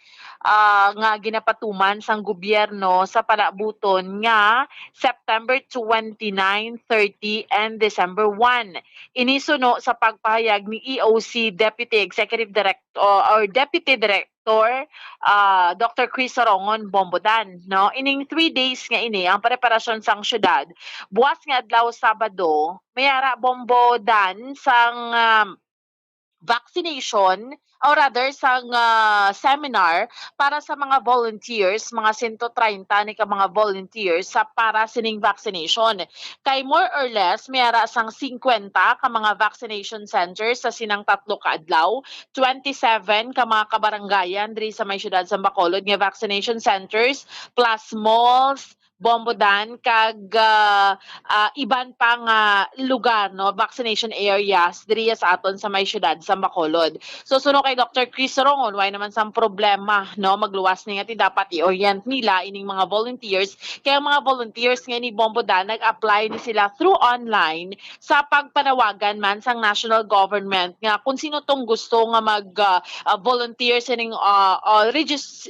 nga ginapatuman sang gobyerno sa palabuton nga September 29, 30 and December 1. Inisuno sa pagpahayag ni EOC Deputy Executive Director or Deputy Director Dr. Chris Sorongon Bombodan, no? Ining 3 days nga ini ang preparasyon sang syudad. Buwas nga adlaw Sabado, mayara Bombodan sang vaccination or rather sang seminar para sa mga volunteers, mga 130 ni ka mga volunteers sa para sining vaccination. Kay more or less mayara sang 50 ka mga vaccination centers sa sinang tatlo ka adlaw, 27 ka mga kabarangayan diri sa may syudad sa Bacolod nga vaccination centers plus malls, Bombodan kag iban pang lugar, no, vaccination areas diri sa aton sa may syudad sa Bacolod. So suno kay Dr. Chris Sorongon, why naman sang problema, no, magluwas ni nga ti dapat i-orient nila ining mga volunteers. Kaya mga volunteers nga ni Bombodan nag-apply ni sila through online sa pagpanawagan man sang national government nga kung sino tong gusto nga mag volunteer sining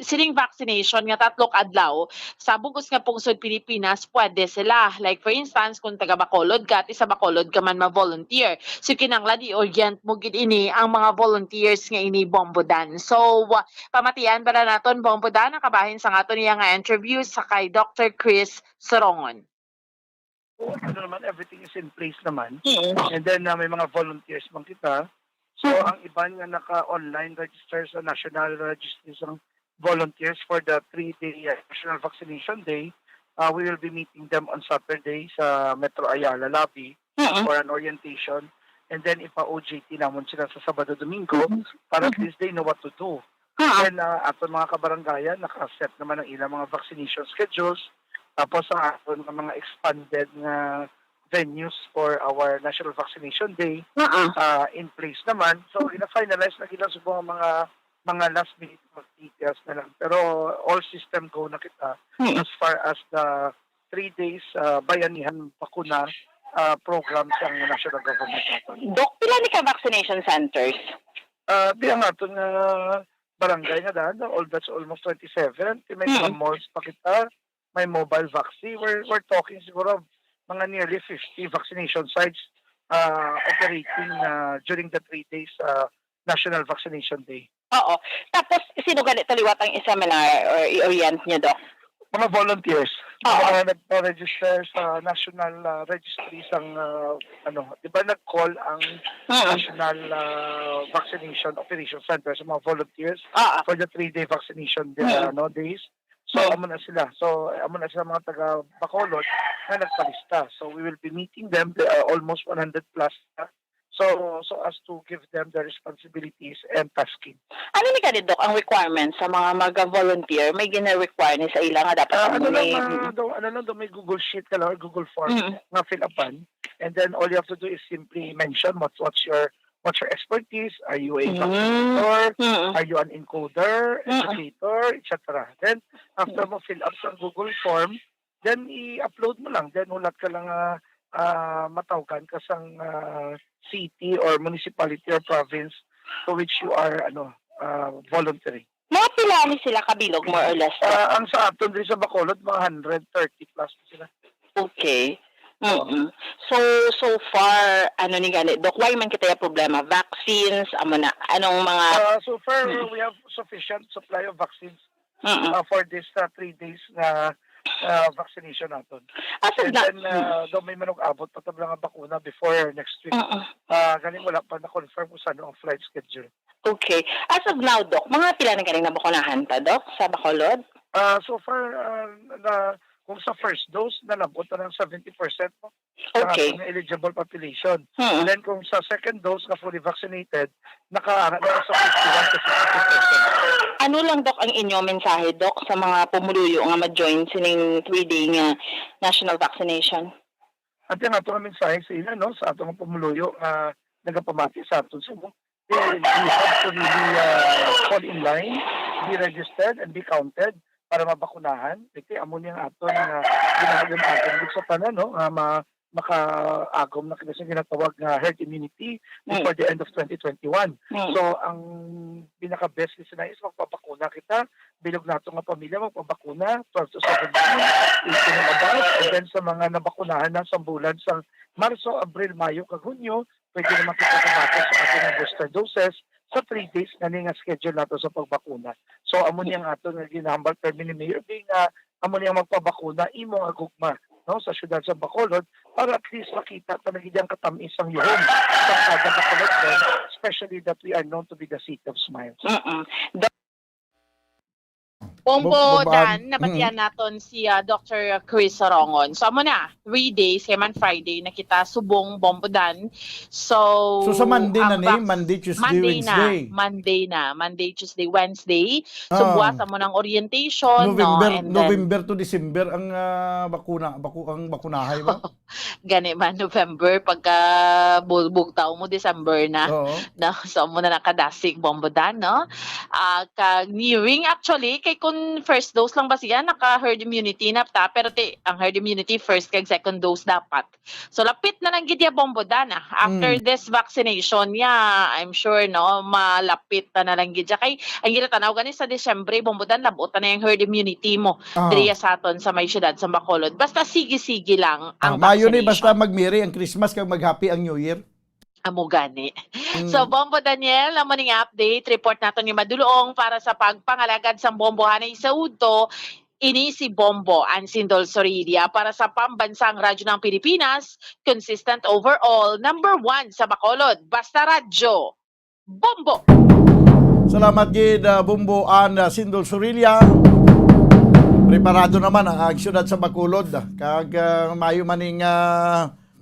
sining vaccination nga tatlong adlaw sa bugos nga pungsod Pilipinas, pwede sila. Like for instance, kung taga Bacolod ka, sa Bacolod ka man ma-volunteer. So kinanglan i-orient mo gid ini ang mga volunteers nga ini Bombodan. So pamatian para naton Bombodan ang kabahin sa aton niya nga interview sa kay Dr. Chris Sorongon. Ano naman, everything is in place naman. And then may mga volunteers man kita. So ang iban nga naka-online register sa National Registry ng Volunteers for the 3-day National Vaccination Day, we will be meeting them on Saturday sa Metro Ayala lobby for an orientation. And then ipa-OJT naman sila sa Sabado-Domingo para at least they know what to do. And aton mga kabarangayan, nakaset naman ang ilang mga vaccination schedules. Tapos ang aton mga expanded na venues for our National Vaccination Day in place naman. So ina-finalize na gila subong mga last minute details na lang. Pero all system go na kita as far as the 3 days bayanihan bakuna program sa national government natin. Dok, pila ni ka vaccination centers? Di ang aton barangay nga daan, that's almost 27. May mga malls pa kita, may mobile vaccine. We're talking siguro mga nearly 50 vaccination sites operating during the 3 days National Vaccination Day. Oo. Tapos, sino ganit taliwat ang i-seminar or i-orient niyo, Dok? Mga volunteers. Mga nagpa-register sa National Registry sang, di ba nag-call ang National Vaccination Operation Center sa mga volunteers for the 3-day vaccination days. So, amo na sila. So, amo na sila mga taga Bacolod na nagpalista. So, we will be meeting them. They are almost 100 plus. So as to give them the responsibilities and tasking. Ano ni kanid, Dok, ang requirements sa mga mag-volunteer? May gina-require ni sa ila nga dapat may Google Sheet ka lang or Google Form nga fill upan. And then all you have to do is simply mention what's your expertise. Are you a doctor? Are you an encoder, educator, etc. Then after mo fill up sa Google Form, then i-upload mo lang. Then ulat ka lang matawagan ka sang city or municipality or province to which you are volunteering. Mga pila ni sila kabilog, more or less? Ang sa aton din sa Bacolod, mga 130 plus sila. Okay. So far, ano ni ganit, Dok, why man kita yung problema? Vaccines, anong mga... So far, we have sufficient supply of vaccines for this 3 days na vaccination natin. And then, daw may manong-abot pa tabla nga bakuna before next week. Galing wala pa na-confirm kung saan ang flight schedule. Okay. As of now, Dok, mga pila na galing nabakunahan ta, Dok, sa Bacolod? So far, kung sa first dose, nalabot na ng 70% mo. Okay. Ng eligible population. And then kung sa second dose na fully vaccinated, nakaangat na sa 51 to 60%. Ano lang, Dok, ang inyo mensahe, Dok, sa mga pumuluyo nga ma-join sining 3-day nga national vaccination? At yan ato ang mensahe sa ila, no? Sa ato ang pumuluyo nagapamati sa ato. So, we have to really fall in line, be registered, and be counted para mabakunahan. Iti amo niyang aton nga ginahagam aton sa tanan no makaagom na kasi ginatawag nga herd immunity before the end of 2021. So ang pinaka-best is magpabakuna kita, bilog nato nga pamilya magpabakuna 12 to 17, 18 and above, and then sa mga nabakunahan na sa bulan sa Marso, Abril, Mayo kag Hunyo, pwede naman kita kumakas sa ating booster doses sa 3 days na nga schedule nato sa pagbakuna. So amo niyang ato nga ginahambal per Mayor nga amo niyang magpabakuna imo nga gugma no sa syudad sa Bacolod para at least makita talaga diyang katamis ang yuhon sa kada Bacolod, especially that we are known to be the city of smiles. Bombodan, nabatian naton si Dr. Chris Sorongon. So, amo na, 3 days, kaya man Friday, nakita subong Bombodan. So sa Monday na ni, Monday, Tuesday, Wednesday. Monday, Tuesday, Wednesday. So, buwas amo ng orientation. November to December ang ang bakunahay ba? Gani man, November, pagka bugtaw mo, December na. No? So, amo na nakadasig Bombodan, no? Nearing, actually, kay kung first dose lang ba siya, naka-herd immunity na ta, pero ang herd immunity first kag second dose dapat. So lapit na lang gid ya Bombodan. After this vaccination, I'm sure no, malapit na lang gid ya. Kay ang ginatanaw gani sa Disyembre, Bombodan labot na yung herd immunity mo. Diriya sa aton sa may syudad sa Bacolod. Basta sige-sige lang ang Mayo vaccination. ni basta magmiri ang Christmas kag mag-happy ang New Year. Amo gani. So Bombo Daniel, amo ning update report nato ni Madulong para sa pagpangalagad sa bombohanay sa udto. Ini si Bombo Ansindol Sorilia para sa pambansang radyo ng Pilipinas, consistent overall, number 1 sa Bacolod. Basta radyo, Bombo! Salamat gid Bombo Ansindol Sorilia. Preparado naman ang syudad sa Bacolod kag mayo maning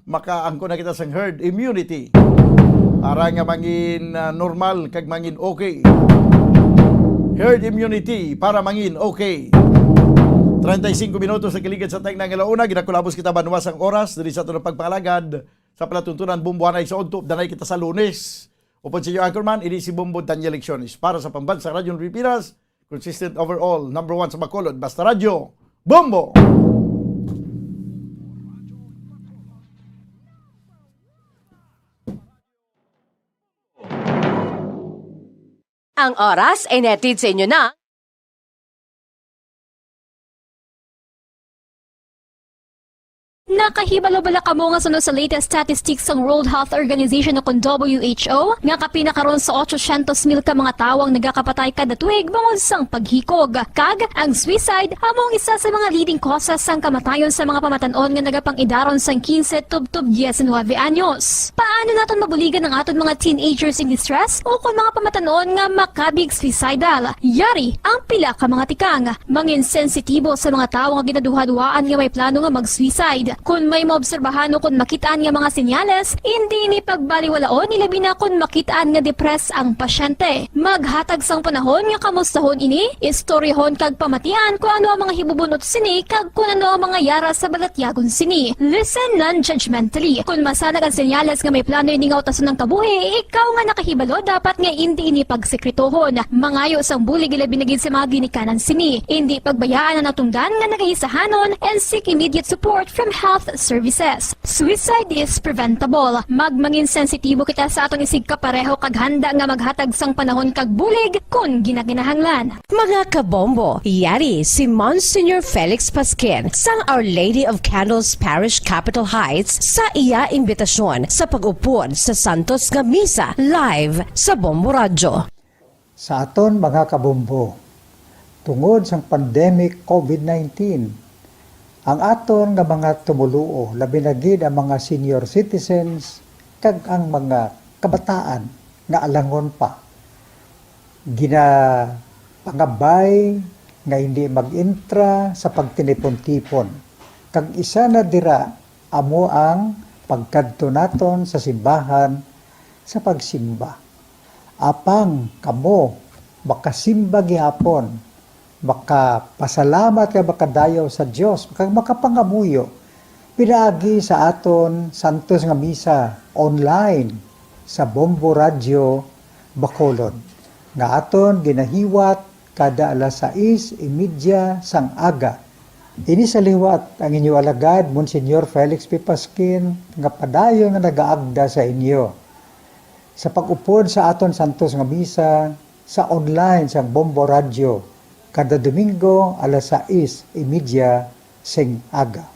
makaangko na kita sa herd immunity para nga mangin normal kag mangin okay. Herd immunity para mangin okay. 35 minutos sa kiligid sa tayong nangalauna, ginakulabos kita banwas ang oras diri sa ato ng pagpangalagad sa palatuntunan Bombohanay sa udto. Danay kita sa Lunes. Upod sa iyo anchorman, ini si Bombo Daniel Lecciones para sa Pambansang Radyo ng Pilipinas, consistent overall, number 1 sa Bacolod, basta radyo, Bombo! Ang oras ay netid sa inyo na Nakahibalo-bala ka mo nga sunod sa latest statistics ng World Health Organization o kung WHO nga kapinakaroon sa 800,000 ka mga tawang nagakapatay kada tuig bangod sang paghikog. Kag, ang suicide among isa sa mga leading causes sang kamatayon sa mga pamatanon nga nagapangidaron sang 15 tub 19 anyos. Paano naton mabuligan ang aton mga teenagers in distress o kung mga pamatanon nga makabig suicidal? Yari ang pila ka mga tikang. Mangin sensitibo sa mga tawo nga ginaduha-duhaan nga may plano nga mag-suicide. Kung may maobserbahan o kung makitaan nga mga senyales, hindi ni pagbaliwalaon nilabi na kung makitaan nga depress ang pasyente. Maghatag sang panahon nga kamustahon ini, istoryahon kag pamatian kung ano ang mga hibubunot sini kag kung ano ang mga yara sa balatyagon sini. Listen non-judgmentally. Kung masanag ang senyales nga may plano ini nga utason ng kabuhi, ikaw nga nakahibalo dapat nga hindi ini pagsekretohon. Mangayo sang bulig ilabi na gid sa mga ginikanan sini. Hindi pagbayaan ang natungdan nga nagahisahanon and seek immediate support from health services. Suicide is preventable. Magmangin sensitibo kita sa atong isig kapareho kag handa nga maghatag sang panahon kag bulig kung ginaginahanglan. Mga kabombo, yari si Monsignor Felix Pasquin sang Our Lady of Candles Parish Capitol Heights sa iya imbitasyon sa pag-upod sa Santos nga Misa live sa Bombo Radyo. Sa aton mga kabombo, tungod sa pandemic COVID-19, ang aton nga mga tumuluo, labi na gid ang mga senior citizens kag ang mga kabataan nga alangon pa. Pangabay nga hindi mag-intra sa pagtinipon-tipon. Kag isa na dira amo ang pagkadto naton sa simbahan sa pagsimba. Apang kamo makasimba gihapon, makapasalamat ka makadayaw sa Dios, makapangamuyo pinaagi sa aton Santos nga Misa online sa Bombo Radyo Bacolod nga aton ginahiwat kada alas 6:30 sang aga. Ini sa liwat ang inyo alagad, Monsignor Felix P. Pasquin, nga padayon nga nagaagda sa inyo. Sa pag-upod sa aton santos nga misa, sa online sang Bombo Radio, kada Domingo alas 6:30 sing aga.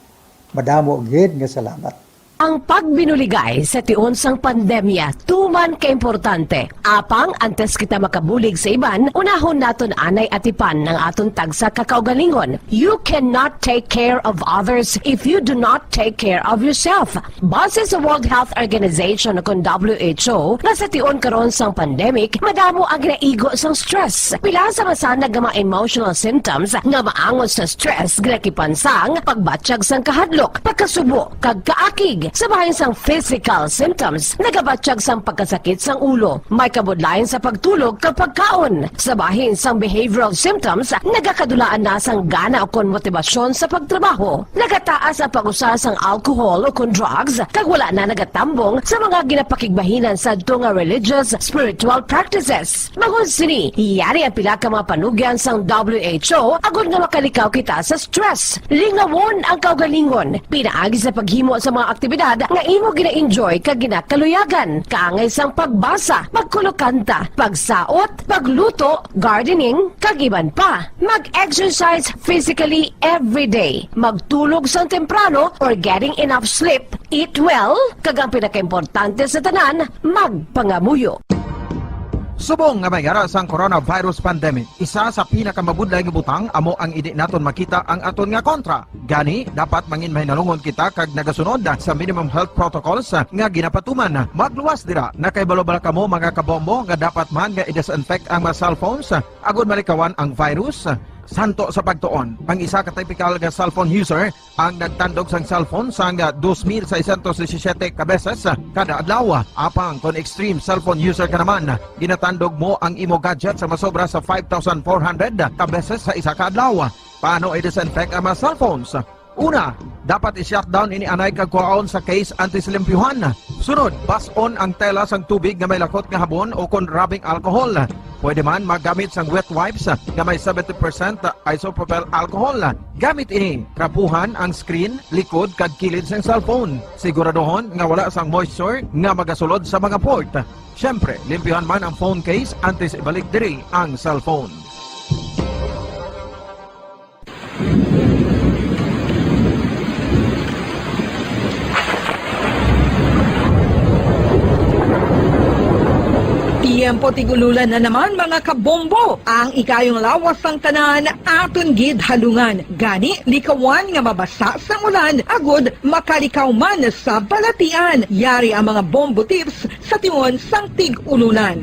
Madamo gid nga salamat. Ang pagbinuligay sa tion sang pandemya, tuman kaimportante. Apang antes kita makabulig sa iban, unahon naton anay atipan ng aton tagsa kakaugalingon. You cannot take care of others if you do not take care of yourself. Base sa World Health Organization o WHO, na sa tion karon sang pandemic, madamo ang ginaigo sang stress. Pila sa masanag nga mga emotional symptoms nga maangon sa stress, ginakipansang pagbatsyag sang kahadlok, pagkasubo, kag kaakig. Sa bahin sang physical symptoms, nagabatsyag sang pagkasakit sang ulo, may kabudlayan sa pagtulog kapag kaon. Sa bahin sang behavioral symptoms, nagakadulaan na sang gana o kon motibasyon sa pagtrabaho. Nagataas ang pag-usa sang alcohol o kon drugs, kag wala na nagatambong sa mga ginapakigbahinan sa nga religious, spiritual practices. Magun sini, yari ang pila ka mga panugyan sang WHO agud nga makalikaw kita sa stress. Lingawon ang kaugalingon, pinaagi sa paghimo sa mga aktibidad nga imo gina-enjoy kag ginakaluyagan, kaangay sang pagbasa, pagkulokanta, pagsaot, pagluto, gardening, kag iban pa. Mag-exercise physically every day, magtulog sang temprano or getting enough sleep, eat well, kag ang pinakaimportante sa tanan, magpangamuyo. Subong nga may garas ang coronavirus pandemic, isa sa pinakamabudlay nga butang amo ang idi naton makita ang aton nga kontra. Gani, dapat mangin mahinalungon kita kag nagasunod sa minimum health protocols nga ginapatuman. Magluwas dira na kay balobal kamo mga kabombo nga dapat man nga i-disinfect ang mga cellphones agud malikawan ang virus. Santo sa pagtuon, ang isa ka typical nga cellphone user ang nagtandog sang cellphone sang 2,617 ka beses kada adlaw. Apang kon extreme cellphone user ka naman, ginatandog mo ang imo gadget sa masobra sa 5,400 ka beses sa isa ka adlaw. Paano i-disinfect ang mga cellphones? Una, dapat i-shutdown ini anay kag kuhaon sa case anti-silimpyuhan. Sunod, pass-on ang tela sang tubig nga may lakot nga habon o kon rubbing alcohol. Pwede man magamit sang wet wipes nga may 70% isopropyl alcohol. Gamit ini, krapuhan ang screen, likod kag kilid sang cellphone. Siguraduhon nga wala sang moisture nga magasulod sa mga port. Syempre, limpyuhan man ang phone case antes ibalik diri ang cellphone. Tiempo tigululan na naman mga kabombo. Ang ikayong lawas ng tanan aton gid halungan. Gani likawan nga mabasa sa ulan agud makalikaw man sa balatian. Yari ang mga bombo tips sa tion sang tig-ululan.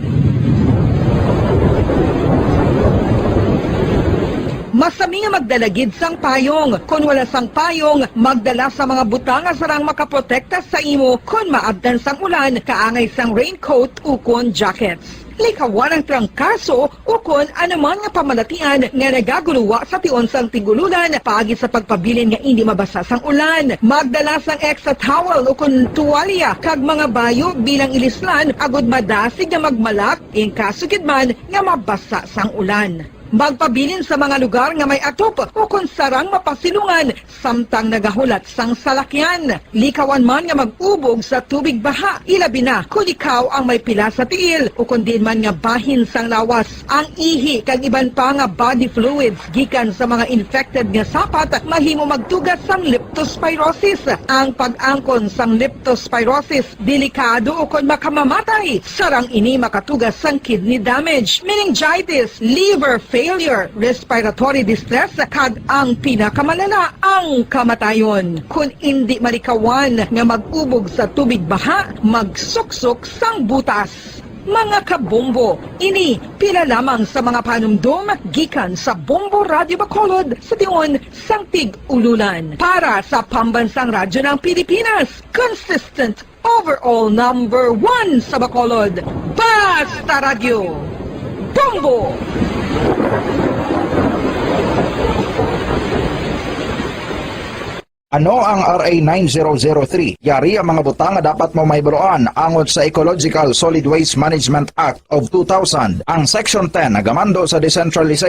Masami nga magdalagid sang payong. Kung wala sang payong, magdala sa mga butang nga sarang makaprotekta sa imo kung maabdan sang ulan, kaangay sang raincoat ukon jackets. Likawan ang trangkaso ukon anuman nga pamalatian nga nagaguluwa sa tion sang tigululan paagi sa pagpabilin nga hindi mabasa sang ulan. Magdala sang extra towel ukon tuwalya kag mga bayo bilang ilislan agud madasig nga magmalak ing kasugid man nga mabasa sang ulan. Magpabilin sa mga lugar nga may atop o kung sarang mapasilungan samtang nagahulat sang salakyan. Likawan man nga mag-ubog sa tubig baha, ilabi na kung ikaw ang may pila sa tiil o kung din man nga bahin sang lawas. Ang ihi kag iban pa nga body fluids gikan sa mga infected nga sapat mahimo magtugas sang leptospirosis. Ang pag-angkon sang leptospirosis delikado o kung makamamatay. Sarang ini makatugas sang kidney damage, meningitis, liver failure, respiratory distress, kag ang pinakamalala ang kamatayon. Kung hindi malikawan nga mag-ubog sa tubig baha, magsuksok sang butas. Mga kabombo, ini pila lamang sa mga panumdum gikan sa Bombo Radio Bacolod sa tion sang tig-ululan. Para sa pambansang radyo ng Pilipinas, consistent overall number 1 sa Bacolod, Basta Radio, Bombo! Ano ang RA 9003? Yari ang mga butang nga dapat mo maybuloan angon sa Ecological Solid Waste Management Act of 2000. Ang Section 10 nagamando sa decentralization